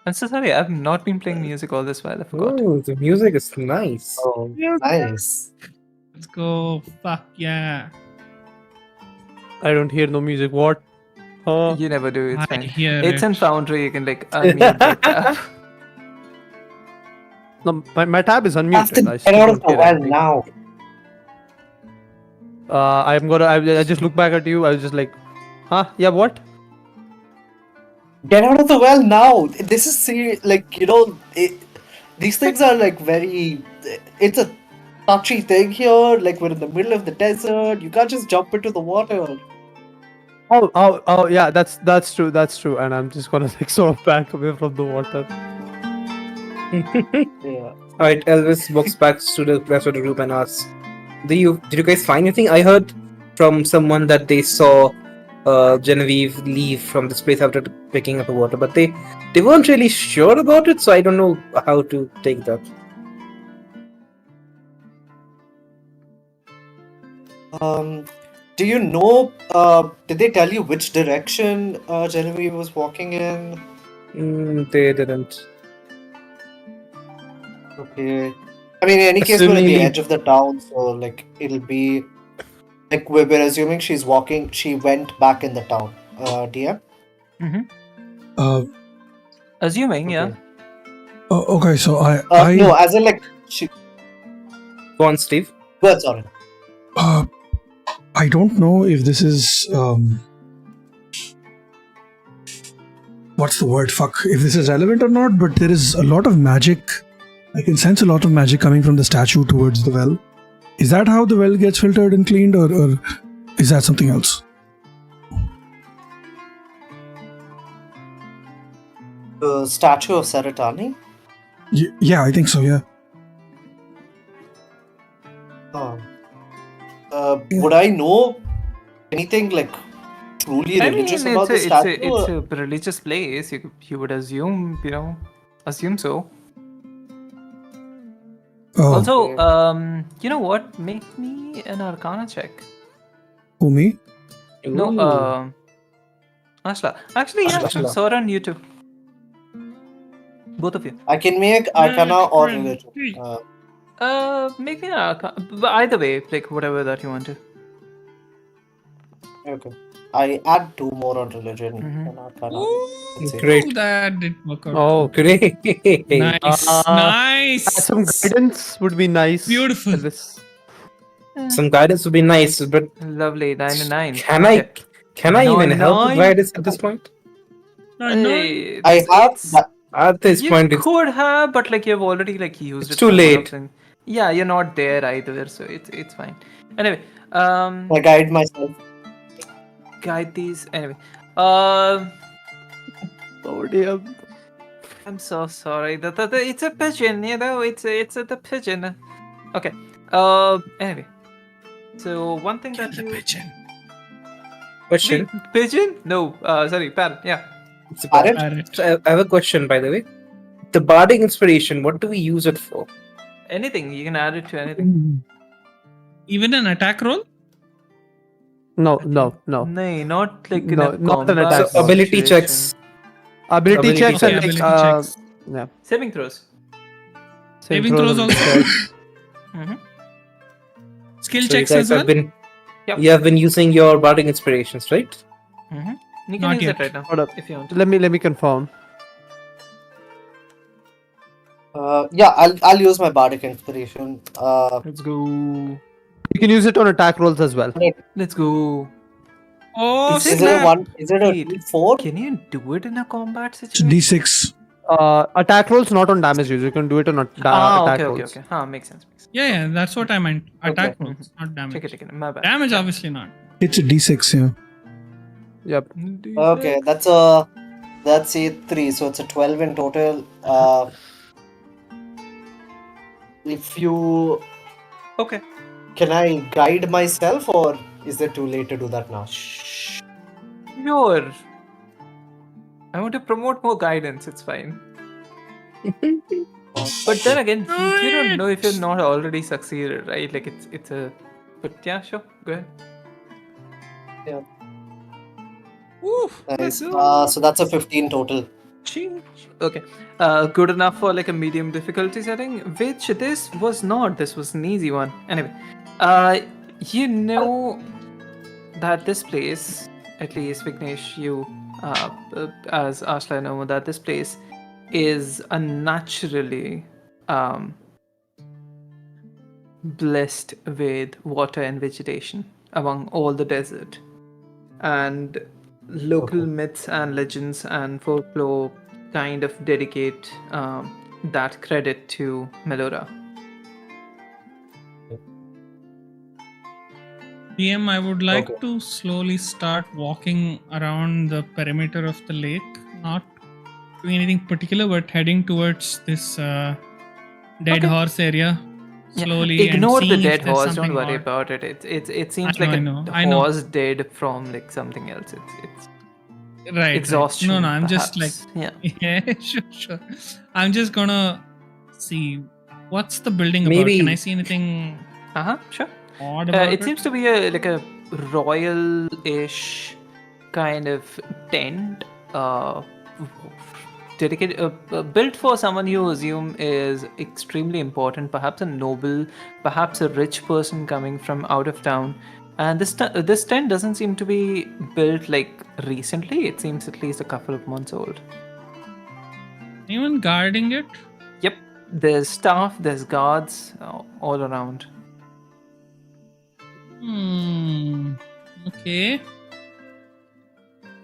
I'm so sorry, I've not been playing music all this while. I forgot. Oh, the music is nice. Oh, nice. Let's go. Fuck yeah. I don't hear no music. What? You never do. It's I fine. hear It's it. in Foundry. You can like unmute the tab. No, my tab is Have to unmuted. I get still out of don't the hear well anything. now. I'm gonna. I just look back at you. I was just like, huh? Yeah, what? Get out of the well now. This is serious. Like, these things are like very. It's a touchy thing here. Like, we're in the middle of the desert. You can't just jump into the water. Oh, yeah. That's true. That's true. And I'm just gonna like sort of back away from the water. Yeah. Alright, Elvis walks back to the rest of the group and asks, Did you guys find anything? I heard from someone that they saw Genevieve leave from this place after picking up the water, but they weren't really sure about it, so I don't know how to take that. Do you know? Did they tell you which direction Genevieve was walking in? They didn't. Okay. I mean, in any case, we're at the Assuming- edge of the town, so like it'll be like we're assuming she's walking. She went back in the town. DM. Uh, Assuming, yeah. Okay. okay, so No, as in like she. Go on, Steve. Go ahead, sorry. I don't know if this is what's the word? Fuck. If this is relevant or not, but there is a lot of magic. I can sense a lot of magic coming from the statue towards the well. Is that how the well gets filtered and cleaned, or is that something else? The statue of Seratani. Yeah, I think so. Yeah. Would I know anything like truly I religious mean, about the statue? it's a religious place. You would assume, assume so. Oh, Also, Okay. you know what? Make me an Arcana check. who, me? No, Ooh. Ashla. Actually, yeah, Ashla. Sorren, you too. Both of you. I can make Arcana or 20. religion. Make me an Arcana. But either way, like whatever that you want to. Okay. I add 2 more on religion Mhm. and Arcana. Ooh, Let's see. Great. that did work out. Oh, Great. Nice, nice. some guidance would be nice. Beautiful. Elvis. Some guidance would be nice, but Lovely, 9 and 9. can I even help with Nine? guidance at this point? Hey, I have it's- that. At this You point, it's could have, but like you've already like used It's it. too for one of late. them. Yeah, you're not there either, so it's fine. Anyway, I guide myself. guide these. Anyway, Oh dear. I'm so sorry. It's a pigeon. It's the pigeon. Okay. Anyway, so one thing that Kill the you pigeon. question. Wait, pigeon? No. Sorry, parrot. Yeah. It's a Parrot? Parrot. So I have a question, by the way. The bardic inspiration, what do we use it for? Anything you can add it to anything. Even an attack roll? No. No, not like in No, a not an combat attack So ability situation. checks. Ability Ability checks checks. and Okay, like ability checks. yeah. Saving throws. Saving throws will be also? good. Skill So you checks guys as well? have been Yep. you have been using your bardic inspirations, right? You can Not use yet. it right now Hold up. if you want. Let me confirm. Yeah, I'll use my bardic inspiration. Let's go. You can use it on attack rolls as well. Let's go. Oh, Is Is it a snap. one? Is it a Wait. D4? Can you do it in a combat It's situation? D6. Attack rolls not on damage use. You can do it on attack Okay. rolls. Makes sense. Yeah, that's what I meant. Attack Okay. rolls, not damage. Check it. My bad. Damage, obviously not. It's a D6. Yeah. Yep. Okay, that's a 3, so it's a 12 in total. If you Okay. can I guide myself, or is it too late to do that now? Sure. I want to promote more guidance. It's fine. But then again, you don't know if you're not already succeeded, right? Like it's a. But yeah, sure. Go ahead. Oof, Nice. that's So that's a 15 total. Okay. Good enough for like a medium difficulty setting, which this was not. This was an easy one. Anyway, you know that this place, at least Vignesh, you as Ashla know that this place is a naturally blessed with water and vegetation among all the desert, and local Okay. myths and legends and folklore kind of dedicate that credit to Melora. DM, I would like Okay. to slowly start walking around the perimeter of the lake, not doing anything particular, but heading towards this dead Okay. horse area Yeah, slowly. ignore and the seeing if dead there's horse. Don't something worry odd. about it. It seems I like know, a I know. horse dead from like something else. It's Right. exhaustion. No, I'm just like, perhaps. yeah. yeah, sure. I'm just gonna see what's the building about. Maybe- Can I see anything Sure. odd about It seems to be a royal-ish kind of tent, dedicated, built for someone you assume is extremely important, perhaps a noble, perhaps a rich person coming from out of town. And this tent doesn't seem to be built like recently. It seems at least a couple of months old. Anyone guarding it? Yep, there's staff, there's guards all around. Okay.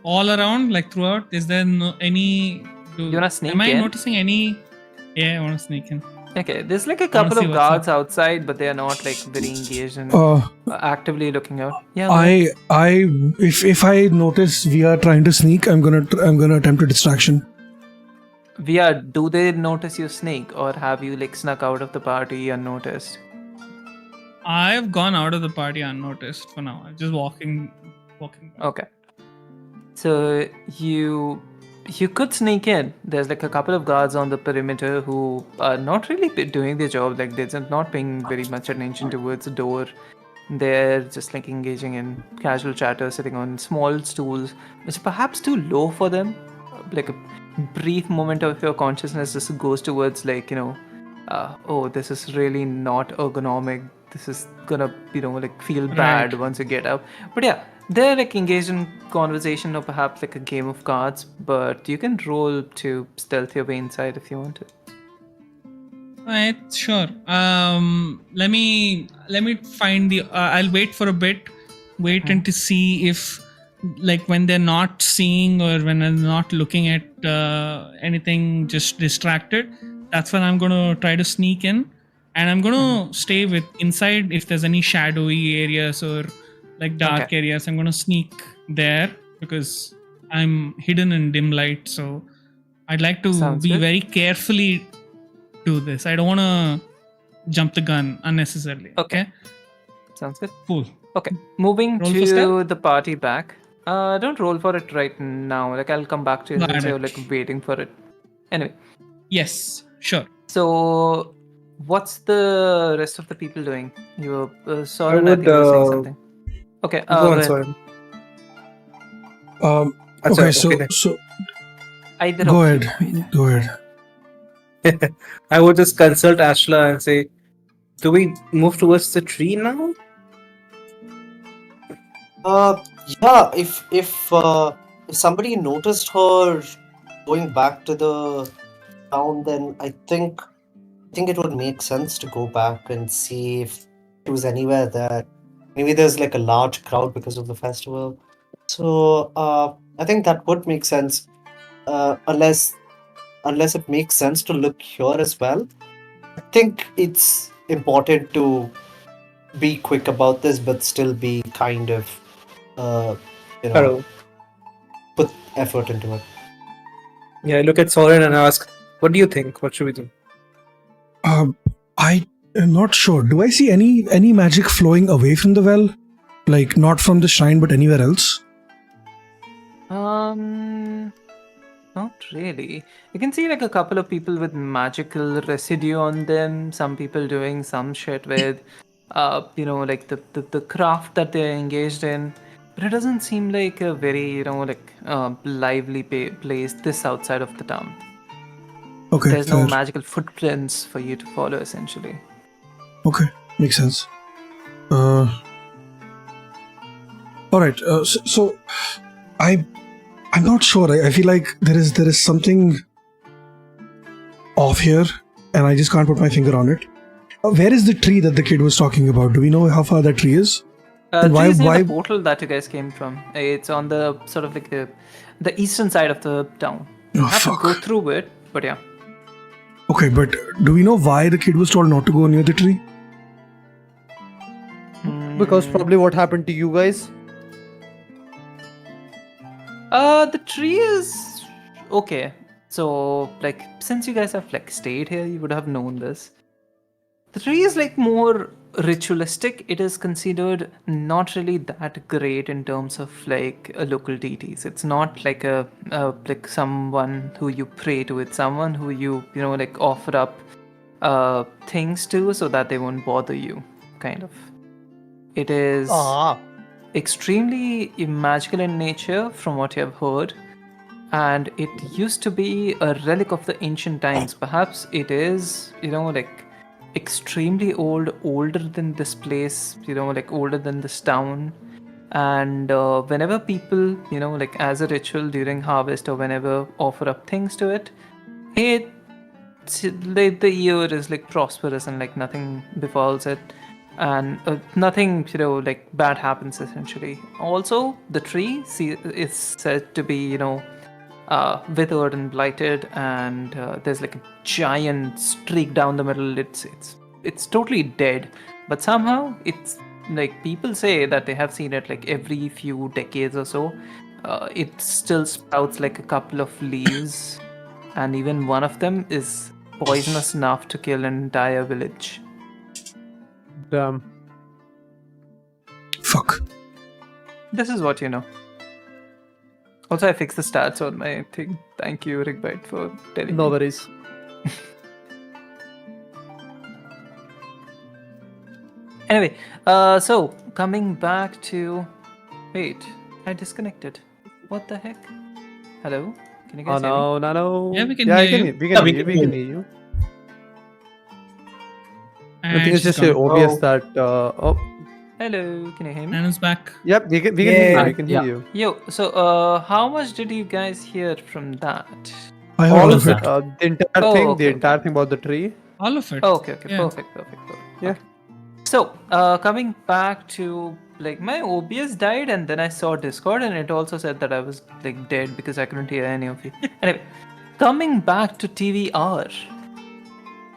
All around, like throughout, is there any? You wanna sneak Am I in? noticing any? Yeah, I want to sneak in. Okay, there's like a I wanna couple see of what's up. guards outside, but they are not like very engaged and actively looking out. Yeah, if I notice we are trying to sneak, I'm gonna attempt a distraction. do they notice you sneak, or have you like snuck out of the party unnoticed? I've gone out of the party unnoticed for now. I'm just walking. Okay. So you could sneak in. There's like a couple of guards on the perimeter who are not really doing their job. Like they're not paying very much attention towards the door. They're just like engaging in casual chatter, sitting on small stools, which is perhaps too low for them. Like a brief moment of your consciousness just goes towards like, oh, this is really not ergonomic. This is gonna, like feel bad once you get up. But yeah, they're like engaged in conversation or perhaps like a game of cards. But you can roll to stealth your way inside if you want to. Right, sure. Let me find the. I'll wait for a bit. Wait and to see if, like, when they're not seeing or when they're not looking at anything, just distracted. That's when I'm gonna try to sneak in, and I'm gonna stay with inside if there's any shadowy areas or like dark areas. I'm gonna sneak there because I'm hidden in dim light. So I'd like to Sounds be good. very carefully do this. I don't want to jump the gun unnecessarily. Okay. Sounds good. Cool. Okay, moving Roll for to stealth? the party back. Don't roll for it right now. Like I'll come back to you Got since you're it. like waiting for it. Anyway, Yes. Sure. so what's the rest of the people doing? You, Sorren, I would, think you were saying something. Okay, Go go on, ahead. Sorren. Okay, Okay, so then. so Either go of you. ahead, go ahead. I would just consult Ashla and say, do we move towards the tree now? Yeah. If somebody noticed her going back to the town, then I think it would make sense to go back and see if she was anywhere there. Maybe there's like a large crowd because of the festival. So I think that would make sense. Unless it makes sense to look here as well. I think it's important to be quick about this, but still be kind of, Hello. put effort into it. Yeah, I look at Sorren and ask, what do you think? What should we do? I am not sure. Do I see any magic flowing away from the well? Like not from the shrine, but anywhere else? Not really. You can see like a couple of people with magical residue on them. Some people doing some shit with, like the craft that they're engaged in. But it doesn't seem like a very, lively place this outside of the town. Okay, There's no fair. magical footprints for you to follow, essentially. Okay, makes sense. All right. So I'm not sure. I feel like there is something off here, and I just can't put my finger on it. Where is the tree that the kid was talking about? Do we know how far that tree is? And Tree is near the portal that you guys came from. It's on the sort of like the eastern side of the town. You Oh, have fuck. to go through it, but yeah. Okay, but do we know why the kid was told not to go near the tree? Because probably what happened to you guys. The tree is okay. So, like, since you guys have like stayed here, you would have known this. The tree is like more ritualistic. It is considered not really that great in terms of like local deities. It's not like a like someone who you pray to. It's someone who you like offer up things to so that they won't bother you, kind of. It is extremely magical in nature, from what you have heard. and it used to be a relic of the ancient times. Perhaps it is, like extremely old, older than this place, like older than this town. And whenever people, like as a ritual during harvest or whenever offer up things to it, it like the year is like prosperous and like nothing befalls it, and nothing like bad happens essentially. Also, the tree is said to be withered and blighted, and there's like a giant streak down the middle. It's totally dead, but somehow it's like people say that they have seen it like every few decades or so. It still sprouts like a couple of leaves, and even one of them is poisonous enough to kill an entire village. Damn. Fuck. This is what you know. Also, I fixed the stats on my thing. Thank you, Rigbite, for telling No me. worries. Anyway, so coming back to... Wait, I disconnected. What the heck? Hello? Can you Oh guys hear me? no, Nano. Yeah, we can I hear can you. we Yeah, can we hear you. can We hear can you. hear you. I And think it's she's just gone. obvious Oh. that. Oh, Hello, can you hear me? Nano's back. yep. We can hear you. Yeah. We can hear Yeah. you. Yo, so how much did you guys hear from that? I heard All all of of it. it. The entire Oh, thing. okay, The okay. entire thing about the tree. All of it. Okay, Yeah. perfect. Yeah. Okay. So, coming back to like my OBS died, and then I saw Discord, and it also said that I was like dead because I couldn't hear any of you. Anyway, coming back to TVR.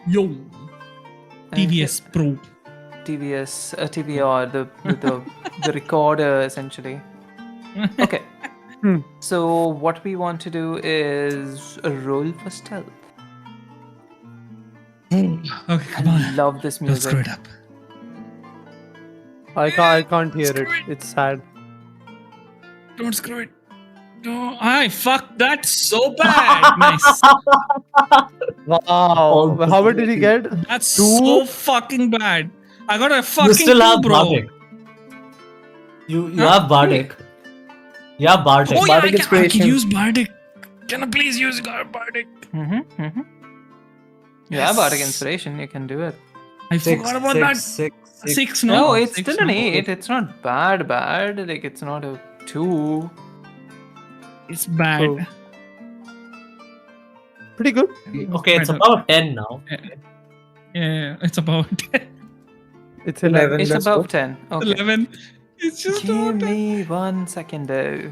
Yo. Okay. TVS Pro. TVR, the recorder essentially. Okay. Hmm. So what we want to do is a roll for stealth. Okay, come I on. love this Don't screw music. it up. I can't hear it. It's sad. Don't screw it. No, fuck that so bad. Nice. Wow. How much did he get? That's Two? so fucking bad. I got a fucking You still two, have bro. Bardic. You Huh? have Bardic. Yeah, Bardic. Oh yeah, Bardic I can inspiration. use Bardic. Can I please use Bardic? Yeah, Yes. Bardic Inspiration, you can do it. I forgot about that. Six, no? No, it's Six, still an no? 8. It's not bad. Like, it's not a 2. It's bad. So, pretty good. Okay, it's Better. about 10 now. Yeah, it's about It's 11. It's let's above go. 10. Okay. 11. It's just Give about 10. me 1 second though.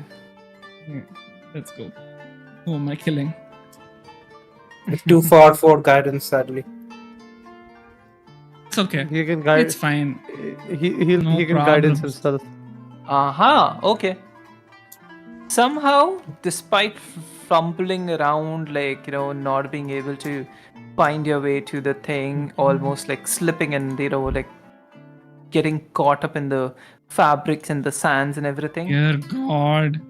Yeah, let's go. Who am I killing? Too far for guidance, sadly. It's okay. He can guide. It's fine. No he can guidance problems. himself. Aha, okay. Somehow, despite fumbling around, like, not being able to find your way to the thing, almost like slipping and, like getting caught up in the fabrics and the sands and everything, Dear God.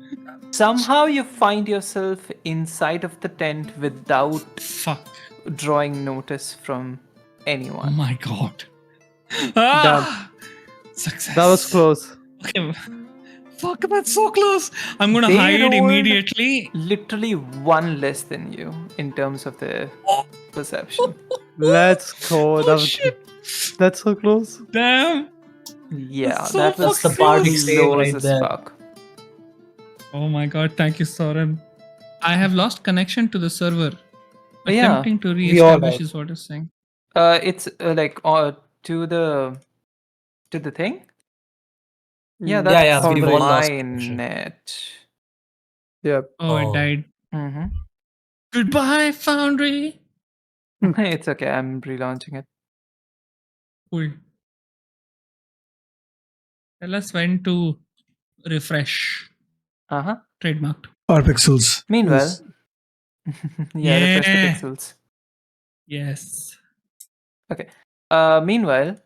somehow you find yourself inside of the tent without Fuck. drawing notice from Oh anyone. my God. Ah! Success. That was close. Okay. Fuck, that's so close. I'm gonna They hide rolled- immediately. Literally one less than you in terms of their perception. Let's go. Oh, That was- shit. That's so close. Damn. Yeah, So that was fucking Bardic save close right as there. fuck. Oh my God. Thank you, Sorren. I have lost connection to the server. Oh, yeah. Attempting to all re-establish have. is what it's saying. It's like to the thing. Yeah, Mm, that's yeah, we've all lost my connection. net. Yep. Oh, I Oh. died. Mm-hmm. Goodbye, Foundry. It's okay. I'm relaunching it. Cool. Tell us when to refresh. Uh huh. Trademarked. Our pixels. Meanwhile, Yeah. refresh the pixels. Yes. Meanwhile,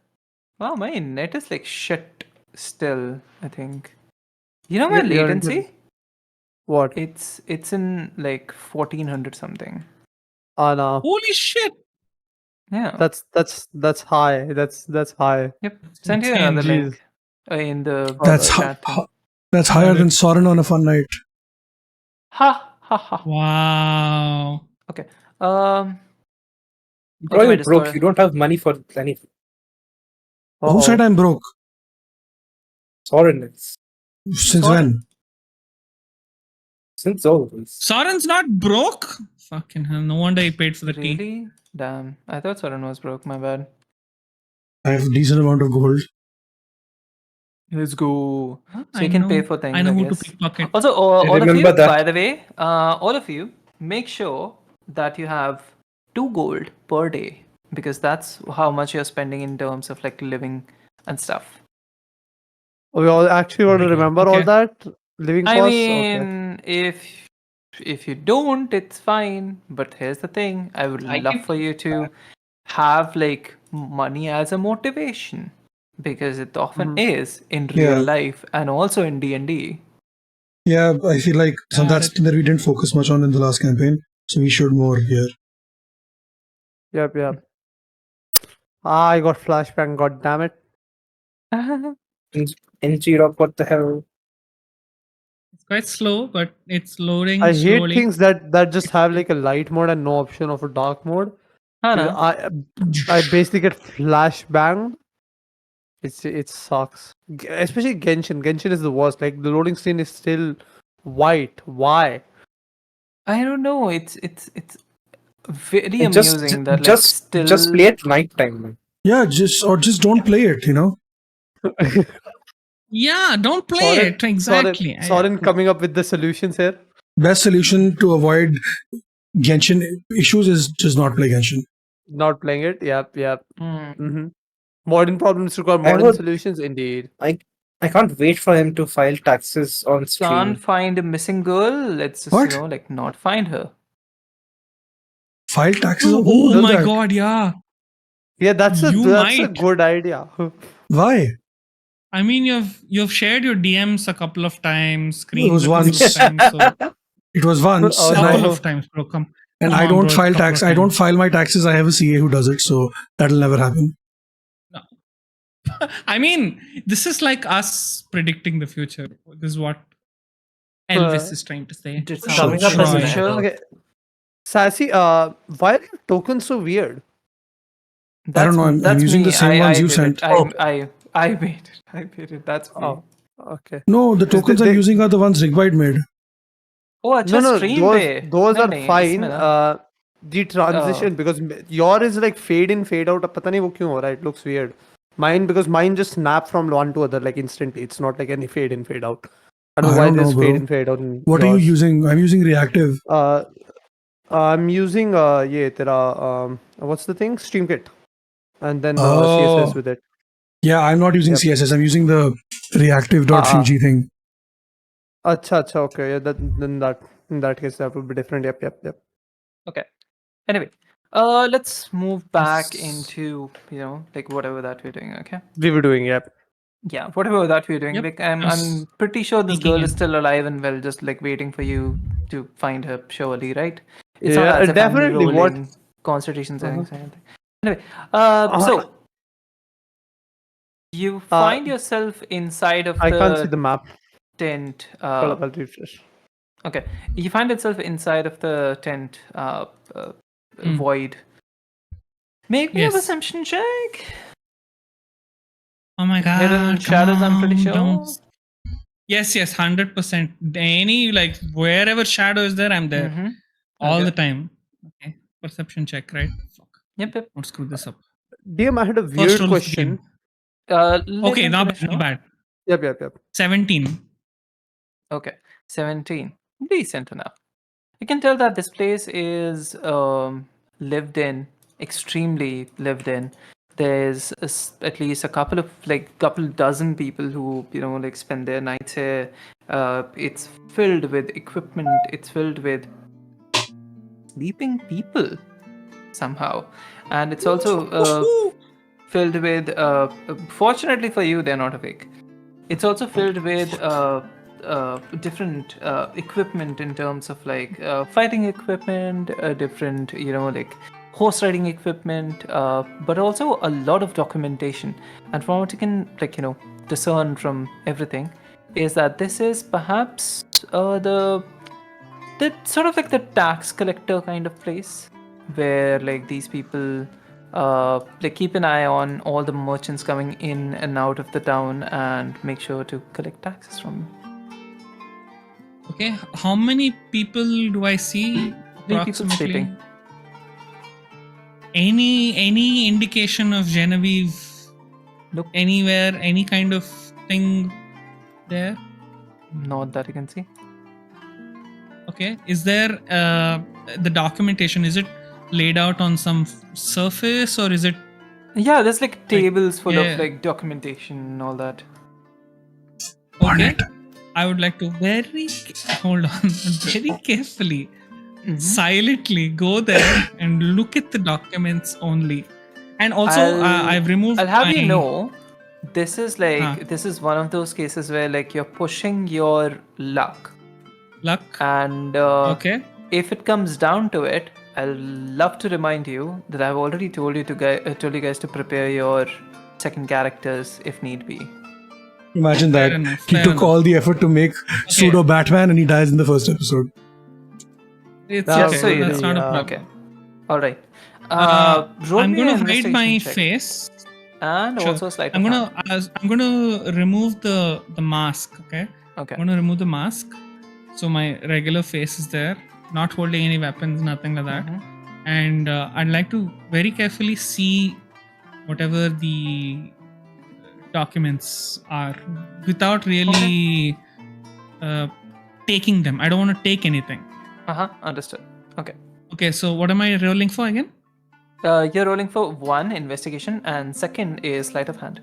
wow, my net is like shit still. I think. You know my You're latency? What? It's in like 1400 something. Ah, no. Holy shit. Yeah. That's high. That's high. Yep. Send you another Jeez. link in the That's chat thing. that's higher than Sorren on a fun night. Ha Wow. Okay. Bro, Okay, my you're broke. Discord. You don't have money for anything. Who said I'm broke? Sorry, it's Since Sorry? when? since always. Soren's not broke? Fucking hell. No wonder he paid for the tea. Really? Damn. I thought Sorren was broke. My bad. I have a decent amount of gold. Let's go. So I you can pay know. for things, I know I who to guess. pickpocket. Also, all of Remember you, that. by the way, all of you, make sure that you have 2 gold per day because that's how much you're spending in terms of like living and stuff. We all actually want to Okay. remember all Okay. that living I costs. Okay. mean, if you don't, it's fine. But here's the thing: I would I love can for you to have like money as a motivation because it often is in real Yeah. life and also in D&D. Yeah, I feel like Got that's it. something that we didn't focus much on in the last campaign, so we should more here. Yep. I got flashbang. God damn it. NG-Rock, what the hell? It's quite slow, but it's loading I hate slowly. things that just have like a light mode and no option of a dark mode. Hana, I basically get flashbang. It sucks. Especially Genshin. Genshin is the worst. Like the loading screen is still white. Why? I don't know. It's very And amusing that like still. just play at night time, man. Yeah, just don't play it, Yeah, don't play it. Exactly. Sorren coming up with the solutions here. Best solution to avoid Genshin issues is just not play Genshin. Not playing it. Yep. Hmm. Modern problems require I modern would- solutions. Indeed. I can't wait for him to file taxes on stream. Can't find a missing girl. Let's just What? like not find her. File taxes. Oh, Who does my that? god, yeah. Yeah, that's a You might. good idea. Why? I mean, you've shared your DMs a couple of times, It screens was a couple once. of times, so It was once, Oh, and, couple I, of times, bro. Come and come I on, don't bro, file couple tax. of I don't times. file my taxes. I have a CA who does it, so that'll never happen. I mean, this is like us predicting the future. This is what Elvis is trying to say. It's Sure, Coming up sure. as Troy. Nano. Okay. Sassy, why are your tokens so weird? I don't know. I'm using me. the same ones you made sent. it. I made it. I made it. That's me. Oh, okay. No, the tokens I'm using are the ones Rigbite made. Oh, अच्छा No, stream those पे. those नहीं, are नहीं, fine. इसमें ना. The transition because your is like fade in, fade out. पता नहीं वो क्यों हो रहा है. It looks weird. Mine because mine just snap from one to other like instantly. It's not like any fade in, fade out. I don't know why don't there's know, fade bro. in, fade out. In What are you yours. using? I'm using reactive. I'm using ये तेरा what's the thing? StreamKit, and then Oh. CSS with it. Yeah, I'm not using Yep. CSS. I'm using the reactive.fuji thing. Acha, okay. Yeah, then in that case that would be different. Yep. Okay. Anyway, let's move back into like whatever that we're doing. Okay. We were doing, yep. Yeah, whatever that we're doing. Yep, Like I'm just pretty sure this sneaking girl is in. still alive and well, just like waiting for you to find her. Surely, right? It's Yeah, not as if definitely. I'm What? rolling constitution savings or anything. Anyway, Uh, so you find yourself inside of I can't see the map. tent. I'll refresh. Okay, you find itself inside of the tent void. Make me a Yes. perception check. Oh my god. Hidden come shadows, I'm pretty on, sure. don't- Yes, 100%. Any like wherever shadow is there, I'm there. Mhm. All Okay. the time. Okay. Perception check, right? Fuck. Yep. Don't screw this up. DM, I had a First weird roll of the question. game. Okay, Let not him bad, finish, not no? bad. Yep. 17. Okay, 17. Decent enough. You can tell that this place is lived in, extremely lived in. There's at least a couple dozen people who like spend their nights here. It's filled with equipment. It's filled with sleeping people somehow, and it's also filled with. Fortunately for you, they're not awake. It's also filled with different equipment in terms of like fighting equipment, different like horse riding equipment, but also a lot of documentation. And from what you can discern from everything, is that this is perhaps the That's sort of like the tax collector kind of place, where like these people like keep an eye on all the merchants coming in and out of the town and make sure to collect taxes from them. Okay, how many people do I see? 3 people sleeping. Any indication of Genevieve Nope. anywhere? Any kind of thing there? Not that you can see. Okay, is there the documentation? Is it laid out on some surface, or is it? Yeah, there's like tables full yeah. of like documentation and all that. Okay, I would like to hold on, very carefully, silently go there and look at the documents only. And also, I've removed. I'll have you my- know, this is like this is one of those cases where like you're pushing your luck, and Okay. if it comes down to it, I'll love to remind you that I've already told you told you guys to prepare your second characters if need be. Imagine Fair that. enough, He fair took enough. all the effort to make pseudo Batman and he dies in the first episode. It's That's okay. so you That's know. not a problem. Okay. All right. Roll I'm me gonna an hide my investigation check face. and Sure. also a sleight I'm of gonna hand. I'm gonna remove the mask. Okay. Okay. I'm gonna remove the mask, so my regular face is there, not holding any weapons, nothing like that. And I'd like to very carefully see whatever the documents are without really taking them. I don't want to take anything. Understood. Okay. Okay, so what am I rolling for again? You're rolling for 1 investigation and second is sleight of hand.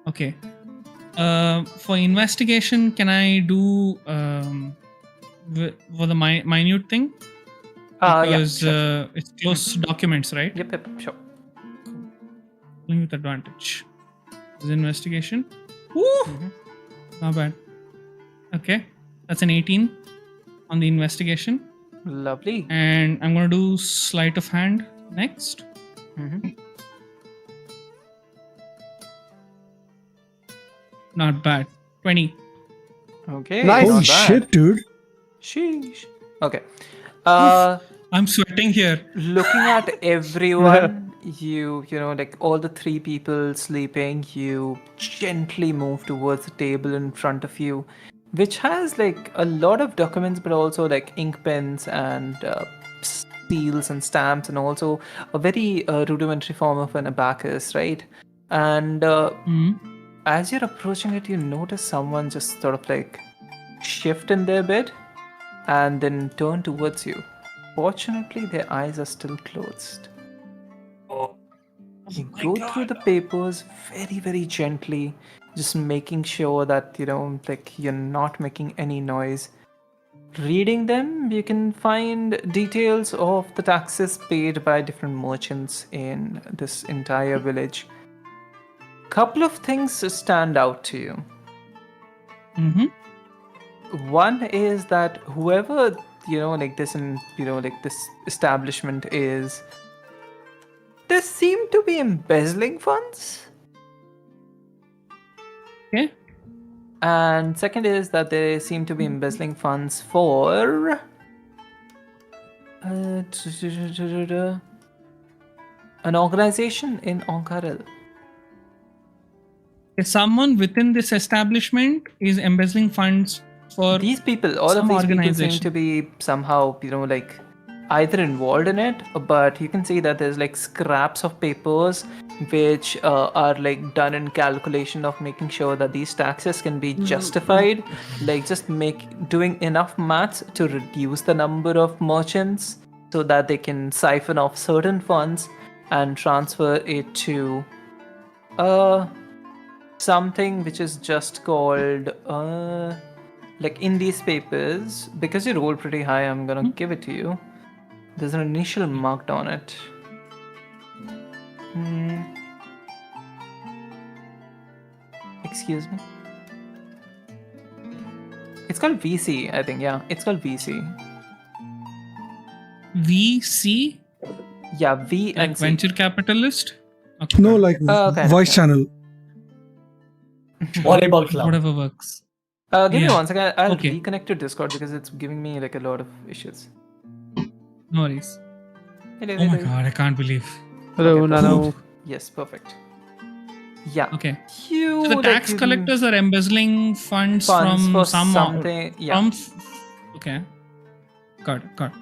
Okay. For investigation, can I do for the minute thing? Yeah. Because Sure. it's close documents, right? Yep. Sure. Rolling with advantage. This is investigation. Woo! Not bad. Okay, that's an 18 on the investigation. Lovely. And I'm gonna do sleight of hand next. Not bad. 20. Okay. Nice. Holy not bad. shit, dude. Sheesh. Okay. I'm sweating here. Looking at everyone, you know, like all the 3 people sleeping, you gently move towards the table in front of you, which has like a lot of documents, but also like ink pens and seals and stamps, and also a very rudimentary form of an abacus, right? And as you're approaching it, you notice someone just sort of like shift in their bed and then turn towards you. Fortunately, their eyes are still closed. You go through the papers very, very gently, just making sure that, you know, like you're not making any noise. Reading them, you can find details of the taxes paid by different merchants in this entire village. Couple of things stand out to you. One is that whoever, you know, like this establishment is, they seem to be embezzling funds. Okay. And second is that they seem to be embezzling funds for an organization in Onkaril. Someone within this establishment is embezzling funds for These people, all of some these people seem organization. to be somehow, you know, like either involved in it, but you can see that there's like scraps of papers which are like done in calculation of making sure that these taxes can be justified, like just doing enough maths to reduce the number of merchants so that they can siphon off certain funds and transfer it to something which is just called like in these papers, because you rolled pretty high, I'm gonna give it to you. There's an initial marked on it. Excuse me. It's called VC, I think. Yeah, it's called VC. VC, Yeah, V and like C. venture capitalist. Okay. No, like Okay. voice channel. Volleyball club. Whatever works. Give me Yeah. 1 second. I'll Okay. reconnect to Discord because it's giving me like a lot of issues. No worries. Hello, Oh my hello. god, I can't believe. Hello, Okay, Nano. Yes, perfect. Yeah. Okay. You So the like tax you- collectors are embezzling funds funds from for some something. Yeah. okay. Got it.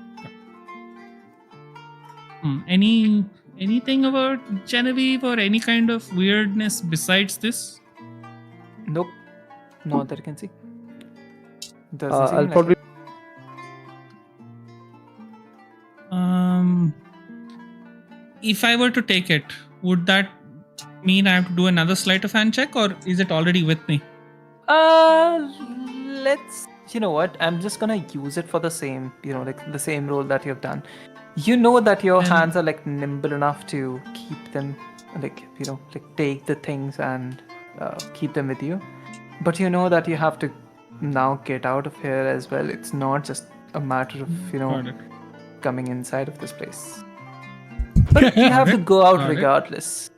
Anything about Genevieve or any kind of weirdness besides this? Nope. Not that I can see. Doesn't seem I'll like probably. it. If I were to take it, would that mean I have to do another sleight of hand check, or is it already with me? Let's. You know what? I'm just gonna use it for the same. Like the same role that you've done. You know that your Then- hands are like nimble enough to keep them, like take the things and keep them with you. But you know that you have to now get out of here as well. It's not just a matter of Got it. coming inside of this place. But you have to go out Got it. regardless.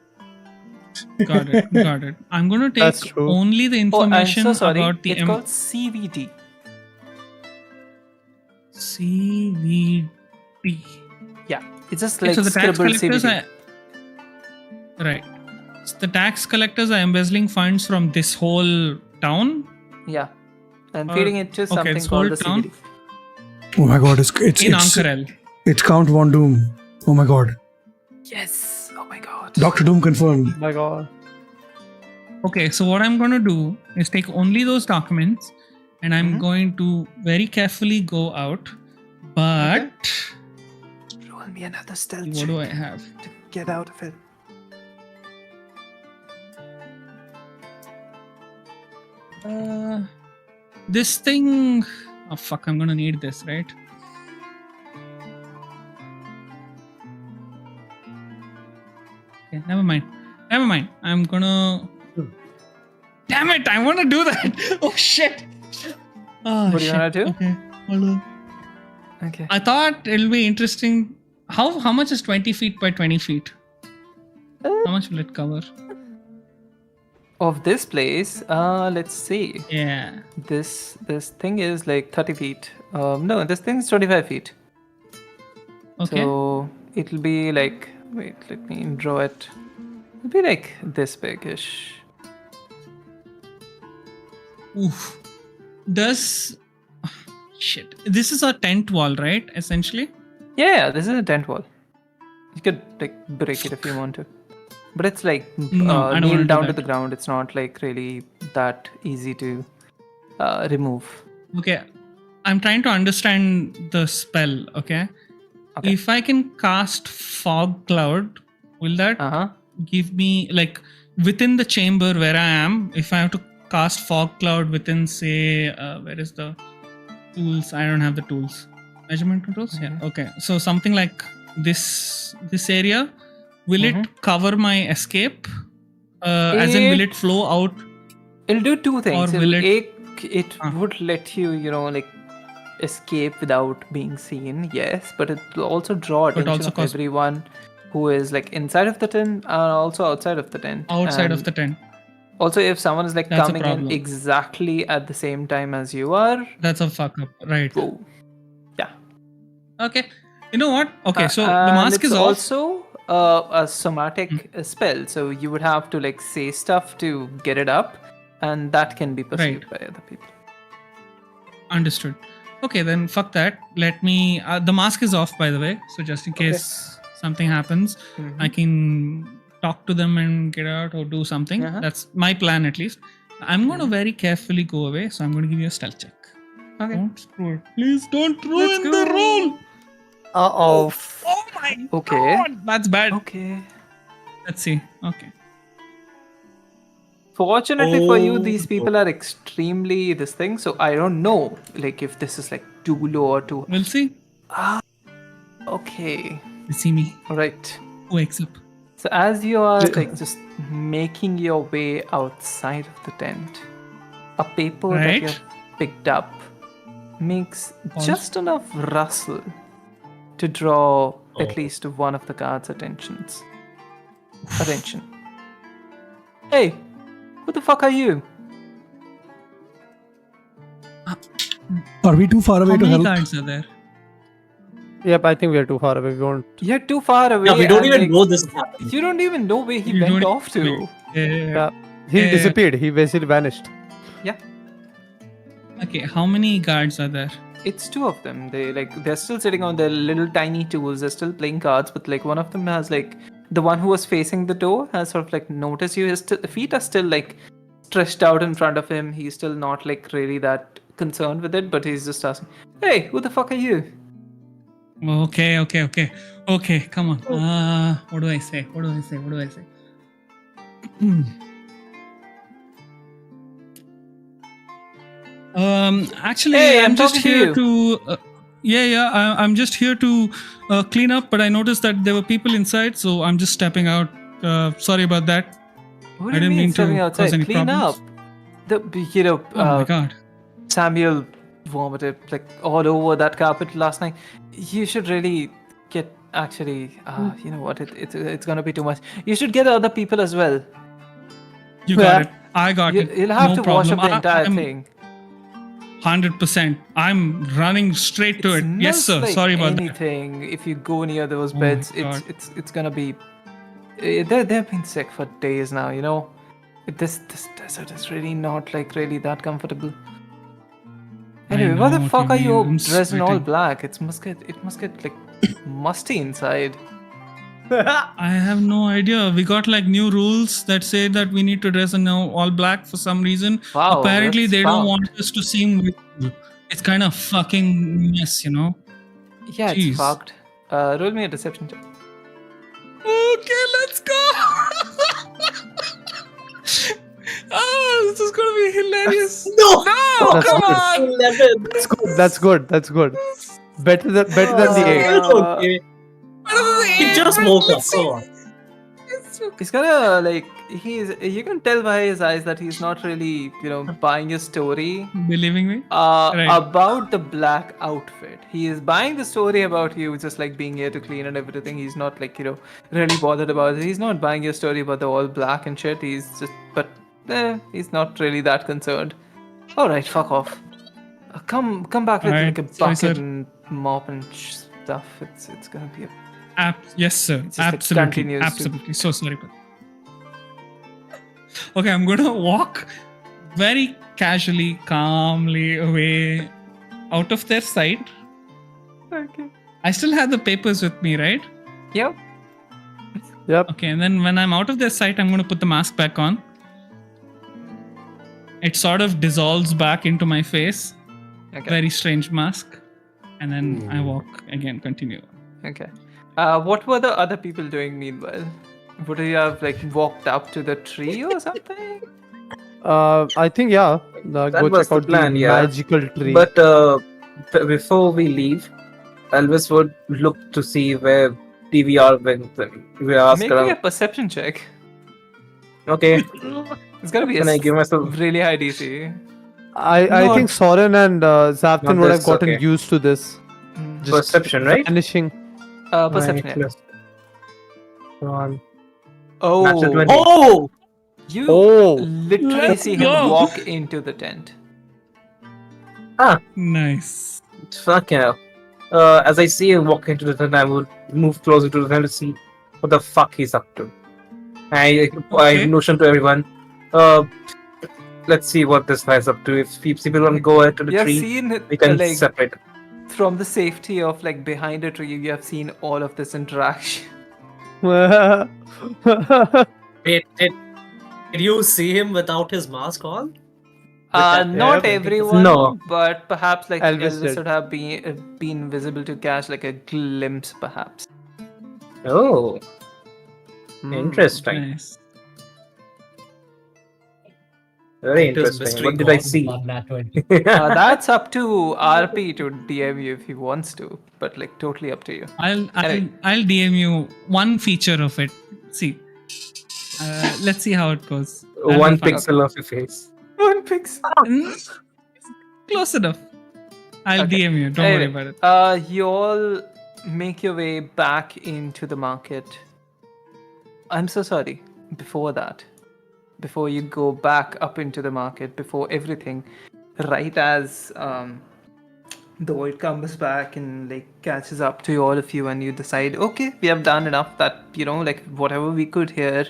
Got it. I'm going to That's take true. only the Oh, I'm information so sorry. about the It's called CVD. CVD. Yeah, it's just Okay, like so the tax scribbled collectors CVD. right. So the tax collectors are embezzling funds from this whole town Yeah, and Or- feeding it to okay, something it's called whole the town? CVD. Oh my god, it's in Ankarel. it's Count Von Doom. Oh my god. Yes. Oh my god. Dr. Doom confirmed. My God. Okay, so what I'm going to do is take only those documents and I'm going to very carefully go out. But Roll me another stealth what check do I have? to get out of it. This thing. Oh, fuck, I'm going to need this, right? Okay, never mind. I'm going to. Damn it, I want to do that. Oh, shit. Oh, What do you wanna do? Okay, hold on. Okay. I thought it'll be interesting. How much is 20 feet by 20 feet? How much will it cover? Of this place, let's see. Yeah. This thing is like 30 feet. No, this thing is 25 feet. Okay. So it'll be like, wait, let me draw it. It'll be like this big-ish. Oof. Does shit. This is a tent wall, right? Essentially. Yeah, this is a tent wall. You could like break it if you want to. But it's like No, I don't wanna nailed do down to that. the ground. It's not like really that easy to remove. Okay. I'm trying to understand the spell. Okay. Okay. If I can cast fog cloud, will that Uh-huh. give me like within the chamber where I am? If I have to cast fog cloud within, say, where is the tools? I don't have the tools. Measurement controls. Yeah. Okay. So something like this area. Will it cover my escape? As in, will it flow out? It'll do two things. Or will it would let you, like escape without being seen, yes, but it will also draw But attention also of cause- everyone who is like inside of the tent and also outside of the tent. Outside of And the tent. Also, if someone is like That's a coming in problem. exactly at the same time as you are, That's a fuck up. Right. whoa. Yeah. Okay. You know what? Okay. So the And mask it's is off. also a somatic spell, so you would have to like say stuff to get it up, and that can be perceived by other people. Understood. Okay, then fuck that. Let me. The mask is off, by the way. So just in case something happens, I can talk to them and get out or do something. That's my plan, at least. I'm going to very carefully go away. So I'm going to give you a stealth check. Okay. Don't screw it. Please don't ruin the roll. Oh. Oh my Okay. god. That's bad. Okay. Let's see. Okay. Fortunately for you, these people are extremely this thing, so I don't know like if this is like too low or too. We'll see. Okay. You see me. Alright. Who wakes up? So as you are like just making your way outside of the tent, a paper that Right. you have picked up makes just enough rustle to draw at least one of the guards' attention. Hey, who the fuck are you? Are we too far away How to many help? guards are there? Yep, I think we are too far away. We won't. You're too far away. Yeah, we don't and, even like, know this happened. You don't even know where he You went don't off to. Yeah. He Yeah. disappeared. He basically vanished. Okay, how many guards are there? It's two of them. They're still sitting on their little tiny tools. They're still playing cards, but like one of them has like the one who was facing the door has sort of like noticed you. His feet are still like stretched out in front of him. He's still not like really that concerned with it, but he's just asking, "Hey, who the fuck are you?" Okay, come on. What do I say? Actually, Hey, I'm I'm just talking to here you. to. I'm just here to clean up, but I noticed that there were people inside, so I'm just stepping out. Sorry about that. What I do you didn't mean mean stepping to outside? cause any Clean problems. up. Oh my god. Samuel vomited like all over that carpet last night. You should really get actually. You know what? It's gonna be too much. You should get other people as well. You got it. I got it. You'll have No to wash problem. up the entire I'm thing. 100%. I'm running straight to it. Yes, Smells sir. like Sorry about that. anything. If you go near those Oh my beds, God. it's gonna be. They've been sick for days now. You know, this desert is really not like really that comfortable. I Anyway, know what the what fuck you are you mean. I'm dressed in all sweating. black? It must get like musty inside. I have no idea. We got like new rules that say that we need to dress in all black for some reason. Wow, Apparently, that's they don't want fucked. us to seem visible. It's kind of fucking mess, you know? Yeah, it's Jeez. fucked. Roll me a deception check. Okay, let's go. This is gonna be hilarious. No! No, That's come good. on. 11. That's good. Better than the 8. It's okay. What is He it? just woke up. Come on. He's gonna like you can tell by his eyes that he's not really buying your story Believing me? Right. about the black outfit. He is buying the story about you just like being here to clean and everything. He's not like really bothered about it. He's not buying your story about the all black and shit. He's not really that concerned. All right, fuck off. Come back with Alright, like a sorry, bucket sir. and mop and stuff. It's gonna be a Yes, sir. It just, like, Absolutely. continues to- Absolutely. So sorry. Okay, I'm gonna walk very casually, calmly away out of their sight. okay. I still have the papers with me, right? Yep. Yep. Okay, and then when I'm out of their sight, I'm gonna put the mask back on. It sort of dissolves back into my face. Okay. Very strange mask. And then I walk again, continue. Okay. What were the other people doing meanwhile? Would you have like walked up to the tree or something? I think yeah. That Go was check the out plan, the yeah. magical tree. But before we leave, Elvis would look to see where DVR went. We ask Make me a around. perception check. Okay, It's gonna be can I give myself? really high DC. I Not- think Sorren and Xavthan not would have this, gotten okay. used to this. Just Perception, right? vanishing. Perception. Yeah. Plus one. Oh, Natural 20. Oh! you Oh. literally Let's see go. him walk into the tent. Nice. Fuck yeah. As I see him walk into the tent, I would move closer to the tent to see what the fuck he's up to. I Okay. notion to everyone. Let's see what this guy's up to. If people want to go into the You have tree, seen it we can like separate. from the safety of like behind a tree. You have seen all of this interaction. Did you see him without his mask on? With that Not hair? everyone, No. but perhaps like Elvis Elvis did. would have been visible to catch like a glimpse, perhaps. Oh, Hmm. interesting. Nice. Very It is interesting. mystery What did I gone see? on that 20. That's up to RP to DM you if he wants to, but like totally up to you. I'll Anyway. I'll DM you one feature of it. See. Let's see how it goes. That'll One be fun. pixel of your face. One pixel. Close enough. I'll Okay. DM you. Don't worry Anyway, about it. you all make your way back into the market. I'm so sorry. Before that, before you go back up into the market, before everything, right as the void comes back and like catches up to all of you, and you decide, okay, we have done enough. That like whatever we could here,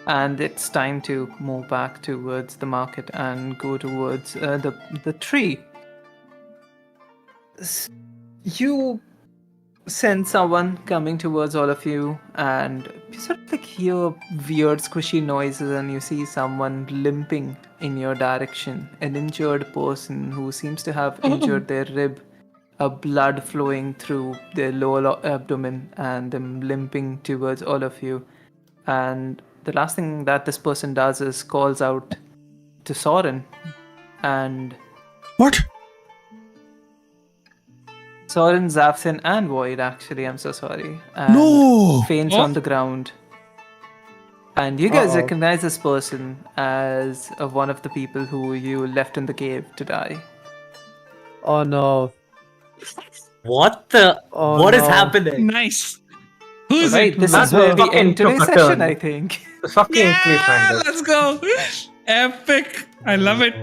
and it's time to move back towards the market and go towards the tree. You sense someone coming towards all of you, and you sort of like hear weird squishy noises, and you see someone limping in your direction. An injured person who seems to have injured their rib, blood flowing through their lower abdomen, and them limping towards all of you. And the last thing that this person does is calls out to Sorren, and What? Sorren, Xavthan, and Void, actually, I'm so sorry. And No! faints Oh. on the ground. And you guys Uh-oh. recognize this person as one of the people who you left in the cave to die. Oh no. What the? Oh, What is no. happening? Nice. Who is Right, it? this That is where we fucking end today's took a session, turn. I think. The fucking Yeah, cliffhanger. let's go. Epic. I love it.